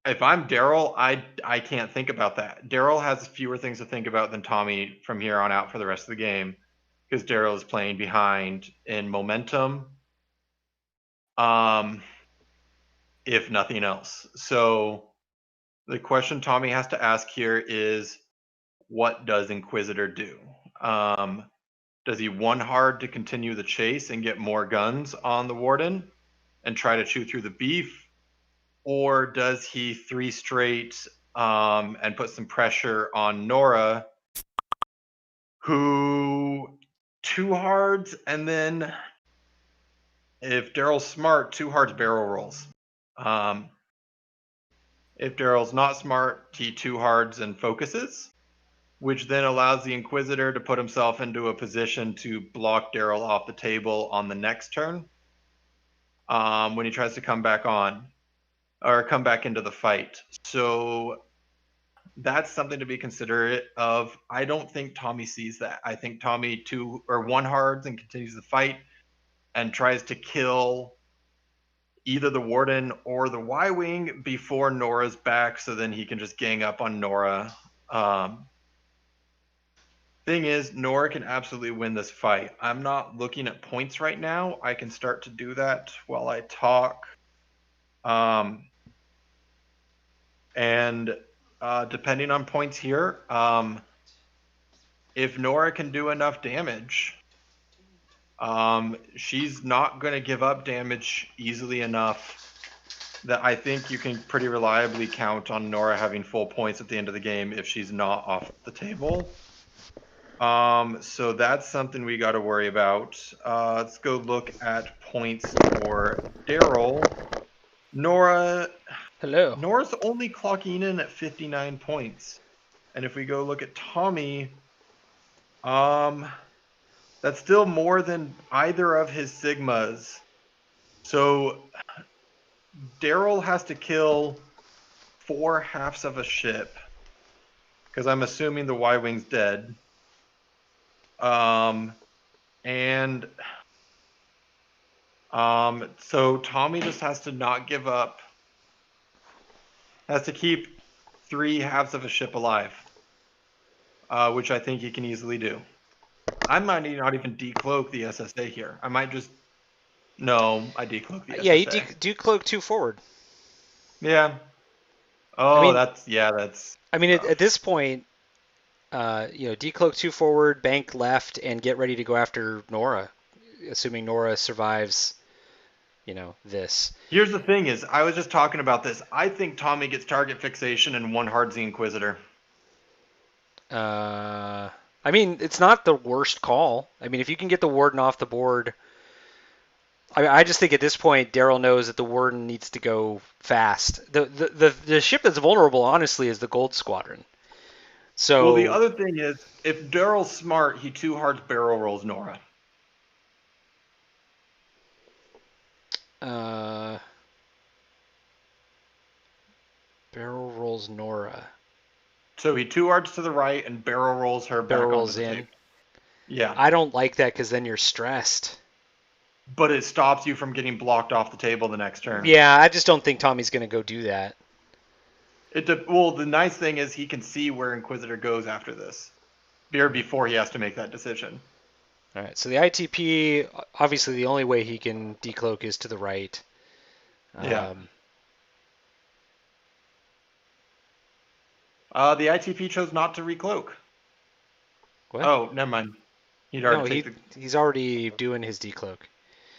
[SPEAKER 2] if I'm Darryl, I can't think about that. Darryl has fewer things to think about than Tommy from here on out for the rest of the game, because Darryl is playing behind in momentum, if nothing else. So the question Tommy has to ask here is, what does Inquisitor do? Does he one hard to continue the chase and get more guns on the Warden and try to chew through the beef? Or does he three straight and put some pressure on Nora, who two hards, and then if Darryl's smart, two hards barrel rolls. If Darryl's not smart, he two hards and focuses, which then allows the Inquisitor to put himself into a position to block Darryl off the table on the next turn when he tries to come back on or come back into the fight. So that's something to be considerate of. I don't think Tommy sees that. I think Tommy two or one hards and continues the fight and tries to kill either the Warden or the Y Wing before Nora's back, so then he can just gang up on Nora. Thing is, Nora can absolutely win this fight. I'm not looking at points right now. I can start to do that while I talk. And depending on points here, if Nora can do enough damage, she's not going to give up damage easily enough that I think you can pretty reliably count on Nora having full points at the end of the game if she's not off the table. So that's something we got to worry about. Let's go look at points for Darryl. Nora's only clocking in at 59 points. And if we go look at Tommy, that's still more than either of his Sigmas. So Darryl has to kill 4 halves of a ship, because I'm assuming the Y-Wing's dead. So Tommy just has to not give up. Has to keep 3 halves of a ship alive, which I think he can easily do. I might not even decloak the SSA here. I might just... No, I decloak the SSA.
[SPEAKER 1] Yeah, you decloak 2 forward.
[SPEAKER 2] Yeah. Oh, I mean, that's...
[SPEAKER 1] I mean, at this point, decloak 2 forward, bank left, and get ready to go after Nora, assuming Nora survives, this.
[SPEAKER 2] Here's the thing is, I was just talking about this. I think Tommy gets target fixation and one hards the Inquisitor.
[SPEAKER 1] I mean, it's not the worst call. I mean, if you can get the Warden off the board... I just think at this point, Darryl knows that the Warden needs to go fast. The ship that's vulnerable, honestly, is the Gold Squadron. So,
[SPEAKER 2] well, the other thing is, if Darryl's smart, he 2 hards barrel rolls Nora.
[SPEAKER 1] Uh, barrel rolls Nora.
[SPEAKER 2] So he two arts to the right and barrel rolls her
[SPEAKER 1] Barrel
[SPEAKER 2] back onto
[SPEAKER 1] rolls
[SPEAKER 2] the table.
[SPEAKER 1] in.
[SPEAKER 2] Yeah.
[SPEAKER 1] I don't like that because then you're stressed.
[SPEAKER 2] But it stops you from getting blocked off the table the next turn.
[SPEAKER 1] Yeah, I just don't think Tommy's going to go do that.
[SPEAKER 2] Well, the nice thing is he can see where Inquisitor goes after this, or before he has to make that decision.
[SPEAKER 1] All right, so the ITP, obviously the only way he can decloak is to the right.
[SPEAKER 2] Yeah.
[SPEAKER 1] Um,
[SPEAKER 2] The ITP chose not to recloak.
[SPEAKER 1] what?
[SPEAKER 2] Oh, never mind. He'd
[SPEAKER 1] No,
[SPEAKER 2] already taken the.
[SPEAKER 1] he's already doing his decloak.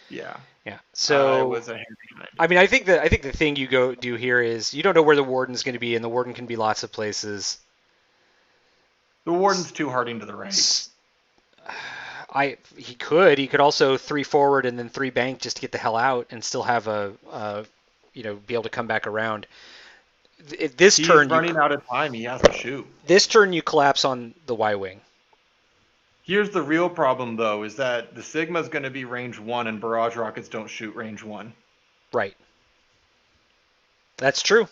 [SPEAKER 2] Yeah.
[SPEAKER 1] Yeah.
[SPEAKER 2] I
[SPEAKER 1] So
[SPEAKER 2] was a hand behind.
[SPEAKER 1] I mean, I think the thing you go do here is you don't know where the warden's going to be, and the warden can be lots of places.
[SPEAKER 2] The warden's too harding to the right.
[SPEAKER 1] He could also 3 forward and then 3 bank just to get the hell out and still have be able to come back around. This
[SPEAKER 2] He's
[SPEAKER 1] turn
[SPEAKER 2] running out of time. He has to shoot.
[SPEAKER 1] This turn you collapse on the Y wing.
[SPEAKER 2] Here's the real problem, though, is that the Sigma's going to be range 1 and barrage rockets don't shoot range 1.
[SPEAKER 1] Right. That's true.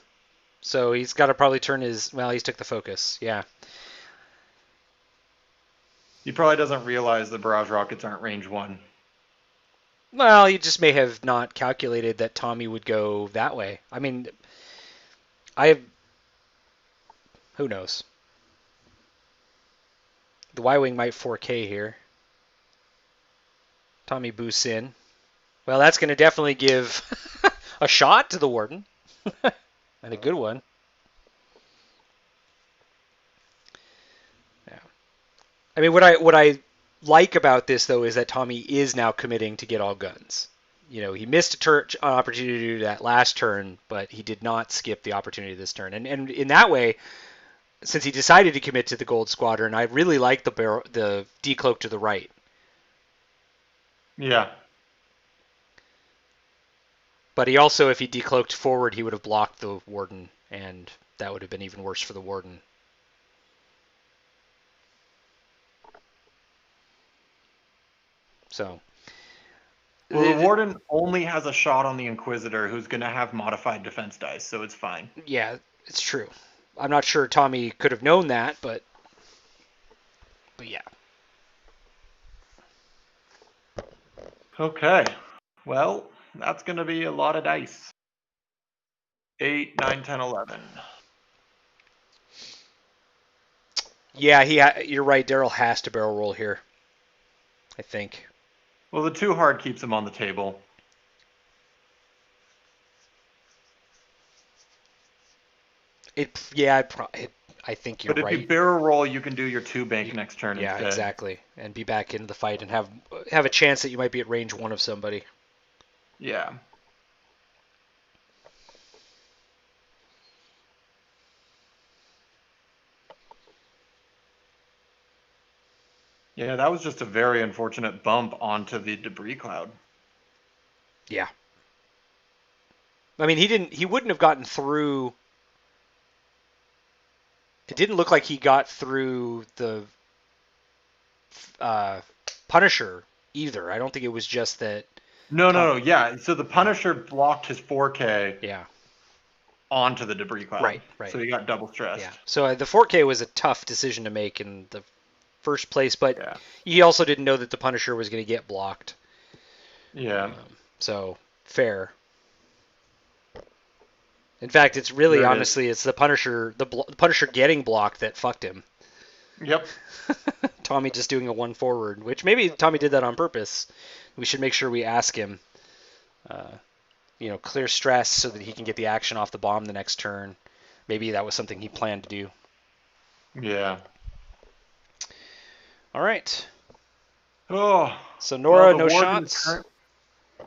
[SPEAKER 1] So he's got to probably turn his. Well, he's took the focus. Yeah.
[SPEAKER 2] He probably doesn't realize the barrage rockets aren't range 1.
[SPEAKER 1] Well, he just may have not calculated that Tommy would go that way. I mean, who knows? The Y wing might 4K here. Tommy boosts in. Well, that's going to definitely give a shot to the warden, and a good one. Yeah. I mean, what I like about this though is that Tommy is now committing to get all guns. He missed an opportunity to do that last turn, but he did not skip the opportunity this turn. And in that way, since he decided to commit to the gold squadron, I really like the decloak to the right.
[SPEAKER 2] Yeah.
[SPEAKER 1] But he also, if he decloaked forward, he would have blocked the warden, and that would have been even worse for the warden. So.
[SPEAKER 2] Well, the warden only has a shot on the Inquisitor, who's going to have modified defense dice, so it's fine.
[SPEAKER 1] Yeah, it's true. I'm not sure Tommy could have known that, but yeah.
[SPEAKER 2] Okay. Well, that's going to be a lot of dice. 8, 9, 10, 11.
[SPEAKER 1] Yeah, you're right. Darryl has to barrel roll here, I think.
[SPEAKER 2] Well, the 2 hard keeps him on the table.
[SPEAKER 1] I think you're
[SPEAKER 2] But if
[SPEAKER 1] right.
[SPEAKER 2] you barrel roll, you can do your 2 bank next turn
[SPEAKER 1] Yeah,
[SPEAKER 2] instead.
[SPEAKER 1] exactly. And be back into the fight and have a chance that you might be at range 1 of somebody.
[SPEAKER 2] Yeah. Yeah, that was just a very unfortunate bump onto the debris cloud.
[SPEAKER 1] Yeah. I mean, he wouldn't have gotten through. It didn't look like he got through the Punisher either. I don't think it was just that.
[SPEAKER 2] No. Yeah, so the Punisher blocked his 4K
[SPEAKER 1] Yeah.
[SPEAKER 2] onto the debris cloud.
[SPEAKER 1] Right.
[SPEAKER 2] So he got double stressed.
[SPEAKER 1] Yeah. So the 4K was a tough decision to make in the first place, but
[SPEAKER 2] Yeah.
[SPEAKER 1] he also didn't know that the Punisher was going to get blocked.
[SPEAKER 2] Yeah.
[SPEAKER 1] So fair. In fact, it's really honestly it's the Punisher Punisher getting blocked that fucked him.
[SPEAKER 2] Yep.
[SPEAKER 1] Tommy just doing a 1 forward, which maybe Tommy did that on purpose. We should make sure we ask him. Clear stress so that he can get the action off the bomb the next turn. Maybe that was something he planned to do.
[SPEAKER 2] Yeah.
[SPEAKER 1] All right.
[SPEAKER 2] Oh.
[SPEAKER 1] So Nora,
[SPEAKER 2] well,
[SPEAKER 1] no shots.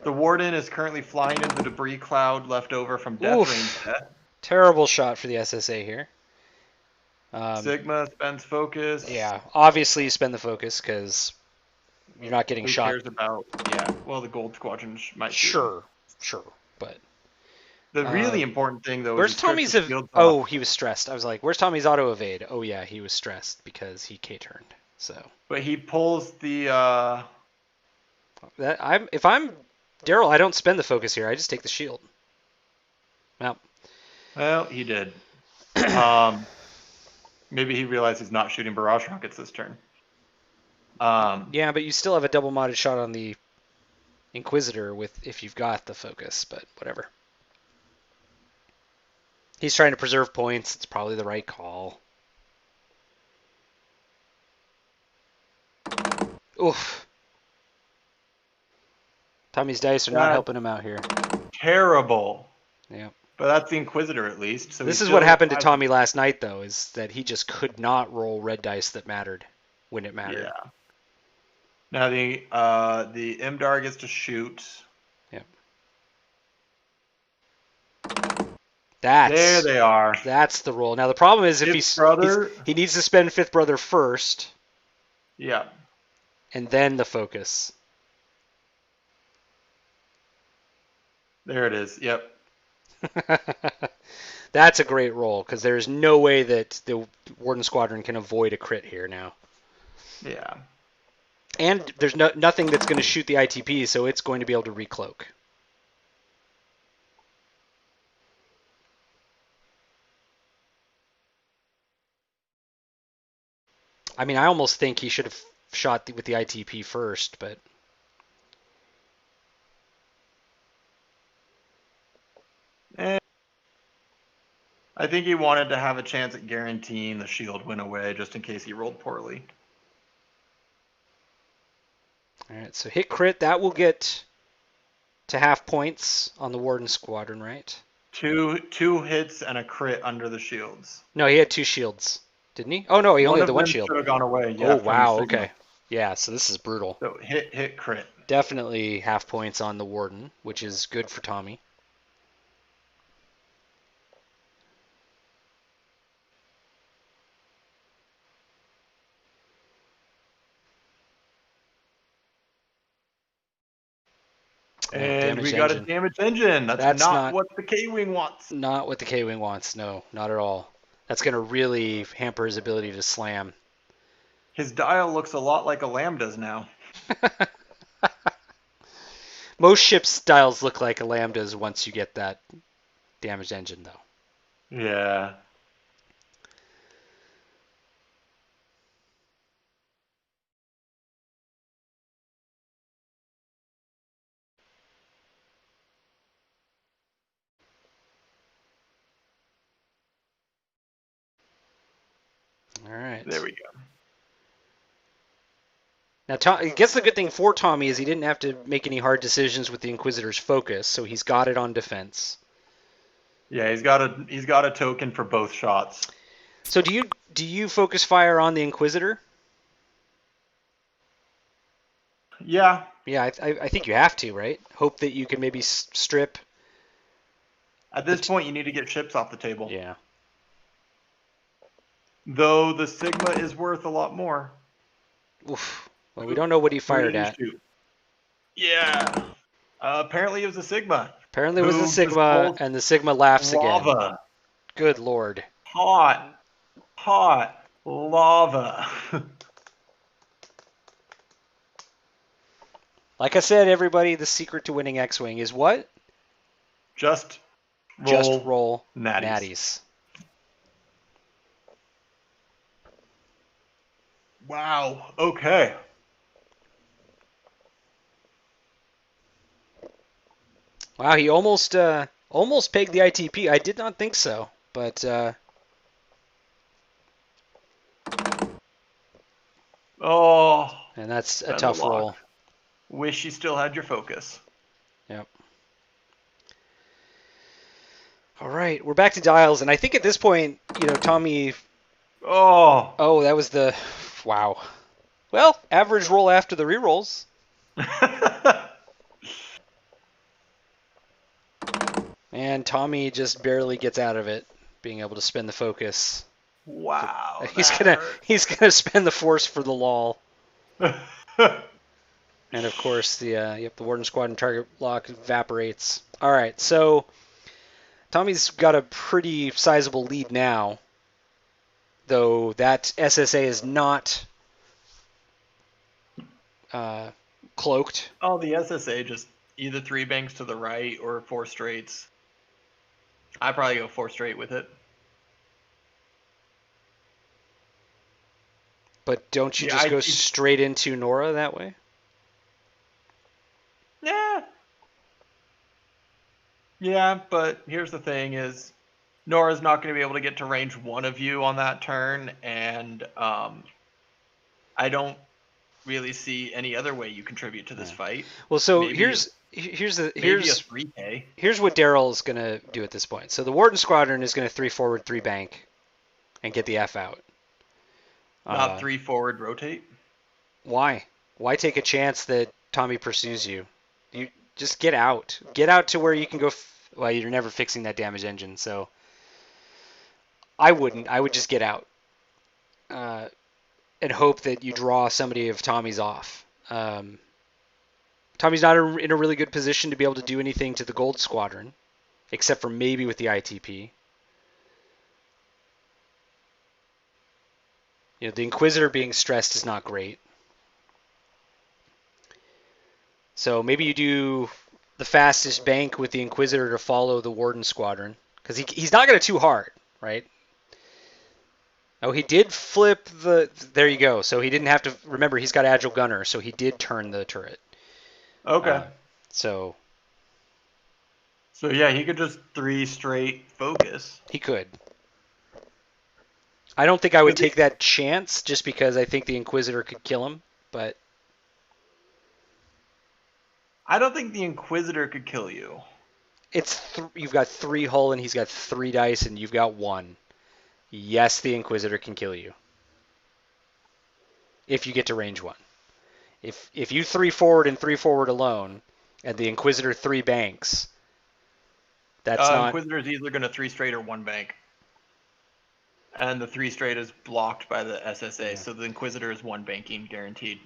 [SPEAKER 2] The warden is currently flying in the debris cloud left over from death range death.
[SPEAKER 1] Terrible shot for the SSA here.
[SPEAKER 2] Sigma spends focus.
[SPEAKER 1] Yeah, obviously you spend the focus because you're not getting shot.
[SPEAKER 2] Who cares about? Yeah. Well, the gold squadron might.
[SPEAKER 1] Sure, but
[SPEAKER 2] the really important thing though.
[SPEAKER 1] Where's
[SPEAKER 2] is
[SPEAKER 1] Tommy's? Oh, he was stressed. I was like, "Where's Tommy's auto evade?" Oh yeah, he was stressed because he K-turned. So.
[SPEAKER 2] But he pulls the.
[SPEAKER 1] If I'm Darryl, I don't spend the focus here. I just take the shield. Well,
[SPEAKER 2] Well, he did. Maybe he realized he's not shooting barrage rockets this turn.
[SPEAKER 1] yeah, but you still have a double modded shot on the Inquisitor if you've got the focus, but whatever. He's trying to preserve points. It's probably the right call. Oof. Tommy's dice are not helping him out here.
[SPEAKER 2] Terrible.
[SPEAKER 1] Yeah.
[SPEAKER 2] But that's the Inquisitor at least. So
[SPEAKER 1] this is what happened to Tommy last night, though, is that he just could not roll red dice that mattered when it mattered.
[SPEAKER 2] Yeah. Now the MDAR gets to shoot.
[SPEAKER 1] Yep.
[SPEAKER 2] There they are.
[SPEAKER 1] That's the roll. Now the problem is if he needs to spend Fifth Brother first.
[SPEAKER 2] Yeah.
[SPEAKER 1] And then the focus.
[SPEAKER 2] There it is. Yep.
[SPEAKER 1] That's a great roll because there's no way that the Warden Squadron can avoid a crit here now.
[SPEAKER 2] Yeah.
[SPEAKER 1] And there's nothing that's going to shoot the ITP, so it's going to be able to recloak. I mean, I almost think he should have shot with the ITP first, but...
[SPEAKER 2] I think he wanted to have a chance at guaranteeing the shield went away just in case he rolled poorly.
[SPEAKER 1] All right, so hit crit, that will get to half points on the Warden Squadron, right?
[SPEAKER 2] Two hits and a crit under the shields.
[SPEAKER 1] No, he had 2 shields, didn't he? Oh no, he only had the 1 shield.
[SPEAKER 2] Should have gone away. Yeah,
[SPEAKER 1] oh wow, okay. Yeah, so this is brutal.
[SPEAKER 2] So hit crit.
[SPEAKER 1] Definitely half points on the Warden, which is good for Tommy.
[SPEAKER 2] And we got a damage engine. That's not what the K-Wing wants.
[SPEAKER 1] Not what the K-Wing wants. No, not at all. That's going to really hamper his ability to slam.
[SPEAKER 2] His dial looks a lot like a Lambda's now.
[SPEAKER 1] Most ships' dials look like a Lambda's once you get that damaged engine, though.
[SPEAKER 2] Yeah.
[SPEAKER 1] All right.
[SPEAKER 2] There we go.
[SPEAKER 1] Now, I guess the good thing for Tommy is he didn't have to make any hard decisions with the Inquisitor's focus, so he's got it on defense.
[SPEAKER 2] Yeah, he's got a token for both shots.
[SPEAKER 1] So do you focus fire on the Inquisitor?
[SPEAKER 2] Yeah.
[SPEAKER 1] Yeah, I think you have to, right? Hope that you can maybe strip.
[SPEAKER 2] At this point, you need to get ships off the table.
[SPEAKER 1] Yeah.
[SPEAKER 2] Though the Sigma is worth a lot more.
[SPEAKER 1] Oof. Well, we don't know what he fired at.
[SPEAKER 2] Yeah. Apparently it was a Sigma.
[SPEAKER 1] Apparently it was a Sigma, and the Sigma laughs
[SPEAKER 2] lava.
[SPEAKER 1] Again. Good lord.
[SPEAKER 2] Hot lava.
[SPEAKER 1] Like I said, everybody, the secret to winning X-Wing is what?
[SPEAKER 2] Just
[SPEAKER 1] roll natties.
[SPEAKER 2] Wow. Okay.
[SPEAKER 1] Wow, he almost pegged the ITP. I did not think so, but and that's a tough roll.
[SPEAKER 2] Wish you still had your focus.
[SPEAKER 1] Yep. All right, we're back to dials, and I think at this point, Tommy. Oh, that was the wow. Well, average roll after the rerolls. And Tommy just barely gets out of it, being able to spend the focus.
[SPEAKER 2] Wow.
[SPEAKER 1] He's gonna spend the force for the lol. And of course the Warden Squadron target lock evaporates. All right, so Tommy's got a pretty sizable lead now, though that SSA is not cloaked.
[SPEAKER 2] Oh, the SSA just either 3 banks to the right or 4 straights. I'd probably go 4 straight with it.
[SPEAKER 1] But don't you
[SPEAKER 2] Yeah,
[SPEAKER 1] just go straight into Nora that way?
[SPEAKER 2] Yeah. Yeah, but here's the thing is Nora's not going to be able to get to range 1 of you on that turn, and I don't really see any other way you contribute to this fight.
[SPEAKER 1] Well, so
[SPEAKER 2] maybe
[SPEAKER 1] here's
[SPEAKER 2] a 3K.
[SPEAKER 1] Here's what Darryl going to do at this point. So the Warden Squadron is going to 3 forward, 3 bank, and get the F out.
[SPEAKER 2] Not 3 forward, rotate.
[SPEAKER 1] Why? Why take a chance that Tommy pursues you? You just get out. Get out to where you can go. Well, you're never fixing that damage engine, so I wouldn't. I would just get out and hope that you draw somebody of Tommy's off. Tommy's not in a really good position to be able to do anything to the Gold Squadron, except for maybe with the ITP. You know, the Inquisitor being stressed is not great. So maybe you do the fastest bank with the Inquisitor to follow the Warden Squadron, because he's not going to too hard, right? Oh, he did flip the... There you go. So he didn't have to... Remember, he's got Agile Gunner, so he did turn the turret.
[SPEAKER 2] Okay.
[SPEAKER 1] So
[SPEAKER 2] yeah, he could just 3 straight focus.
[SPEAKER 1] He could. I don't think I would take that chance just because I think the Inquisitor could kill him, but...
[SPEAKER 2] I don't think the Inquisitor could kill you.
[SPEAKER 1] You've got 3 hull and he's got 3 dice and you've got 1. Yes, the Inquisitor can kill you. If you get to range 1. If you 3 forward and 3 forward alone, and the Inquisitor 3 banks, that's not...
[SPEAKER 2] Inquisitor is either going to 3 straight or 1 bank. And the 3 straight is blocked by the SSA, so the Inquisitor is 1 banking guaranteed.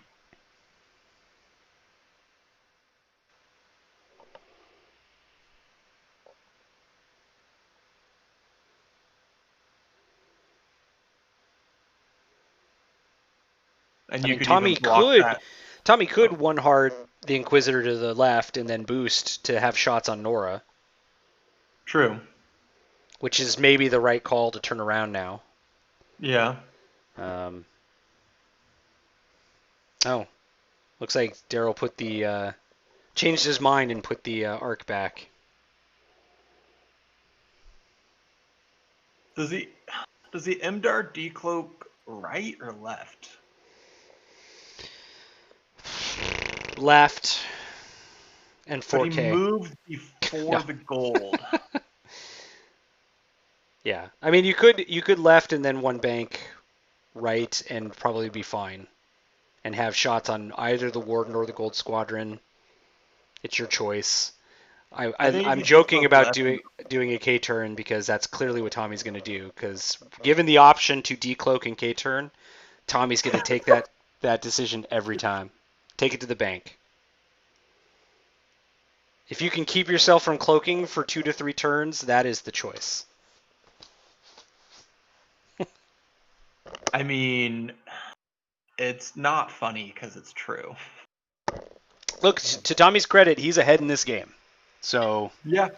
[SPEAKER 2] And
[SPEAKER 1] Tommy could 1 hard the Inquisitor to the left and then boost to have shots on Nora.
[SPEAKER 2] True.
[SPEAKER 1] Which is maybe the right call to turn around now.
[SPEAKER 2] Yeah.
[SPEAKER 1] Oh, looks like Darryl put the changed his mind and put the arc back.
[SPEAKER 2] Does the MDAR decloak right or left?
[SPEAKER 1] Left. And 4K.
[SPEAKER 2] But he moved before the gold.
[SPEAKER 1] Yeah, I mean you could left and then 1 bank right and probably be fine, and have shots on either the Warden or the Gold Squadron. It's your choice. I'm joking about doing a K turn because that's clearly what Tommy's going to do. Because given the option to decloak and K turn, Tommy's going to take that decision every time. Take it to the bank. If you can keep yourself from cloaking for 2 to 3 turns, that is the choice.
[SPEAKER 2] I mean, it's not funny because it's true.
[SPEAKER 1] Look, to Tommy's credit, he's ahead in this game. So
[SPEAKER 2] yeah.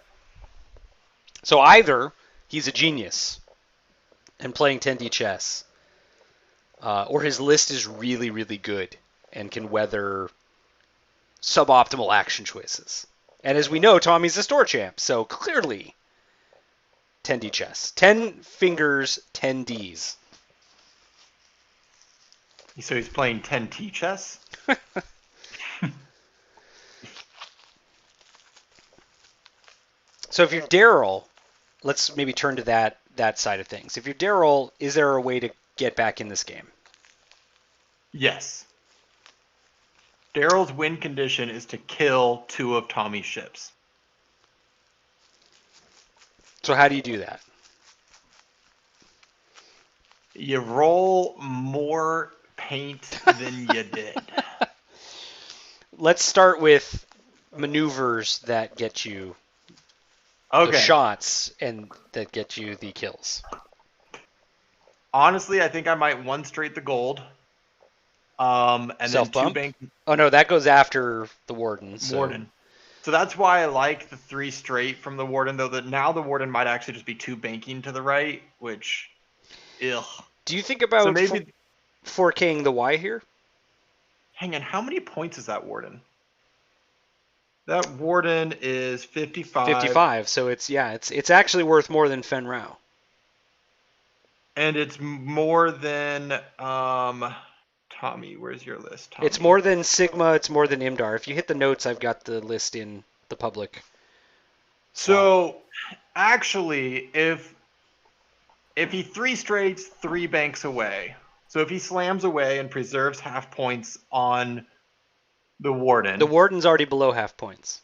[SPEAKER 1] So either he's a genius and playing 10D chess, or his list is really, really good and can weather suboptimal action choices. And as we know, Tommy's a store champ, so clearly 10D chess. 10 fingers, 10 Ds.
[SPEAKER 2] So he's playing 10T chess?
[SPEAKER 1] So if you're Darryl, let's maybe turn to that side of things. If you're Darryl, is there a way to get back in this game?
[SPEAKER 2] Yes. Darryl's win condition is to kill 2 of Tommy's ships.
[SPEAKER 1] So how do you do that?
[SPEAKER 2] You roll more paint than you did.
[SPEAKER 1] Let's start with maneuvers that get you the shots and that get you the kills.
[SPEAKER 2] Honestly, I think I might 1 straight the gold. And
[SPEAKER 1] Self
[SPEAKER 2] then 2
[SPEAKER 1] bump?
[SPEAKER 2] bank.
[SPEAKER 1] Oh no, that goes after the Warden. So.
[SPEAKER 2] Warden. So that's why I like the 3 straight from the Warden, though that now the Warden might actually just be 2 banking to the right, which, ugh.
[SPEAKER 1] Do you think
[SPEAKER 2] So
[SPEAKER 1] about
[SPEAKER 2] maybe,
[SPEAKER 1] 4K'ing the Y here?
[SPEAKER 2] hang on, how many points is that Warden? That Warden is 55.
[SPEAKER 1] 55. So it's actually worth more than Fen Rao.
[SPEAKER 2] And it's more than, Tommy, where's your list, Tommy?
[SPEAKER 1] It's more than Sigma, it's more than Imdar. If you hit the notes, I've got the list in the public.
[SPEAKER 2] So, actually, if he 3 straights, 3 banks away, so if he slams away and preserves half points on the Warden,
[SPEAKER 1] The Warden's already below half points.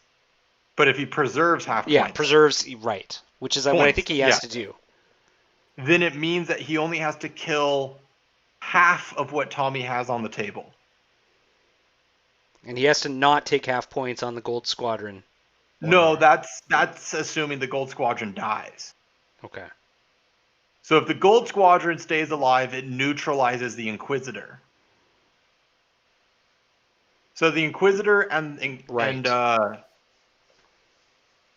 [SPEAKER 2] but if he preserves half
[SPEAKER 1] Yeah,
[SPEAKER 2] points,
[SPEAKER 1] preserves, right. Which is what I think he has to do.
[SPEAKER 2] then it means that he only has to kill half of what Tommy has on the table.
[SPEAKER 1] And he has to not take half points on the Gold Squadron.
[SPEAKER 2] No, that's assuming the Gold Squadron dies.
[SPEAKER 1] Okay.
[SPEAKER 2] So if the Gold Squadron stays alive, it neutralizes the Inquisitor. So the Inquisitor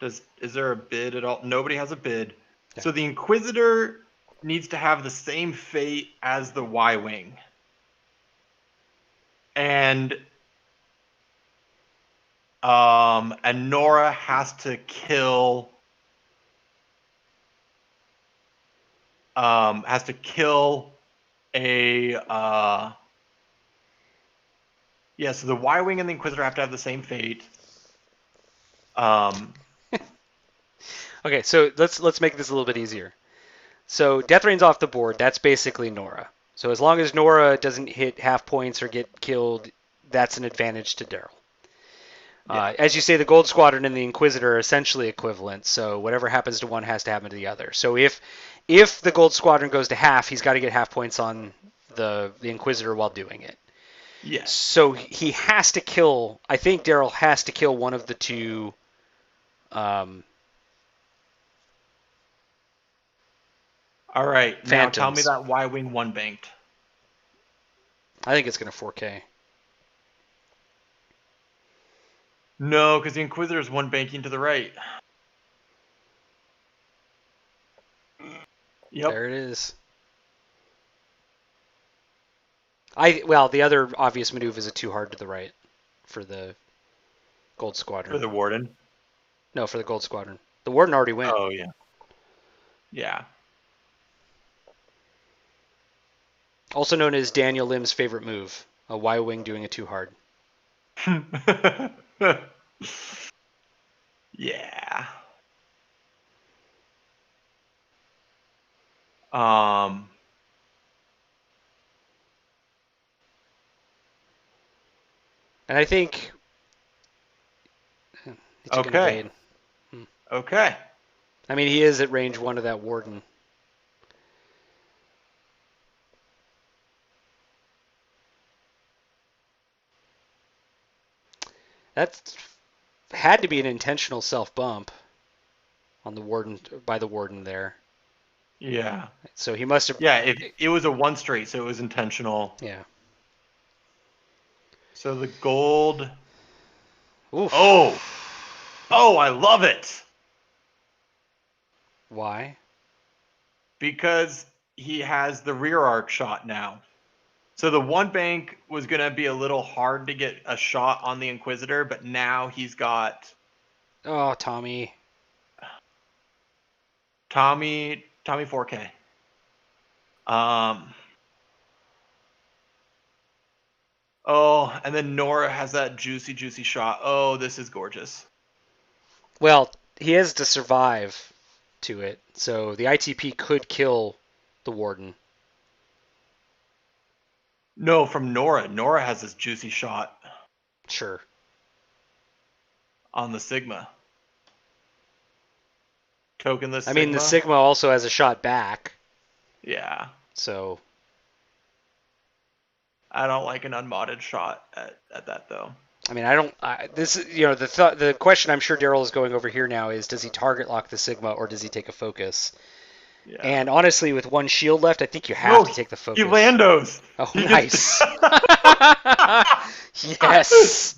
[SPEAKER 2] is there a bid at all? Nobody has a bid.
[SPEAKER 1] Yeah.
[SPEAKER 2] So the Inquisitor needs to have the same fate as the Y-Wing. And Nora has to kill a so the Y-Wing and the Inquisitor have to have the same fate.
[SPEAKER 1] Okay, so let's make this a little bit easier. So Death Rain's off the board. That's basically Nora. So as long as Nora doesn't hit half points or get killed, that's an advantage to Darryl.
[SPEAKER 2] Yeah.
[SPEAKER 1] As you say, the Gold Squadron and the Inquisitor are essentially equivalent. So whatever happens to one has to happen to the other. So if the Gold Squadron goes to half, he's got to get half points on the Inquisitor while doing it.
[SPEAKER 2] Yes.
[SPEAKER 1] So he has to kill. I think Darryl has to kill one of the two.
[SPEAKER 2] All right. Now tell me
[SPEAKER 1] Phantoms.
[SPEAKER 2] that Y-Wing 1 banked.
[SPEAKER 1] I think it's going to 4K.
[SPEAKER 2] No, because the Inquisitor is 1 banking to the right. Yep.
[SPEAKER 1] There it is. The other obvious maneuver is a 2 hard to the right for the Gold Squadron.
[SPEAKER 2] For the Warden?
[SPEAKER 1] No, for the Gold Squadron. The Warden already went.
[SPEAKER 2] Oh, yeah. Yeah.
[SPEAKER 1] Also known as Daniel Lim's favorite move, a Y-Wing doing a 2 hard.
[SPEAKER 2] Yeah.
[SPEAKER 1] And I think...
[SPEAKER 2] Okay. Okay.
[SPEAKER 1] I mean, he is at range 1 of that Warden. That's had to be an intentional self-bump on the Warden, by the Warden there.
[SPEAKER 2] Yeah.
[SPEAKER 1] So he must have...
[SPEAKER 2] Yeah, it was a 1 straight, so it was intentional.
[SPEAKER 1] Yeah.
[SPEAKER 2] So the gold...
[SPEAKER 1] Oof.
[SPEAKER 2] Oh, I love it.
[SPEAKER 1] Why?
[SPEAKER 2] Because he has the rear arc shot now. So the 1 bank was going to be a little hard to get a shot on the Inquisitor, but now he's got...
[SPEAKER 1] Oh, Tommy
[SPEAKER 2] 4K. Oh, and then Nora has that juicy shot. Oh, this is gorgeous.
[SPEAKER 1] Well, he has to survive to it, so the ITP could kill the Warden.
[SPEAKER 2] No, from Nora. Nora has this juicy shot.
[SPEAKER 1] Sure.
[SPEAKER 2] On the Sigma. Tokenless Sigma.
[SPEAKER 1] I mean, the Sigma also has a shot back.
[SPEAKER 2] Yeah.
[SPEAKER 1] So...
[SPEAKER 2] I don't like an unmodded shot at that, though.
[SPEAKER 1] I mean, the question I'm sure Darryl is going over here now is, does he target lock the Sigma or does he take a focus?
[SPEAKER 2] Yeah.
[SPEAKER 1] And honestly, with 1 shield left, I think you have to take the focus.
[SPEAKER 2] He landos.
[SPEAKER 1] Oh, nice. Yes.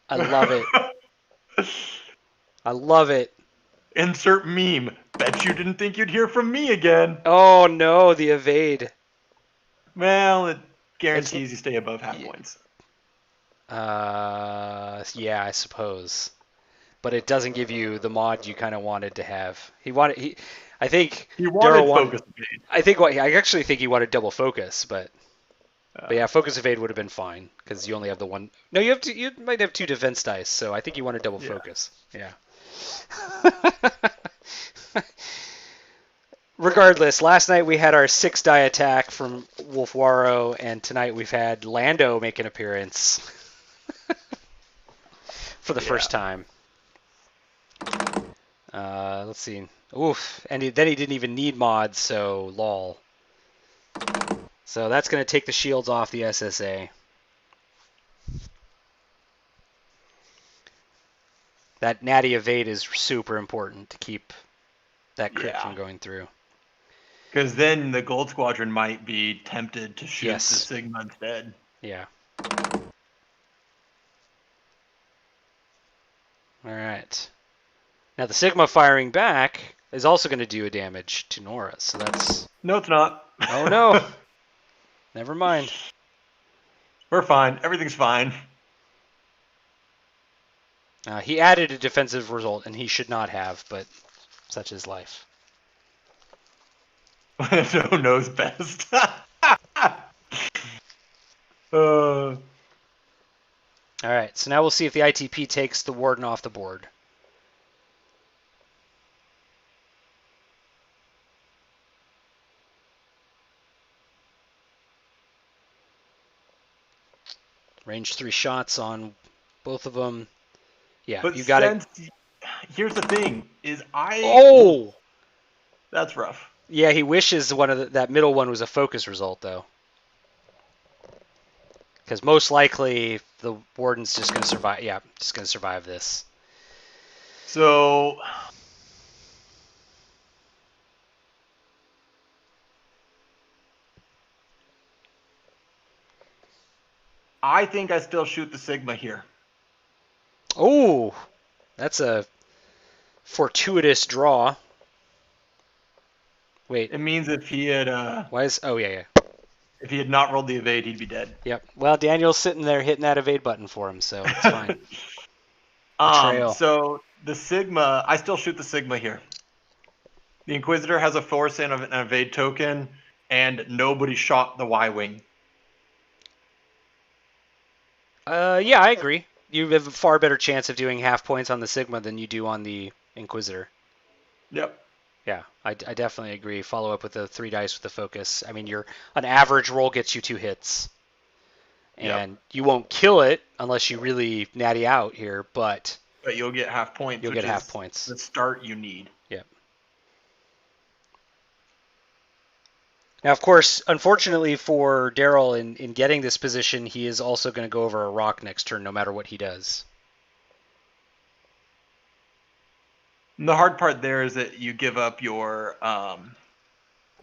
[SPEAKER 1] I love it. I love it.
[SPEAKER 2] Insert meme. Bet you didn't think you'd hear from me again.
[SPEAKER 1] Oh no, the evade.
[SPEAKER 2] Well, it
[SPEAKER 1] It's
[SPEAKER 2] guarantees you stay above half points.
[SPEAKER 1] yeah, I suppose. But it doesn't give you the mod you kind of wanted to have. I think
[SPEAKER 2] He
[SPEAKER 1] Darryl
[SPEAKER 2] wanted
[SPEAKER 1] wanted
[SPEAKER 2] focus evade.
[SPEAKER 1] I actually think he wanted double focus, but yeah, focus evade would have been fine because you only have the one. No, you might have two defense dice, so I think you wanted double
[SPEAKER 2] Yeah.
[SPEAKER 1] focus. Yeah. Regardless, last night we had our 6-die attack from Wolfwaro, and tonight we've had Lando make an appearance for the first time. Let's see. Oof. And then he didn't even need mods, so lol. So that's going to take the shields off the SSA. That natty evade is super important to keep that crit from going through.
[SPEAKER 2] Because then the Gold Squadron might be tempted to shoot the
[SPEAKER 1] Yes.
[SPEAKER 2] Sigma instead.
[SPEAKER 1] Yeah. All right. Now the Sigma firing back is also going to do a damage to Nora, so that's...
[SPEAKER 2] No, it's not.
[SPEAKER 1] Oh no. Never mind.
[SPEAKER 2] We're fine. Everything's fine.
[SPEAKER 1] He added a defensive result, and he should not have, but such is life.
[SPEAKER 2] Who knows best?
[SPEAKER 1] All right, so now we'll see if the ITP takes the Warden off the board. Range 3 shots on both of them. Yeah,
[SPEAKER 2] but
[SPEAKER 1] you got it.
[SPEAKER 2] Here's the thing:
[SPEAKER 1] Oh,
[SPEAKER 2] that's rough.
[SPEAKER 1] Yeah, he wishes that middle one was a focus result though, because most likely the Warden's just going to survive. Yeah, just going to survive this.
[SPEAKER 2] So I think I still shoot the Sigma here.
[SPEAKER 1] Oh, that's a fortuitous draw. Wait.
[SPEAKER 2] It means if he had
[SPEAKER 1] Why is... Oh, yeah.
[SPEAKER 2] if he had not rolled the evade, he'd be dead.
[SPEAKER 1] Yep. Well, Daniel's sitting there hitting that evade button for him, so it's fine. Betrayal.
[SPEAKER 2] So the Sigma, I still shoot the Sigma here. The Inquisitor has a force and an evade token, and nobody shot the Y-Wing.
[SPEAKER 1] Yeah, I agree. You have a far better chance of doing half points on the Sigma than you do on the Inquisitor.
[SPEAKER 2] Yep.
[SPEAKER 1] Yeah, I definitely agree. Follow up with the 3 dice with the focus. I mean, an average roll gets you 2 hits. And you won't kill it unless you really natty out here, but
[SPEAKER 2] you'll get half points.
[SPEAKER 1] You'll get half points.
[SPEAKER 2] The start you need.
[SPEAKER 1] Yep. Now, of course, unfortunately for Darryl, in getting this position, he is also going to go over a rock next turn, no matter what he does.
[SPEAKER 2] And the hard part there is that you give up your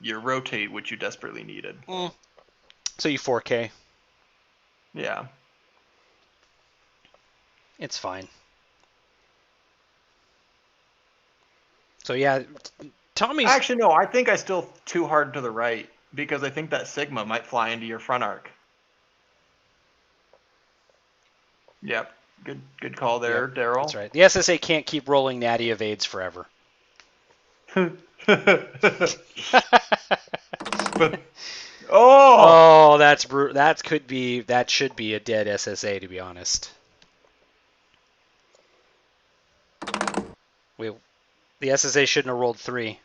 [SPEAKER 2] rotate, which you desperately needed.
[SPEAKER 1] So you 4K.
[SPEAKER 2] Yeah.
[SPEAKER 1] It's fine. So yeah, Tommy's...
[SPEAKER 2] Actually, no, I think I still too hard to the right because I think that Sigma might fly into your front arc. Yep. Good call there, yep, Darryl.
[SPEAKER 1] That's right. The SSA can't keep rolling natty evades forever.
[SPEAKER 2] But
[SPEAKER 1] that's brutal. That should be a dead SSA, to be honest. The SSA shouldn't have rolled 3.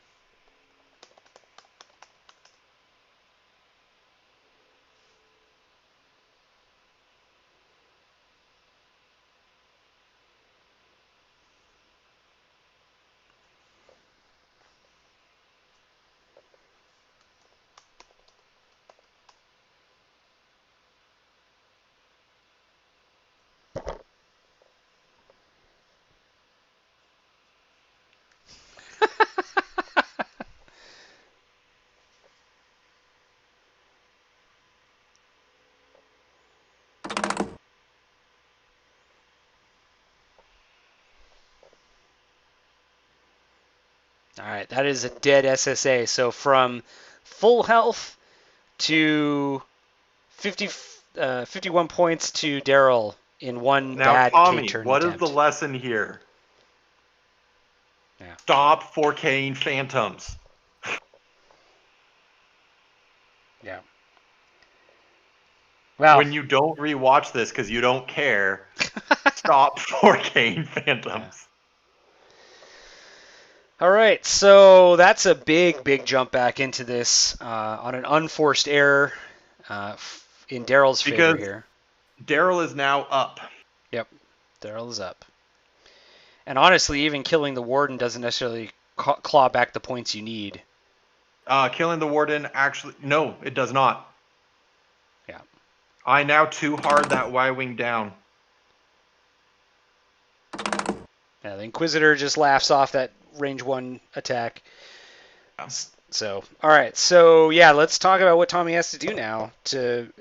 [SPEAKER 1] All right, that is a dead SSA. So from full health to 51 points to Darryl in one
[SPEAKER 2] Now,
[SPEAKER 1] bad K
[SPEAKER 2] Tommy,
[SPEAKER 1] turn
[SPEAKER 2] what is the
[SPEAKER 1] attempt.
[SPEAKER 2] lesson here?
[SPEAKER 1] Yeah.
[SPEAKER 2] Stop 4King phantoms.
[SPEAKER 1] Yeah. Well.
[SPEAKER 2] When you don't rewatch this because you don't care, stop 4King
[SPEAKER 1] Yeah.
[SPEAKER 2] phantoms.
[SPEAKER 1] All right, so that's a big jump back into this on an unforced error in Darryl's favor
[SPEAKER 2] Because
[SPEAKER 1] here.
[SPEAKER 2] Darryl is now up.
[SPEAKER 1] Yep, Darryl is up. And honestly, even killing the warden doesn't necessarily claw back the points you need.
[SPEAKER 2] Killing the warden actually, no, it does not.
[SPEAKER 1] Yeah.
[SPEAKER 2] I now too hard that Y-wing down.
[SPEAKER 1] Yeah, the Inquisitor just laughs off that range 1 attack.
[SPEAKER 2] Yeah.
[SPEAKER 1] So, all right. So, yeah, let's talk about what Tommy has to do now.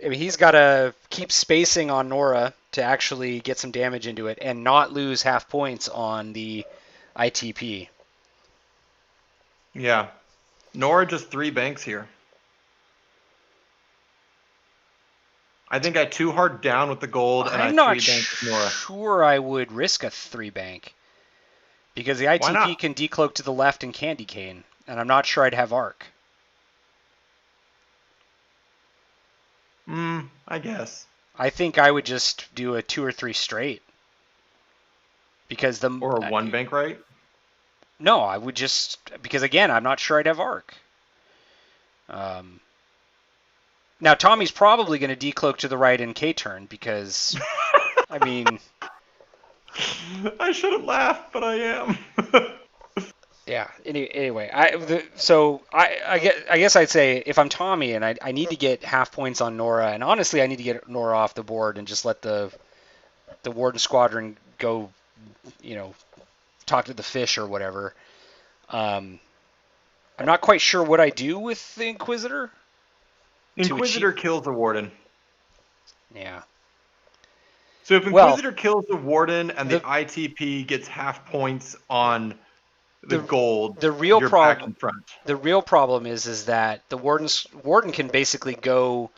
[SPEAKER 1] He's got to keep spacing on Nora to actually get some damage into it and not lose half points on the ITP.
[SPEAKER 2] Yeah. Nora just 3 banks here. I think I too hard down with the gold and I
[SPEAKER 1] I'm
[SPEAKER 2] 3
[SPEAKER 1] not
[SPEAKER 2] bank with Nora.
[SPEAKER 1] sure I would risk a 3 bank because the
[SPEAKER 2] Why
[SPEAKER 1] ITP
[SPEAKER 2] not?
[SPEAKER 1] can decloak to the left and candy cane, and I'm not sure I'd have arc.
[SPEAKER 2] I guess.
[SPEAKER 1] I think I would just do a 2 or 3 straight because
[SPEAKER 2] Or a 1 bank right?
[SPEAKER 1] no, I would just because again I'm not sure I'd have arc. Now Tommy's probably going to decloak to the right in K turn because I mean
[SPEAKER 2] I shouldn't laugh, but I am.
[SPEAKER 1] yeah. Anyway, I guess I'd say if I'm Tommy and I need to get half points on Nora, and honestly I need to get Nora off the board and just let the Warden Squadron go, talk to the fish or whatever. I'm not quite sure what I do with the Inquisitor.
[SPEAKER 2] Inquisitor kills the warden.
[SPEAKER 1] Yeah.
[SPEAKER 2] So if Inquisitor kills the warden and the ITP gets half points on the gold,
[SPEAKER 1] the real
[SPEAKER 2] you're
[SPEAKER 1] problem,
[SPEAKER 2] back in front.
[SPEAKER 1] The real problem is that the warden can basically go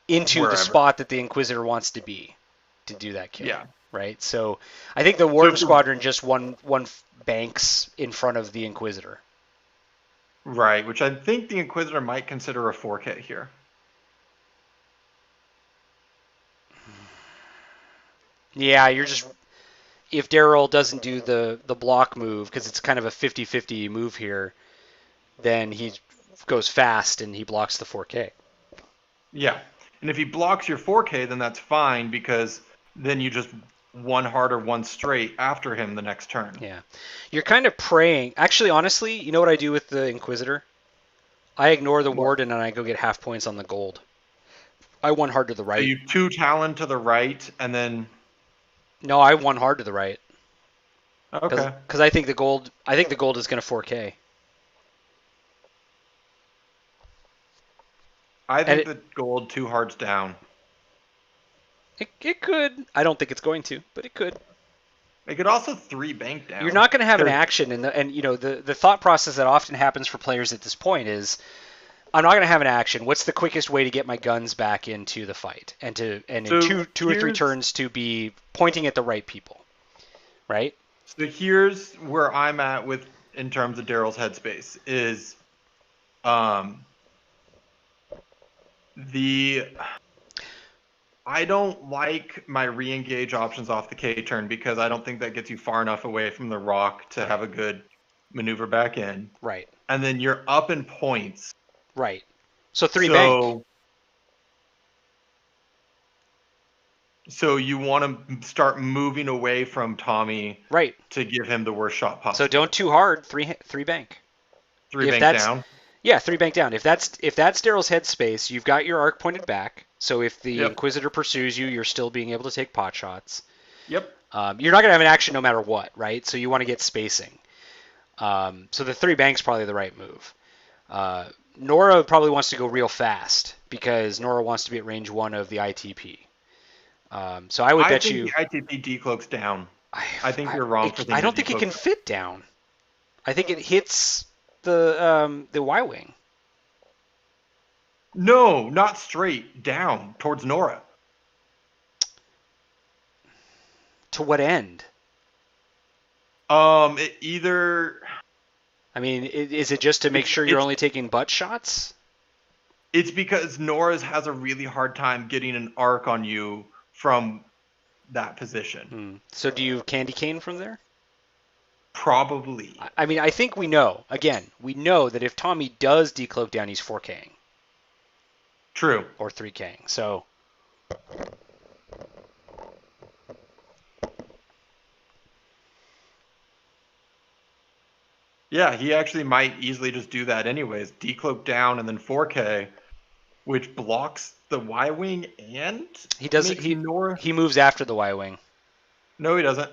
[SPEAKER 1] into
[SPEAKER 2] Wherever.
[SPEAKER 1] the spot that the Inquisitor wants to be to do that kill.
[SPEAKER 2] Yeah.
[SPEAKER 1] Right. So I think the Warden Squadron just one banks in front of the Inquisitor.
[SPEAKER 2] Right, which I think the Inquisitor might consider a 4K here.
[SPEAKER 1] Yeah, you're just if Darryl doesn't do the block move because it's kind of a 50-50 move here, then he goes fast and he blocks the 4K.
[SPEAKER 2] Yeah, and if he blocks your 4K, then that's fine because then you just 1 hard or 1 straight after him the next turn.
[SPEAKER 1] Yeah, you're kind of praying. Actually, honestly, you know what I do with the Inquisitor? I ignore the Warden and I go get half points on the gold. I 1 hard to the right.
[SPEAKER 2] So you 2 Talon to the right and then.
[SPEAKER 1] No, I 1 hard to the right.
[SPEAKER 2] Okay.
[SPEAKER 1] Because I think the gold is going to 4K.
[SPEAKER 2] I think the gold 2 hards down.
[SPEAKER 1] It could. I don't think it's going to, but it could.
[SPEAKER 2] It could also 3 bank down.
[SPEAKER 1] You're not going to have an action, and the thought process that often happens for players at this point is, I'm not going to have an action. What's the quickest way to get my guns back into the fight, and in two or 3 turns to be pointing at the right people, right?
[SPEAKER 2] So here's where I'm at in terms of Darryl's headspace is, I don't like my re-engage options off the K turn because I don't think that gets you far enough away from the rock to have a good maneuver back in.
[SPEAKER 1] Right.
[SPEAKER 2] And then you're up in points.
[SPEAKER 1] Right. So 3 bank.
[SPEAKER 2] So you want to start moving away from Tommy,
[SPEAKER 1] right,
[SPEAKER 2] to give him the worst shot possible.
[SPEAKER 1] So don't too hard. 3 bank.
[SPEAKER 2] 3 bank down.
[SPEAKER 1] Yeah, 3 bank down. If that's Darryl's headspace, you've got your arc pointed back. So if the Inquisitor pursues you, you're still being able to take pot shots.
[SPEAKER 2] Yep.
[SPEAKER 1] You're not going to have an action no matter what, right? So you want to get spacing. So the 3 bank's probably the right move. Nora probably wants to go real fast because Nora wants to be at range 1 of the ITP. So I would bet you.
[SPEAKER 2] I think the ITP decloaks down. I think you're wrong for thinking
[SPEAKER 1] I don't think it can fit down. I think it hits the Y-wing.
[SPEAKER 2] No, not straight down towards Nora.
[SPEAKER 1] To what end?
[SPEAKER 2] It either
[SPEAKER 1] I mean, is it just to make sure you're
[SPEAKER 2] it's
[SPEAKER 1] only taking butt shots?
[SPEAKER 2] it's because Nora's has a really hard time getting an arc on you from that position.
[SPEAKER 1] So do you candy cane from there?
[SPEAKER 2] Probably.
[SPEAKER 1] I mean, I think we know. Again, we know that if Tommy does decloak down, he's 4King
[SPEAKER 2] True.
[SPEAKER 1] or 3King. So
[SPEAKER 2] Yeah, he actually might easily just do that anyways. Decloak down and then 4K, which blocks the Y wing and
[SPEAKER 1] he does.
[SPEAKER 2] makes Nora.
[SPEAKER 1] He moves after the Y-wing.
[SPEAKER 2] No, he doesn't.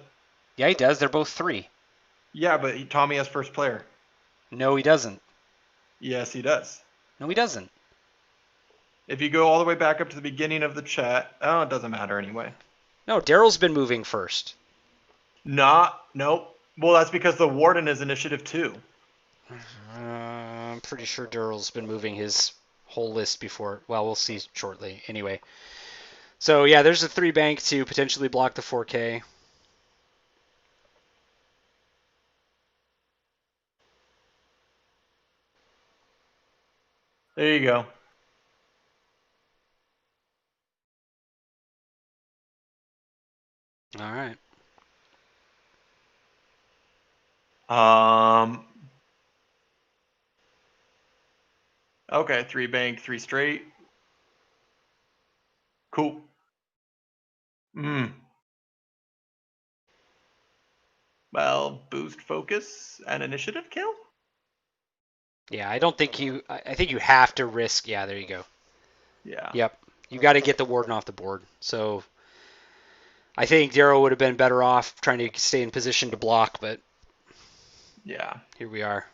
[SPEAKER 1] Yeah, he does. They're both 3.
[SPEAKER 2] Yeah, but Tommy has first player.
[SPEAKER 1] No, he doesn't.
[SPEAKER 2] Yes, he does.
[SPEAKER 1] No, he doesn't.
[SPEAKER 2] If you go all the way back up to the beginning of the chat, oh, it doesn't matter anyway.
[SPEAKER 1] No, Darryl's been moving first.
[SPEAKER 2] Nope. Well, that's because the Warden is initiative 2.
[SPEAKER 1] I'm pretty sure Darryl's been moving his whole list before. Well, we'll see shortly. Anyway. So, yeah, there's a 3 bank to potentially block the 4K.
[SPEAKER 2] There you go.
[SPEAKER 1] All right.
[SPEAKER 2] Okay, 3 bank, 3 straight. Cool. Well, boost focus and initiative kill?
[SPEAKER 1] Yeah, I don't think you. I think you have to risk. Yeah, there you go.
[SPEAKER 2] Yeah.
[SPEAKER 1] Yep. You got to get the Warden off the board. So I think Darryl would have been better off trying to stay in position to block, but
[SPEAKER 2] Yeah.
[SPEAKER 1] here we are.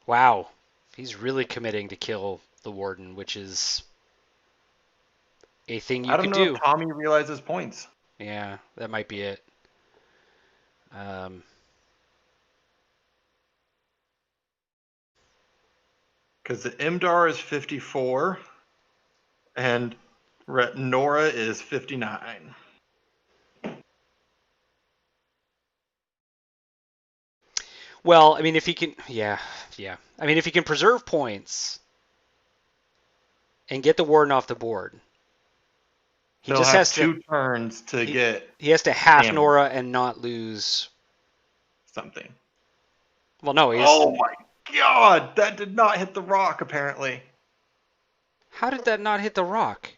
[SPEAKER 1] Wow. He's really committing to kill the Warden, which is a thing you
[SPEAKER 2] I don't
[SPEAKER 1] could
[SPEAKER 2] know
[SPEAKER 1] do.
[SPEAKER 2] if Tommy realizes points.
[SPEAKER 1] Yeah, that might be it.
[SPEAKER 2] Because the Imdar is 54 and Nora is 59.
[SPEAKER 1] Well, I mean, if he can, yeah. I mean, if he can preserve points and get the Warden off the board, he
[SPEAKER 2] He'll
[SPEAKER 1] just
[SPEAKER 2] have
[SPEAKER 1] has to.
[SPEAKER 2] 2 turns to get
[SPEAKER 1] He has to half
[SPEAKER 2] hammered.
[SPEAKER 1] Nora and not lose.
[SPEAKER 2] Something.
[SPEAKER 1] Well, no, he's.
[SPEAKER 2] Oh my god! That did not hit the rock, apparently.
[SPEAKER 1] How did that not hit the rock?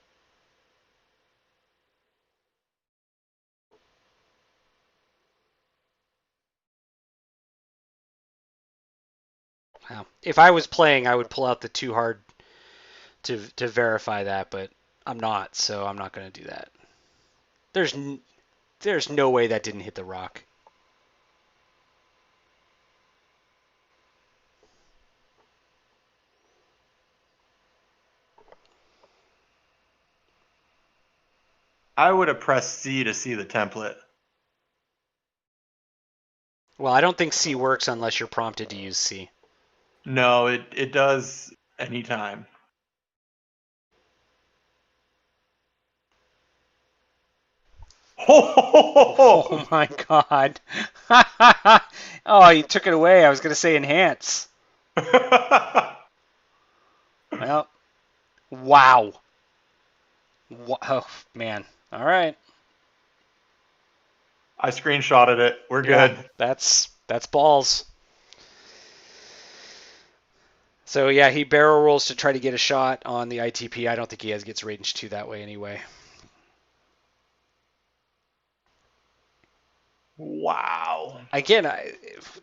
[SPEAKER 1] Wow. If I was playing, I would pull out the too hard to verify that, but I'm not, so I'm not going to do that. There's no way that didn't hit the rock.
[SPEAKER 2] I would have pressed C to see the template.
[SPEAKER 1] Well, I don't think C works unless you're prompted to use C.
[SPEAKER 2] No, it does anytime.
[SPEAKER 1] Oh my god. Oh, you took it away. I was going to say enhance. Well, wow. Oh, man. All right.
[SPEAKER 2] I screenshotted it. We're
[SPEAKER 1] Yeah,
[SPEAKER 2] good.
[SPEAKER 1] that's balls. So yeah, he barrel rolls to try to get a shot on the ITP. I don't think he gets range 2 that way anyway.
[SPEAKER 2] Wow.
[SPEAKER 1] Again,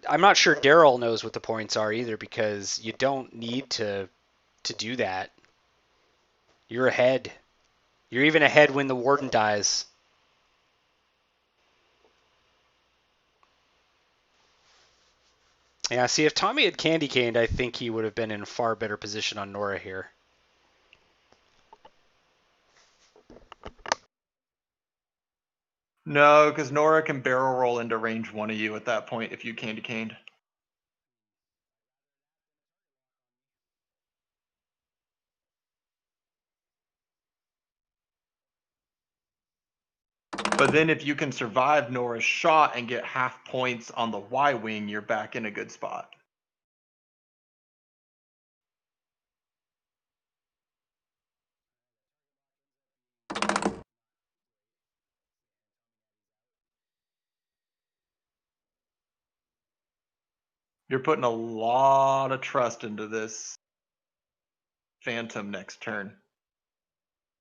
[SPEAKER 1] I'm not sure Darryl knows what the points are either because you don't need to do that. You're ahead. You're even ahead when the Warden dies. Yeah, see, if Tommy had candy caned, I think he would have been in a far better position on Nora here.
[SPEAKER 2] No, because Nora can barrel roll into range 1 of you at that point if you candy caned. But then if you can survive Nora's shot and get half points on the Y wing, you're back in a good spot. You're putting a lot of trust into this Phantom next turn.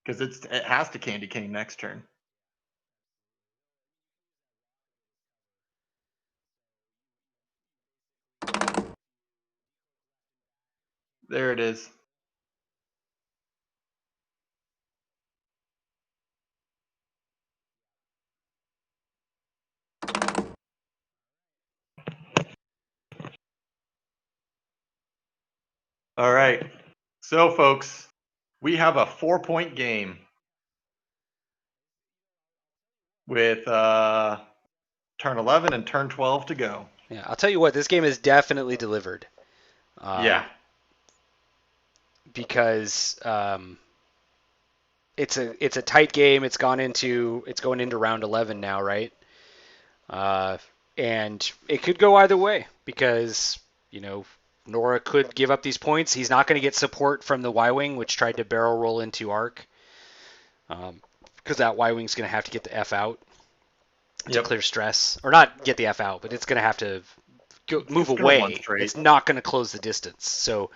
[SPEAKER 2] Because it has to candy cane next turn. There it is. All right. So, folks, we have a 4-point game with turn 11 and turn 12 to go.
[SPEAKER 1] Yeah, I'll tell you what, this game is definitely delivered.
[SPEAKER 2] Yeah.
[SPEAKER 1] Because it's a tight game. It's going into round 11 now, right? And it could go either way because Nora could give up these points. He's not going to get support from the Y wing, which tried to barrel roll into arc, because that Y wing's going to have to get the F out to clear stress, or not get the F out, but it's going to have to move away. It's not going to close the distance. So,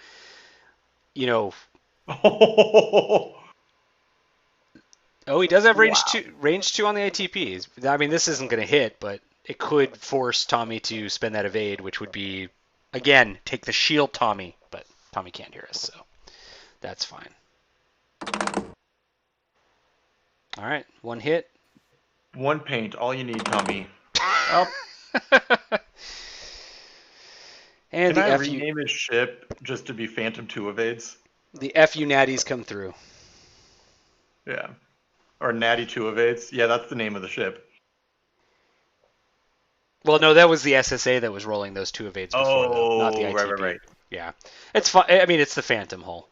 [SPEAKER 1] Oh, he does have range two on the ITPs. I mean, this isn't going to hit, but it could force Tommy to spend that evade, which would be, again, take the shield Tommy, but Tommy can't hear us, so that's fine. All right, one hit.
[SPEAKER 2] One paint, all you need, Tommy. Oh.
[SPEAKER 1] And
[SPEAKER 2] Can I rename his ship just to be Phantom 2 evades?
[SPEAKER 1] The FU natties come through.
[SPEAKER 2] Yeah. Or Natty 2 evades. Yeah, that's the name of the ship.
[SPEAKER 1] Well, no, that was the SSA that was rolling those 2 evades before, though, not the ITP.
[SPEAKER 2] Right.
[SPEAKER 1] Yeah. It's fun. I mean, it's the Phantom hull.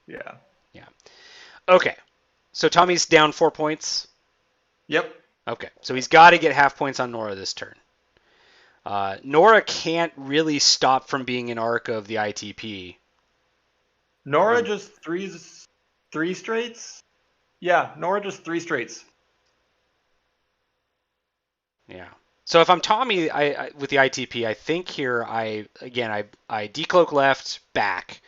[SPEAKER 2] Yeah.
[SPEAKER 1] Yeah. Okay. So Tommy's down 4 points?
[SPEAKER 2] Yep.
[SPEAKER 1] Okay. So he's got to get half points on Nora this turn. Nora can't really stop from being an arc of the ITP.
[SPEAKER 2] Nora just three straights? Yeah, Nora just 3 straights.
[SPEAKER 1] Yeah. So if I'm Tommy, I with the ITP, I think here I decloak left, back.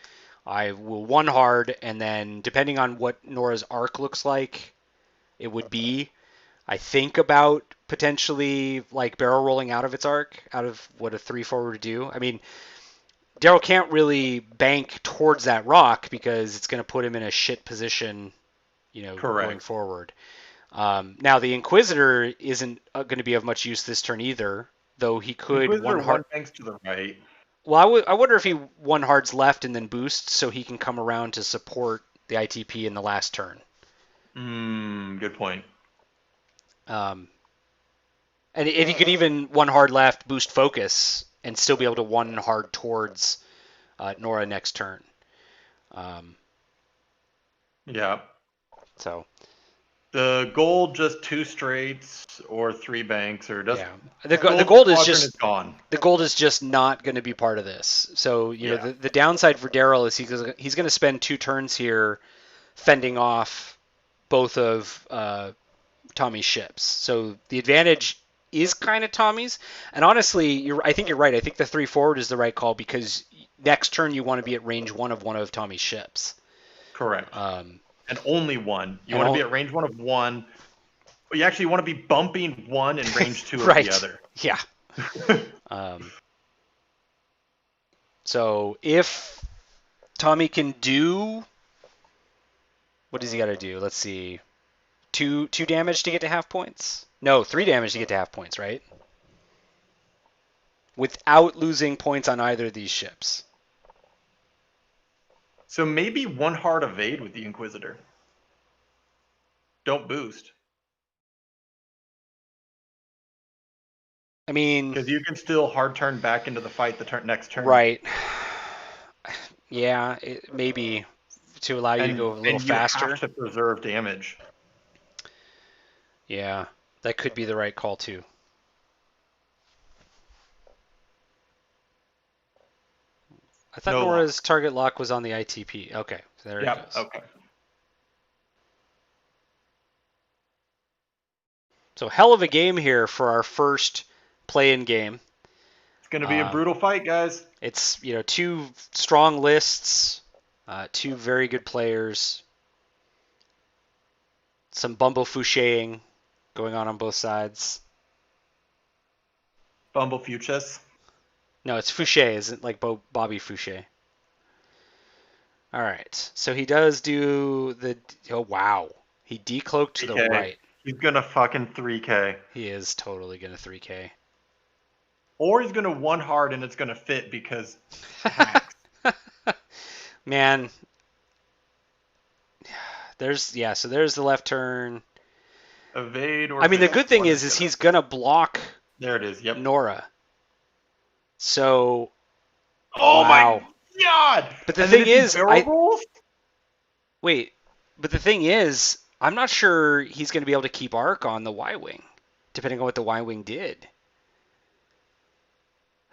[SPEAKER 1] I will one hard, and then depending on what Nora's arc looks like, it would be, I think about potentially like barrel rolling out of its arc, out of what a 3/4 would do. I mean, Darryl can't really bank towards that rock because it's going to put him in a shit position, going forward. Now the Inquisitor isn't going to be of much use this turn either, though he could
[SPEAKER 2] Inquisitor one banks to the right.
[SPEAKER 1] Well, I wonder if he one hards left and then boosts so he can come around to support the ITP in the last turn.
[SPEAKER 2] Good point.
[SPEAKER 1] And if he could even one hard left, boost focus, and still be able to one hard towards Nora next turn.
[SPEAKER 2] Yeah.
[SPEAKER 1] So
[SPEAKER 2] the gold just 2 straights or 3 banks or just
[SPEAKER 1] the gold is
[SPEAKER 2] just gone.
[SPEAKER 1] The gold is just not going to be part of this. So the downside for Darryl is he's going to spend 2 turns here fending off both of Tommy's ships. So the advantage is kind of Tommy's. And honestly, I think you're right. I think the 3 forward is the right call because next turn you want to be at range 1 of Tommy's ships.
[SPEAKER 2] Correct. And only 1. You want to be at range 1 of 1. But you actually want to be bumping 1 and range 2 of the other.
[SPEAKER 1] Yeah. So if Tommy can do, what does he got to do? Let's see. 2 damage to get to half points? No, 3 damage to get to half points, right? Without losing points on either of these ships.
[SPEAKER 2] So maybe 1 hard evade with the Inquisitor. Don't boost.
[SPEAKER 1] I mean,
[SPEAKER 2] Because you can still hard turn back into the fight the next turn.
[SPEAKER 1] right. Yeah, maybe to allow you to go a little
[SPEAKER 2] And you have
[SPEAKER 1] faster.
[SPEAKER 2] to preserve damage.
[SPEAKER 1] Yeah, that could be the right call too. I thought
[SPEAKER 2] No
[SPEAKER 1] Nora's
[SPEAKER 2] lock.
[SPEAKER 1] target lock was on the ITP. Okay, so there it
[SPEAKER 2] Yep.
[SPEAKER 1] goes.
[SPEAKER 2] Okay.
[SPEAKER 1] So hell of a game here for our first play-in game.
[SPEAKER 2] It's going to be a
[SPEAKER 1] Um,
[SPEAKER 2] brutal fight, guys.
[SPEAKER 1] it's two strong lists, two very good players, some bumblefushing going on both sides.
[SPEAKER 2] Bumblefuchs.
[SPEAKER 1] No, it's Fouché, isn't like Bobby Fouché. All right, so he does do the. Oh wow, he decloaked to the
[SPEAKER 2] 3K.
[SPEAKER 1] right.
[SPEAKER 2] He's going to fucking 3K.
[SPEAKER 1] He is totally gonna 3K.
[SPEAKER 2] Or he's going to one hard and it's going to fit because hacks.
[SPEAKER 1] Man, so there's the left turn.
[SPEAKER 2] Evade or
[SPEAKER 1] I mean, the
[SPEAKER 2] fix.
[SPEAKER 1] good thing
[SPEAKER 2] What
[SPEAKER 1] is he's gonna block
[SPEAKER 2] There it is. Yep.
[SPEAKER 1] Nora. So
[SPEAKER 2] Oh my
[SPEAKER 1] wow.
[SPEAKER 2] god!
[SPEAKER 1] But the
[SPEAKER 2] And then
[SPEAKER 1] thing
[SPEAKER 2] if he
[SPEAKER 1] is,
[SPEAKER 2] barrel rolls?
[SPEAKER 1] wait. But the thing is, I'm not sure he's gonna be able to keep arc on the Y wing, depending on what the Y wing did.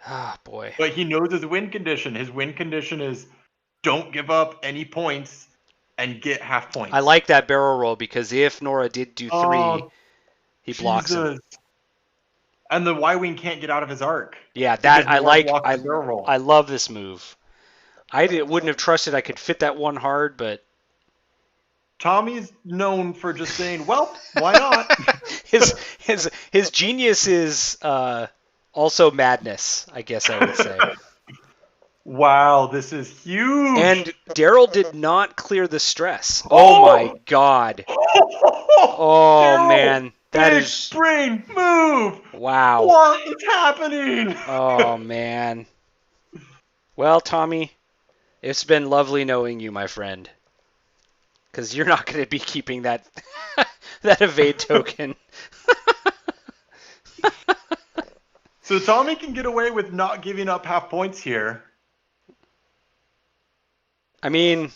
[SPEAKER 1] Ah, boy.
[SPEAKER 2] But he knows his win condition. His win condition is don't give up any points and get half points.
[SPEAKER 1] I like that barrel roll because if Nora did do 3,
[SPEAKER 2] Oh,
[SPEAKER 1] he blocks him.
[SPEAKER 2] Jesus. And the Y wing can't get out of his arc.
[SPEAKER 1] Yeah,
[SPEAKER 2] Because
[SPEAKER 1] that I
[SPEAKER 2] Nora
[SPEAKER 1] like.
[SPEAKER 2] blocks the barrel roll.
[SPEAKER 1] I love this move. Wouldn't have trusted I could fit that one hard, but
[SPEAKER 2] Tommy's known for just saying, "Well, why not?"
[SPEAKER 1] his genius is also madness, I guess I would say.
[SPEAKER 2] Wow, this is huge.
[SPEAKER 1] And Darryl did not clear the stress. Oh my god. Oh
[SPEAKER 2] Darryl,
[SPEAKER 1] man, that
[SPEAKER 2] big
[SPEAKER 1] is
[SPEAKER 2] brain move.
[SPEAKER 1] wow.
[SPEAKER 2] What is happening?
[SPEAKER 1] Oh man. Well, Tommy, it's been lovely knowing you, my friend. Because you're not going to be keeping that that evade token.
[SPEAKER 2] So Tommy can get away with not giving up half points here.
[SPEAKER 1] I mean,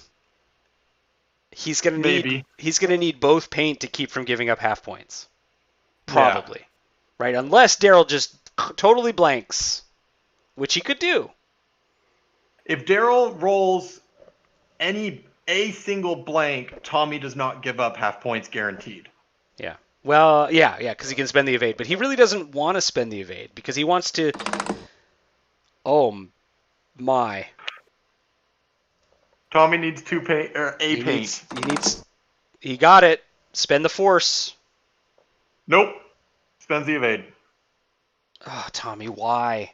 [SPEAKER 1] he's going to need both paint to keep from giving up half points. Probably. Yeah. Right? Unless Darryl just totally blanks, which he could do.
[SPEAKER 2] If Darryl rolls a single blank, Tommy does not give up half points guaranteed.
[SPEAKER 1] Yeah. Well, yeah, because he can spend the evade, but he really doesn't want to spend the evade because he wants to. Oh my!
[SPEAKER 2] Tommy needs paint.
[SPEAKER 1] He got it. Spend the force.
[SPEAKER 2] Nope. Spends the evade.
[SPEAKER 1] Oh, Tommy, why?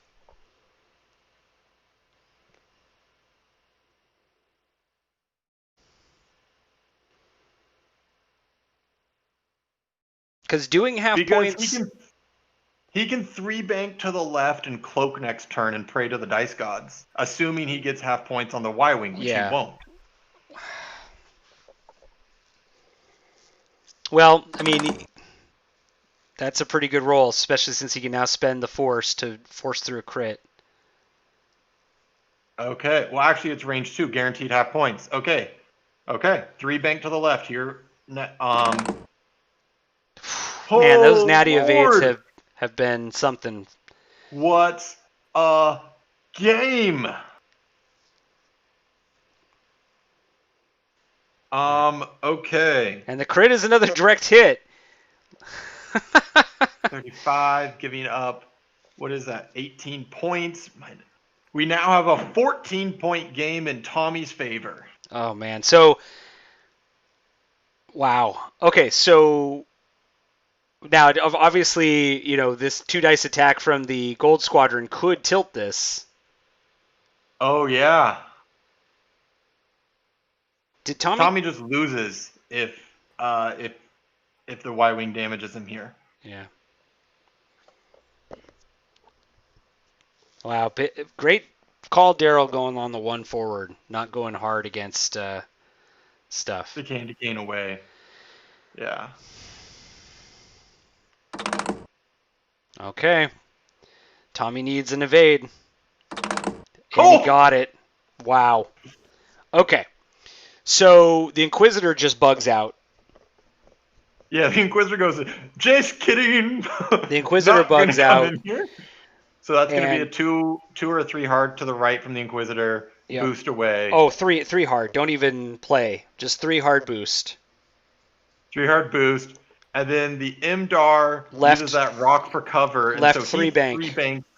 [SPEAKER 1] Because doing half points.
[SPEAKER 2] He can 3-bank to the left and cloak next turn and pray to the dice gods, assuming he gets half points on the Y-wing, which he won't.
[SPEAKER 1] Well, I mean, that's a pretty good roll, especially since he can now spend the force to force through a crit.
[SPEAKER 2] Okay. Well, actually, it's range 2, guaranteed half points. Okay. 3-bank to the left here.
[SPEAKER 1] Man, those natty evades have been something.
[SPEAKER 2] What a game! Okay.
[SPEAKER 1] And the crit is another direct hit.
[SPEAKER 2] 35, giving up, what is that, 18 points? We now have a 14-point game in Tommy's favor.
[SPEAKER 1] Oh, man. So, wow. Okay, so now, obviously, this 2-dice attack from the Gold Squadron could tilt this.
[SPEAKER 2] Oh, yeah.
[SPEAKER 1] Did Tommy?
[SPEAKER 2] Tommy just loses if the Y-wing damages him here.
[SPEAKER 1] Yeah. Wow, great call, Darryl, going on the one forward, not going hard against stuff.
[SPEAKER 2] The candy cane away. Yeah.
[SPEAKER 1] Okay. Tommy needs an evade. And he
[SPEAKER 2] Oh!
[SPEAKER 1] got it. Wow. Okay. So the Inquisitor just bugs out.
[SPEAKER 2] Yeah, the Inquisitor goes, just kidding.
[SPEAKER 1] The Inquisitor
[SPEAKER 2] Not gonna
[SPEAKER 1] bugs
[SPEAKER 2] come
[SPEAKER 1] out.
[SPEAKER 2] in here. So that's gonna be a
[SPEAKER 1] And
[SPEAKER 2] two or a 3 hard to the right from the Inquisitor.
[SPEAKER 1] yep.
[SPEAKER 2] Boost away.
[SPEAKER 1] Oh, three hard. Don't even play. Just 3 hard boost.
[SPEAKER 2] 3 hard boost. And then the Imdar
[SPEAKER 1] Left.
[SPEAKER 2] uses that rock for cover, and
[SPEAKER 1] Left
[SPEAKER 2] so
[SPEAKER 1] 3
[SPEAKER 2] he
[SPEAKER 1] bank.
[SPEAKER 2] 3 banks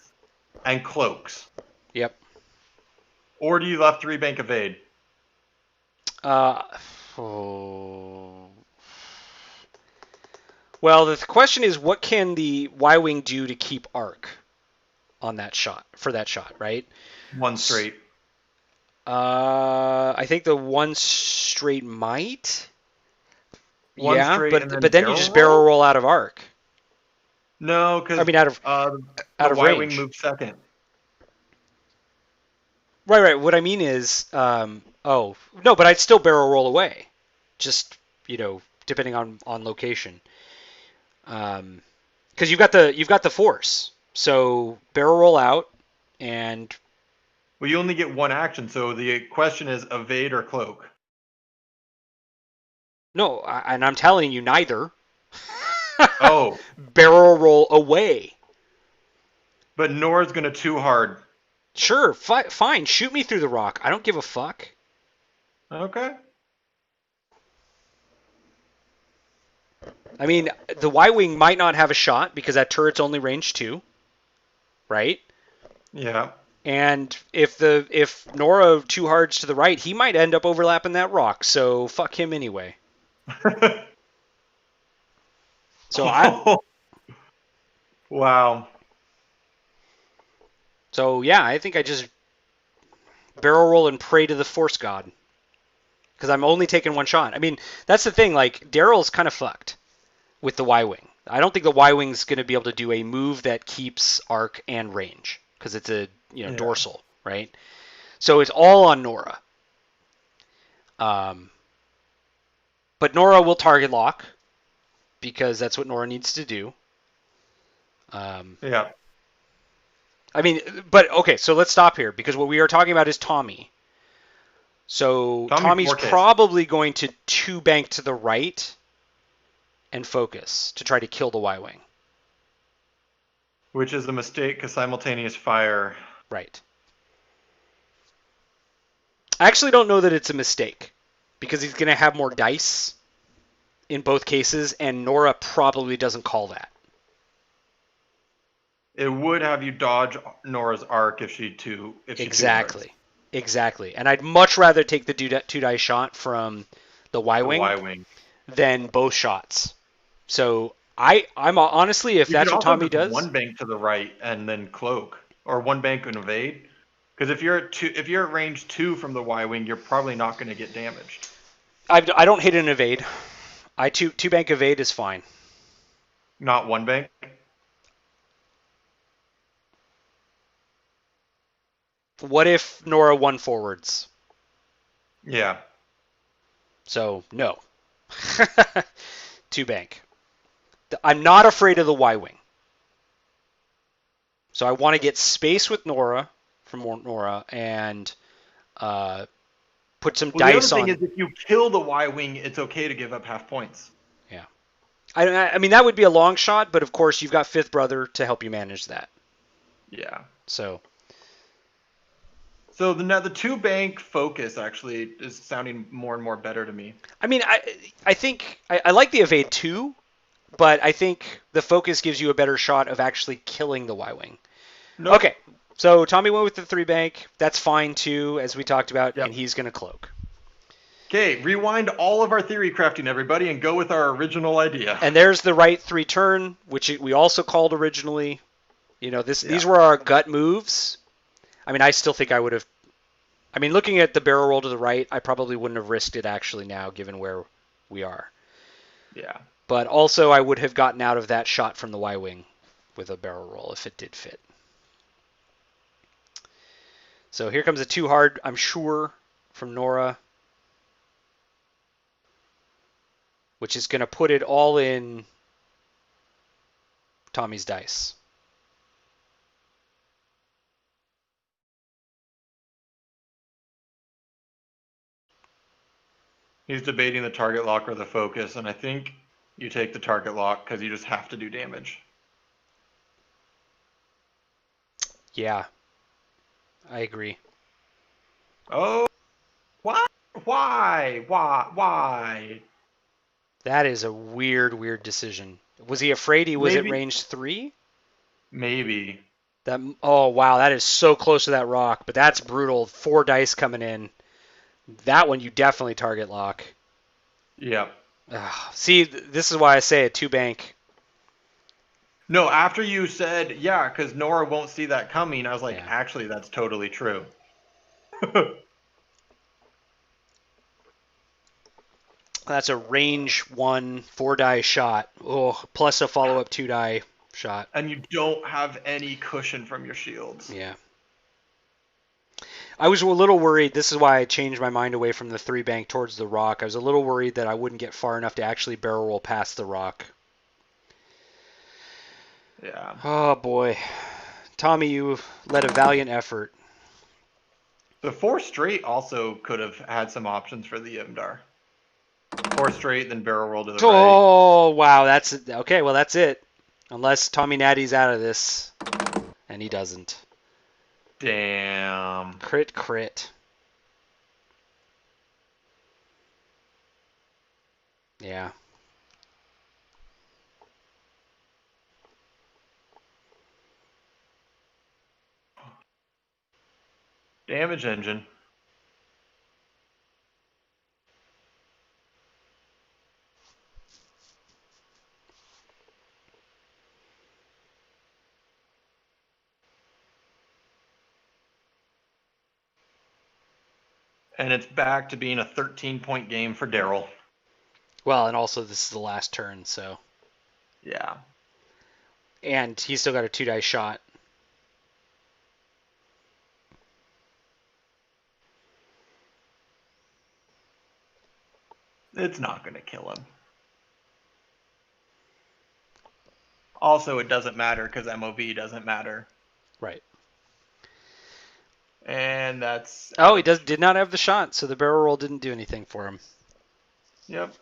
[SPEAKER 2] and cloaks.
[SPEAKER 1] Yep.
[SPEAKER 2] Or do you left 3 bank evade?
[SPEAKER 1] Oh. Well, the question is, what can the Y-wing do to keep arc on that shot for that shot, right?
[SPEAKER 2] 1 straight.
[SPEAKER 1] I think the 1 straight might.
[SPEAKER 2] 1
[SPEAKER 1] Yeah,
[SPEAKER 2] straight and then
[SPEAKER 1] but then you just barrel roll out of arc.
[SPEAKER 2] No, because
[SPEAKER 1] I mean, out of
[SPEAKER 2] Y-wing
[SPEAKER 1] range.
[SPEAKER 2] moves second.
[SPEAKER 1] Right. What I mean is, oh no, but I'd still barrel roll away, just depending on location. Because you've got the force, so barrel roll out, and
[SPEAKER 2] Well, you only get 1 action, so the question is evade or cloak.
[SPEAKER 1] no, and I'm telling you neither.
[SPEAKER 2] Oh,
[SPEAKER 1] Barrel roll away.
[SPEAKER 2] but Nora's gonna 2 hard.
[SPEAKER 1] Sure, fine. Shoot me through the rock. I don't give a fuck.
[SPEAKER 2] Okay.
[SPEAKER 1] I mean, the Y-wing might not have a shot because that turret's only range 2, right?
[SPEAKER 2] Yeah.
[SPEAKER 1] And if Nora 2 hards to the right, he might end up overlapping that rock. So fuck him anyway. So
[SPEAKER 2] Wow.
[SPEAKER 1] So yeah, I think I just barrel roll and pray to the Force God because I'm only taking 1 shot. I mean, that's the thing. Like Darryl's kind of fucked with the Y-wing. I don't think the Y-wing's going to be able to do a move that keeps arc and range because it's a dorsal, right? So it's all on Nora. But Nora will target lock because that's what Nora needs to do.
[SPEAKER 2] Yeah.
[SPEAKER 1] I mean, but okay, so let's stop here because what we are talking about is Tommy. So Tommy's
[SPEAKER 2] 4Ks.
[SPEAKER 1] probably going to 2 bank to the right and focus to try to kill the Y-wing.
[SPEAKER 2] Which is a mistake because simultaneous fire.
[SPEAKER 1] Right. I actually don't know that it's a mistake because he's going to have more dice in both cases, and Nora probably doesn't call that.
[SPEAKER 2] It would have you dodge Nora's arc if she
[SPEAKER 1] Exactly. And I'd much rather take the 2 die shot from the Y-wing than both shots. So I'm honestly, if that's what Tommy does,
[SPEAKER 2] 1 bank to the right and then cloak, or 1 bank and evade. Because if you're at range 2 from the Y-wing, you're probably not going to get damaged.
[SPEAKER 1] I don't hit an evade. I 2 bank evade is fine.
[SPEAKER 2] Not 1 bank.
[SPEAKER 1] What if Nora 1 forwards?
[SPEAKER 2] Yeah.
[SPEAKER 1] So no. 2 bank. I'm not afraid of the Y-wing. So I want to get space with Nora from Nora and put some dice on.
[SPEAKER 2] The other thing is, if you kill the Y-wing, it's okay to give up half points.
[SPEAKER 1] Yeah. I mean, that would be a long shot, but of course you've got Fifth Brother to help you manage that.
[SPEAKER 2] Yeah.
[SPEAKER 1] So
[SPEAKER 2] the 2 bank focus actually is sounding more and more better to me.
[SPEAKER 1] I mean, I think I like the evade too, but I think the focus gives you a better shot of actually killing the Y-wing. Nope. Okay, so Tommy went with the 3 bank. That's fine too, as we talked about, and he's going to cloak.
[SPEAKER 2] Okay, rewind all of our theory crafting, everybody, and go with our original idea.
[SPEAKER 1] And there's the right 3 turn, which we also called originally. These were our gut moves. I mean, I still think I would have. I mean, looking at the barrel roll to the right, I probably wouldn't have risked it actually now, given where we are.
[SPEAKER 2] Yeah.
[SPEAKER 1] But also, I would have gotten out of that shot from the Y-wing with a barrel roll if it did fit. So here comes a 2 hard, I'm sure, from Nora, which is going to put it all in Tommy's dice.
[SPEAKER 2] He's debating the target lock or the focus, and I think you take the target lock because you just have to do damage.
[SPEAKER 1] Yeah, I agree.
[SPEAKER 2] Oh, what? Why?
[SPEAKER 1] That is a weird decision. Was he afraid he was at
[SPEAKER 2] Maybe,
[SPEAKER 1] range 3?
[SPEAKER 2] maybe.
[SPEAKER 1] Oh wow, that is so close to that rock, but that's brutal. 4 dice coming in. That one you definitely target lock.
[SPEAKER 2] Yep.
[SPEAKER 1] See, this is why I say a 2 bank.
[SPEAKER 2] No, after you said, yeah, because Nora won't see that coming, I was like,
[SPEAKER 1] Yeah.
[SPEAKER 2] actually, that's totally true.
[SPEAKER 1] That's a range 1 4 die shot. Oh, plus a follow up 2 die shot.
[SPEAKER 2] And you don't have any cushion from your shields.
[SPEAKER 1] Yeah. I was a little worried. This is why I changed my mind away from the 3 bank towards the rock. I was a little worried that I wouldn't get far enough to actually barrel roll past the rock.
[SPEAKER 2] Yeah.
[SPEAKER 1] Oh boy. Tommy, you led a valiant effort.
[SPEAKER 2] The 4 straight also could have had some options for the Imdar. 4 straight, then barrel roll to the right.
[SPEAKER 1] Oh, wow. That's okay. Well, that's it. Unless Tommy Natty's out of this. And he doesn't.
[SPEAKER 2] Damn.
[SPEAKER 1] Crit. Yeah.
[SPEAKER 2] Damage engine. And it's back to being a 13-point game for Darryl.
[SPEAKER 1] Well, and also this is the last turn, so.
[SPEAKER 2] Yeah.
[SPEAKER 1] And he's still got a 2 dice shot.
[SPEAKER 2] It's not going to kill him. Also, it doesn't matter because MOV doesn't matter.
[SPEAKER 1] Right.
[SPEAKER 2] And that's...
[SPEAKER 1] Oh, he did not have the shot, so the barrel roll didn't do anything for him.
[SPEAKER 2] Yep.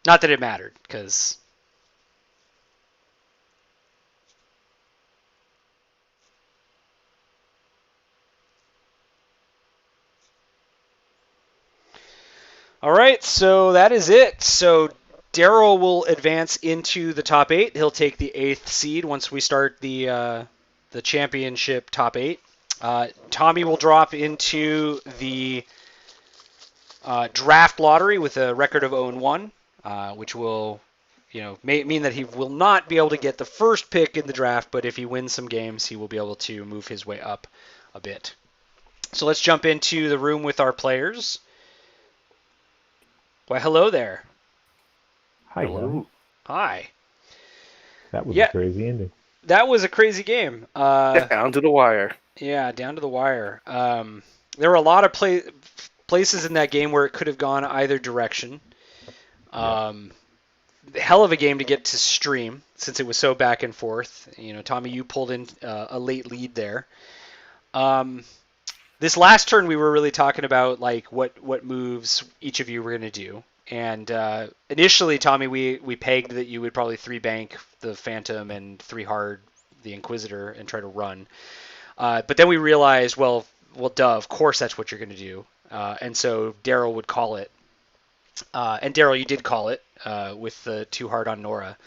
[SPEAKER 1] Not that it mattered, because... All right, so that is it. So Darryl will advance into the top 8. He'll take the 8th seed once we start the championship top 8. Tommy will drop into the draft lottery with a record of 0-1, which will, mean that he will not be able to get the first pick in the draft, but if he wins some games, he will be able to move his way up a bit. So let's jump into the room with our players. Why, hello there.
[SPEAKER 3] Hi, guys.
[SPEAKER 1] Hi.
[SPEAKER 3] That was a crazy ending.
[SPEAKER 1] That was a crazy game.
[SPEAKER 4] Down to the wire.
[SPEAKER 1] Yeah, down to the wire. There were a lot of places in that game where it could have gone either direction. Hell of a game to get to stream since it was so back and forth. Tommy, you pulled in a late lead there. This last turn, we were really talking about like what moves each of you were going to do. And initially, Tommy, we pegged that you would probably 3 bank the Phantom and 3 hard the Inquisitor and try to run. But then we realized, well, duh, of course that's what you're going to do. And so Darryl would call it. And Darryl, you did call it with the 2 hard on Nora.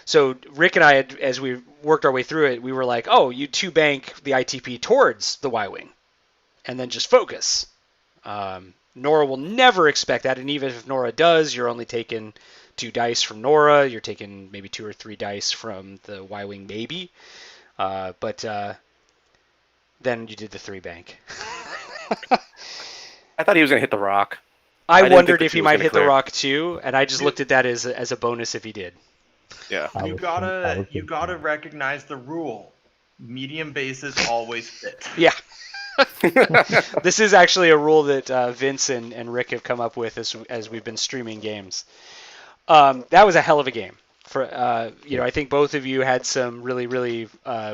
[SPEAKER 1] So Rick and I, as we worked our way through it, we were like, oh, you 2 bank the ITP towards the Y-Wing and then just focus. Nora will never expect that, and even if Nora does, you're only taking 2 dice from Nora. You're taking maybe 2 or 3 dice from the Y-Wing, maybe. But then you did the 3 bank.
[SPEAKER 4] I thought he was going to hit the rock.
[SPEAKER 1] I wondered if he might hit the rock too, and I just looked at that as a bonus if he did.
[SPEAKER 4] Yeah.
[SPEAKER 2] You gotta recognize the rule. Medium bases always fit.
[SPEAKER 1] Yeah. This is actually a rule that Vince and Rick have come up with as we've been streaming games. That was a hell of a game. I think both of you had some really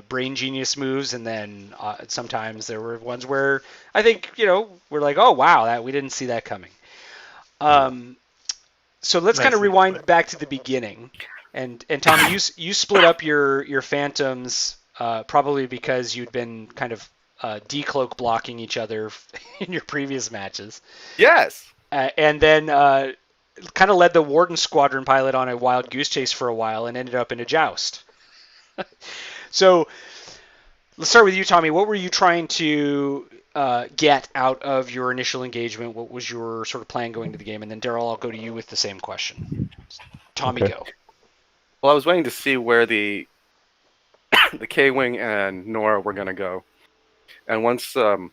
[SPEAKER 1] brain genius moves, and then sometimes there were ones where I think we're like, oh wow, that we didn't see that coming. So let's kind of
[SPEAKER 2] Nicely
[SPEAKER 1] rewind
[SPEAKER 2] put.
[SPEAKER 1] back to the beginning. And Tommy, you split up your phantoms probably because you'd been kind of decloak blocking each other in your previous matches,
[SPEAKER 4] Yes.
[SPEAKER 1] and then kind of led the Warden Squadron pilot on a wild goose chase for a while and ended up in a joust. So let's start with you, Tommy. What were you trying to get out of your initial engagement? What was your sort of plan going to the game? And then Darryl, I'll go to you with the same question. Tommy,
[SPEAKER 3] Okay.
[SPEAKER 1] go.
[SPEAKER 4] Well, I was waiting to see where the K-Wing and Nora were going to go. And once the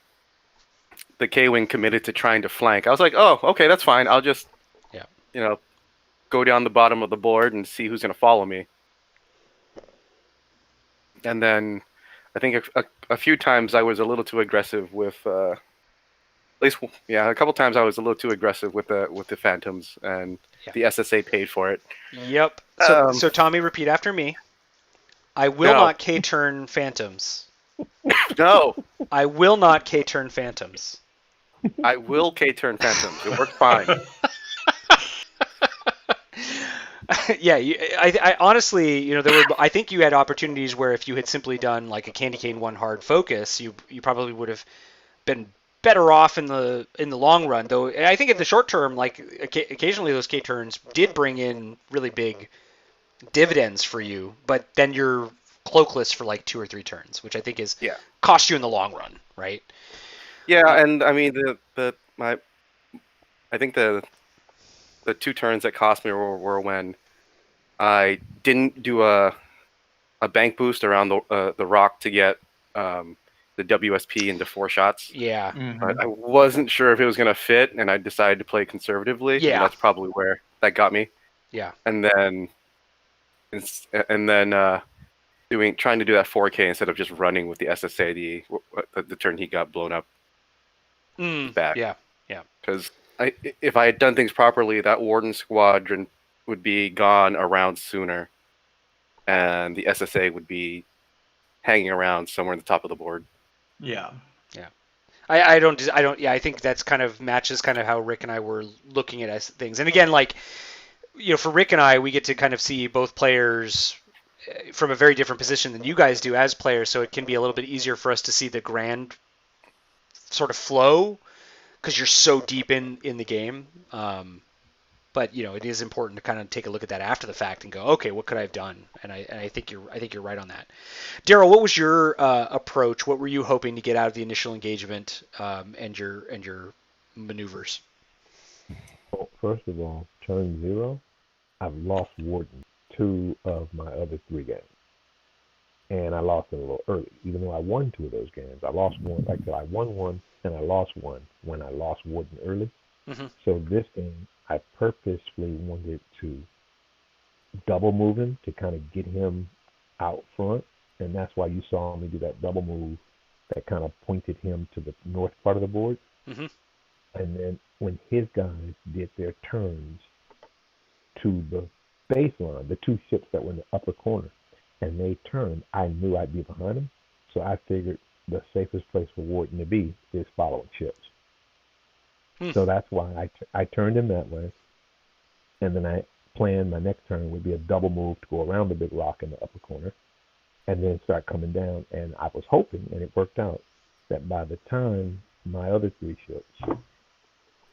[SPEAKER 4] K-Wing committed to trying to flank, I was like, oh, okay, that's fine. I'll just,
[SPEAKER 1] Yeah.
[SPEAKER 4] go down the bottom of the board and see who's going to follow me. And then I think a few times I was a little too aggressive with, at least, yeah, a couple times I was a little too aggressive with the Phantoms, and
[SPEAKER 1] Yeah.
[SPEAKER 4] the SSA paid for it.
[SPEAKER 1] Yep. So Tommy, repeat after me. I will
[SPEAKER 4] No.
[SPEAKER 1] not K-turn phantoms.
[SPEAKER 4] No,
[SPEAKER 1] I will not K-turn phantoms.
[SPEAKER 4] I will K-turn Phantoms. It worked fine.
[SPEAKER 1] Yeah, I honestly, I think you had opportunities where if you had simply done like a candy cane one hard focus, you probably would have been better off in the long run. Though I think in the short term, like occasionally those K turns did bring in really big dividends for you, but then you're cloakless for like 2 or 3 turns, which I think is
[SPEAKER 4] Yeah.
[SPEAKER 1] cost you in the long run, right?
[SPEAKER 4] Yeah, and I mean I think the 2 turns that cost me were when I didn't do a bank boost around the rock to get the WSP into 4 shots.
[SPEAKER 1] Yeah.
[SPEAKER 4] But I wasn't sure if it was going to fit, and I decided to play conservatively.
[SPEAKER 1] Yeah.
[SPEAKER 4] And that's probably where that got me.
[SPEAKER 1] Yeah.
[SPEAKER 4] And then trying to do that 4K instead of just running with the SSA the turn he got blown up back.
[SPEAKER 1] Yeah. Yeah.
[SPEAKER 4] Because if I had done things properly, that Warden Squadron would be gone around sooner, and the SSA would be hanging around somewhere in the top of the board.
[SPEAKER 2] Yeah.
[SPEAKER 1] Yeah. I think that's kind of matches kind of how Rick and I were looking at things. And again, like, for Rick and I, we get to kind of see both players from a very different position than you guys do as players, so it can be a little bit easier for us to see the grand sort of flow because you're so deep in the game. But it is important to kind of take a look at that after the fact and go, okay, what could I have done? And I think you're right on that. Darryl, what was your approach? What were you hoping to get out of the initial engagement and your maneuvers?
[SPEAKER 3] Well, first of all, turn 0, I've lost Warden 2 of my other 3 games. And I lost it a little early. Even though I won 2 of those games, I lost one. Like I said, I won 1 and I lost 1 when I lost Warden early.
[SPEAKER 1] Mm-hmm.
[SPEAKER 3] So this game, I purposefully wanted to double move him to kind of get him out front. And that's why you saw me do that double move that kind of pointed him to the north part of the board.
[SPEAKER 1] Mm-hmm.
[SPEAKER 3] And then when his guys did their turns to the baseline, the 2 ships that were in the upper corner, and they turned, I knew I'd be behind them. So I figured the safest place for Warden to be is following ships. So that's why I turned him that way. And then I planned my next turn would be a double move to go around the big rock in the upper corner and then start coming down. And I was hoping, and it worked out, that by the time my other 3 ships,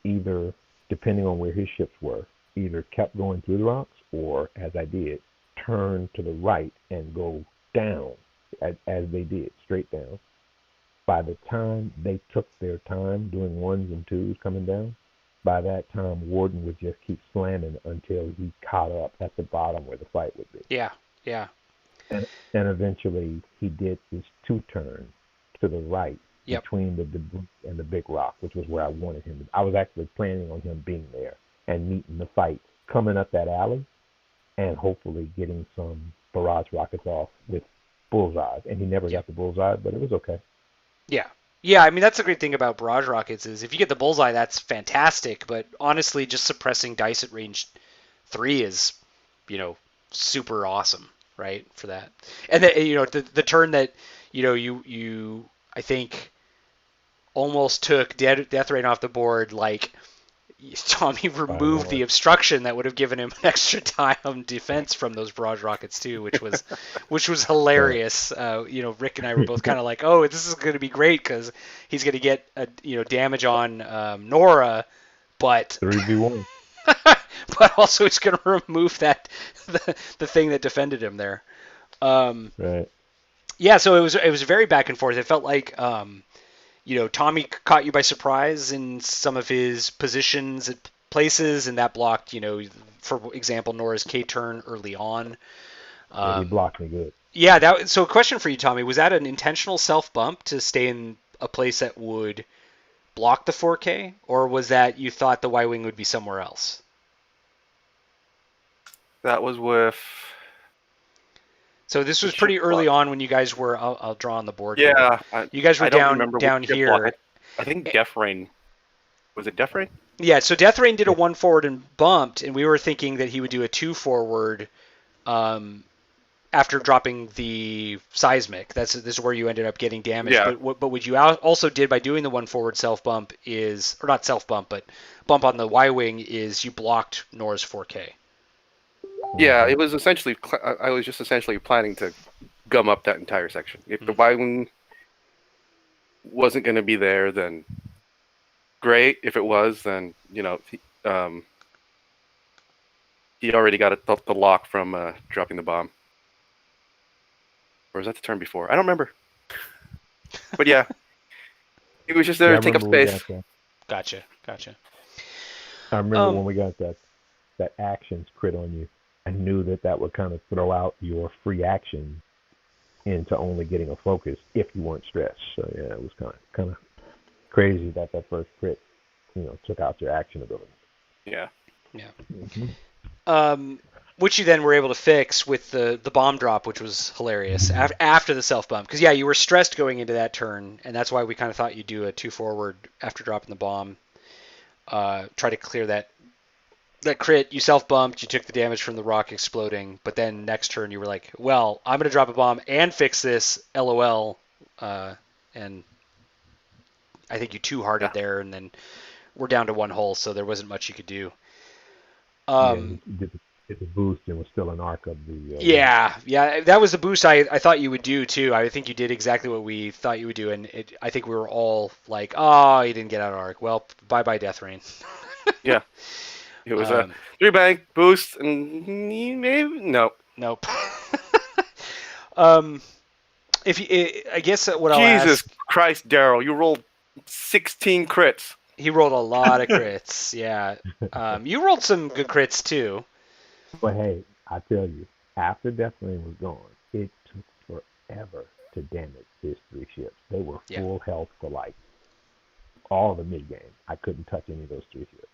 [SPEAKER 3] either, depending on where his ships were, either kept going through the rocks or, as I did, turn to the right and go down as they did, straight down. By the time they took their time doing 1s and 2s coming down, by that time Warden would just keep slamming until he caught up at the bottom where the fight would be.
[SPEAKER 1] Yeah, yeah.
[SPEAKER 3] And eventually he did his 2 turns to the right between the debris and the big rock, which was where I wanted him. I was actually planning on him being there and meeting the fight, coming up that alley, and hopefully getting some barrage rockets off with bullseyes. And he never got the bullseye, but it was okay.
[SPEAKER 1] Yeah. Yeah, I mean, that's the great thing about barrage rockets is if you get the bullseye, that's fantastic. But honestly, just suppressing dice at range 3 is, super awesome, right, for that. And then, the turn that, I think almost took Death Rain off the board, like, Tommy removed the obstruction that would have given him an extra time defense from those barrage rockets too, which was hilarious. Rick and I were both kind of like, oh, this is going to be great because he's going to get damage on Nora, but
[SPEAKER 3] 3v1.
[SPEAKER 1] but also he's going to remove the thing that defended him there.
[SPEAKER 3] Right.
[SPEAKER 1] Yeah, so it was very back and forth. It felt like Tommy caught you by surprise in some of his positions at places, and that blocked, for example, Nora's K turn early on.
[SPEAKER 3] He blocked me good.
[SPEAKER 1] Yeah, so a question for you, Tommy. Was that an intentional self-bump to stay in a place that would block the 4K, or was that you thought the Y-Wing would be somewhere else?
[SPEAKER 4] That was with...
[SPEAKER 1] So this was pretty early on when you guys were. I'll draw on the board.
[SPEAKER 4] Yeah,
[SPEAKER 1] you guys were down here.
[SPEAKER 4] I think Death Rain. Was it Death Rain?
[SPEAKER 1] Yeah. So Death Rain did a 1 forward and bumped, and we were thinking that he would do a 2 forward, after dropping the seismic. This is where you ended up getting damage.
[SPEAKER 4] Yeah.
[SPEAKER 1] But what you also did by doing the 1 forward self bump is, or not self bump, but bump on the Y-wing is you blocked Nora's 4K.
[SPEAKER 4] Yeah, it was essentially. I was just essentially planning to gum up that entire section. If the Y-wing wasn't going to be there, then great. If it was, then he already got the lock from dropping the bomb. Or was that the turn before? I don't remember. But yeah, he was just there to take up space.
[SPEAKER 1] Gotcha.
[SPEAKER 3] I remember when we got that actions crit on you. I knew that would kind of throw out your free action into only getting a focus if you weren't stressed. So yeah, it was kind of crazy that first crit, took out your action ability.
[SPEAKER 4] Yeah.
[SPEAKER 3] Mm-hmm.
[SPEAKER 1] Which you then were able to fix with the bomb drop, which was hilarious after the self bump. Because you were stressed going into that turn, and that's why we kind of thought you'd do a 2 forward after dropping the bomb. Try to clear that crit, you self-bumped, you took the damage from the rock exploding, but then next turn you were like, well, I'm going to drop a bomb and fix this, LOL, and I think you 2-hearted there, and then we're down to 1 hull, so there wasn't much you could do.
[SPEAKER 3] Did the boost and was still an arc of the...
[SPEAKER 1] Yeah, that was the boost I thought you would do, too. I think you did exactly what we thought you would do, and I think we were all like, oh, you didn't get out of arc. Well, bye-bye, Death Rain.
[SPEAKER 4] Yeah. It was a 3-bank boost, and maybe nope.
[SPEAKER 1] I guess what I'll ask.
[SPEAKER 4] Jesus Christ, Darryl, you rolled 16 crits.
[SPEAKER 1] He rolled a lot of crits. Yeah, you rolled some good crits too.
[SPEAKER 3] But hey, I tell you, after Death Rain was gone, it took forever to damage his 3 ships. They were full health for like all the mid game. I couldn't touch any of those 3 ships.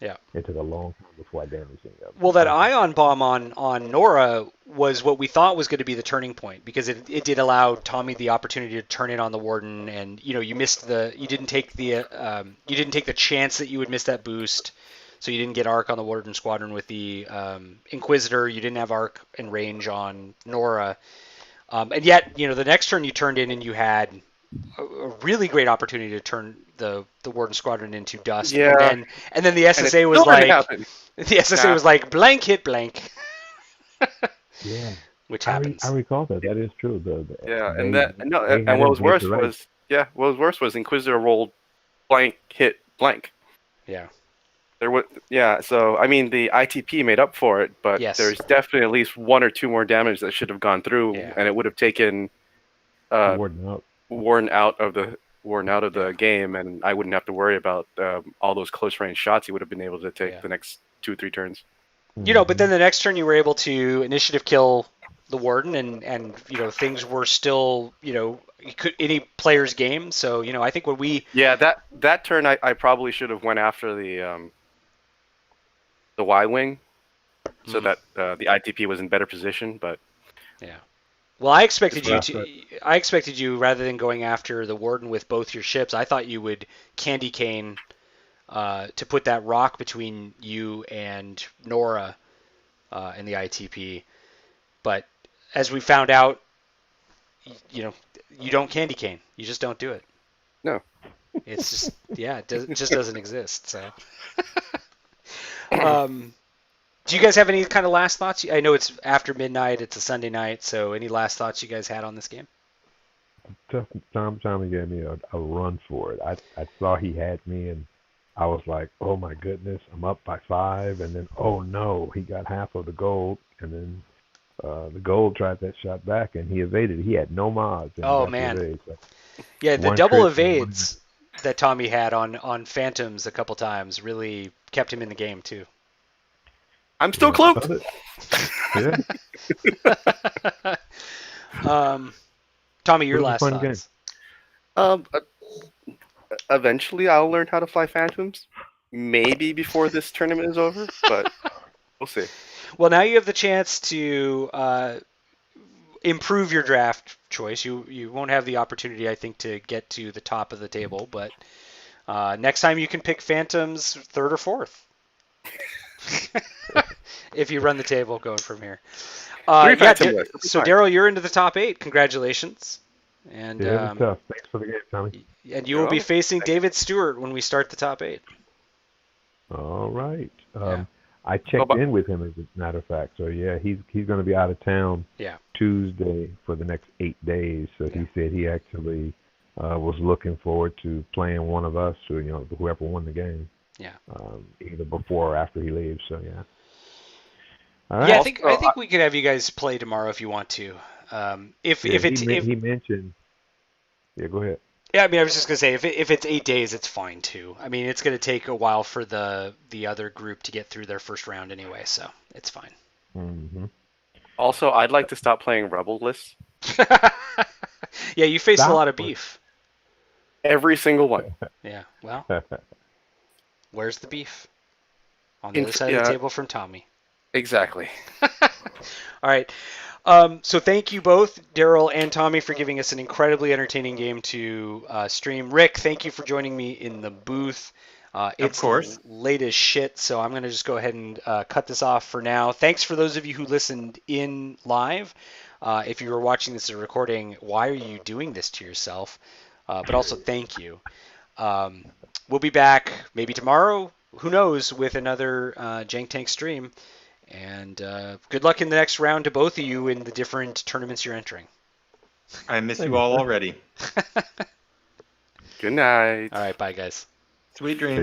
[SPEAKER 1] Yeah.
[SPEAKER 3] It took a long time before I damaged any of them.
[SPEAKER 1] Well, that ion bomb on Nora was what we thought was going to be the turning point, because it did allow Tommy the opportunity to turn in on the Warden, and you didn't take the chance that you would miss that boost, so you didn't get arc on the Warden squadron with the Inquisitor. You didn't have arc and range on Nora, and yet the next turn you turned in and you had a really great opportunity to turn the Warden squadron into dust.
[SPEAKER 4] Yeah.
[SPEAKER 1] And then the SSA was like blank hit blank.
[SPEAKER 3] Yeah.
[SPEAKER 1] Which happens.
[SPEAKER 3] I recall that. That is true.
[SPEAKER 4] And what was worse was Inquisitor rolled blank hit blank.
[SPEAKER 1] Yeah.
[SPEAKER 4] So I mean the ITP made up for it, but there's definitely at least 1 or 2 more damage that should have gone through, and it would have taken Warden out of the game, and I wouldn't have to worry about all those close range shots he would have been able to take the next 2 or 3 turns.
[SPEAKER 1] But then the next turn you were able to initiative kill the Warden, and things were still any player's game. So I think when we
[SPEAKER 4] that turn I probably should have went after the Y-wing, so that the ITP was in better position, but
[SPEAKER 1] yeah. Well, I expected you rather than going after the Warden with both your ships, I thought you would candy cane to put that rock between you and Nora and the ITP. But as we found out, you don't candy cane. You just don't do it.
[SPEAKER 4] No.
[SPEAKER 1] It's just it just doesn't exist. So, do you guys have any kind of last thoughts? I know it's after midnight. It's a Sunday night. So, any last thoughts you guys had on this game?
[SPEAKER 3] Tommy gave me a run for it. I saw he had me, and I was like, oh my goodness, I'm up by 5, and then oh no, he got half of the gold, and then the gold tried that shot back, and he evaded. He had no mods. And
[SPEAKER 1] Oh
[SPEAKER 3] he got the
[SPEAKER 1] man,
[SPEAKER 3] evade. So
[SPEAKER 1] yeah, the
[SPEAKER 3] one
[SPEAKER 1] double
[SPEAKER 3] crit and
[SPEAKER 1] evades that Tommy had on Phantoms a couple times really kept him in the game too.
[SPEAKER 4] I'm still
[SPEAKER 3] Yeah,
[SPEAKER 4] cloaked.
[SPEAKER 3] Yeah.
[SPEAKER 1] Tommy, your
[SPEAKER 3] It was a
[SPEAKER 1] last
[SPEAKER 3] fun
[SPEAKER 1] thoughts.
[SPEAKER 4] Um, uh, Eventually, I'll learn how to fly Phantoms. Maybe before this tournament is over, but we'll see.
[SPEAKER 1] Well, now you have the chance to improve your draft choice. You won't have the opportunity, I think, to get to the top of the table, but next time you can pick Phantoms 3rd or 4th. If you run the table going from here.
[SPEAKER 4] Phantom lists.
[SPEAKER 1] So Darryl, you're into the top 8. Congratulations. And
[SPEAKER 3] Yeah, it was tough. Thanks for the game, Tommy.
[SPEAKER 1] and you will be facing David Stewart when we start the top 8.
[SPEAKER 3] All right.
[SPEAKER 1] Yeah.
[SPEAKER 3] I checked in with him, as a matter of fact. So yeah, he's going to be out of town Tuesday for the next 8 days. So he said he actually was looking forward to playing one of us, or whoever won the game.
[SPEAKER 1] Yeah.
[SPEAKER 3] Either before or after he leaves. So yeah. All right.
[SPEAKER 1] Yeah, I think we could have you guys play tomorrow if you want to.
[SPEAKER 3] He mentioned. Yeah, go ahead.
[SPEAKER 1] Yeah, I mean, I was just gonna say if it's 8 days, it's fine too. I mean, it's gonna take a while for the other group to get through their first round anyway, so it's fine.
[SPEAKER 3] Mm-hmm.
[SPEAKER 4] Also, I'd like to stop playing Rebel lists.
[SPEAKER 1] Yeah, you face a lot of beef.
[SPEAKER 4] Every single one.
[SPEAKER 1] Yeah, well, where's the beef? On the other side of the table from Tommy.
[SPEAKER 4] Exactly.
[SPEAKER 1] All right. So thank you both, Darryl and Tommy, for giving us an incredibly entertaining game to stream. Rick, thank you for joining me in the booth. It's
[SPEAKER 2] of course
[SPEAKER 1] late as shit, so I'm going to just go ahead and cut this off for now. Thanks for those of you who listened in live. If you were watching this as a recording, why are you doing this to yourself? But also thank you. We'll be back maybe tomorrow, who knows, with another Jank Tank stream. And good luck in the next round to both of you in the different tournaments you're entering.
[SPEAKER 2] I miss you all already.
[SPEAKER 4] Good night.
[SPEAKER 1] All right, bye, guys.
[SPEAKER 2] Sweet dreams.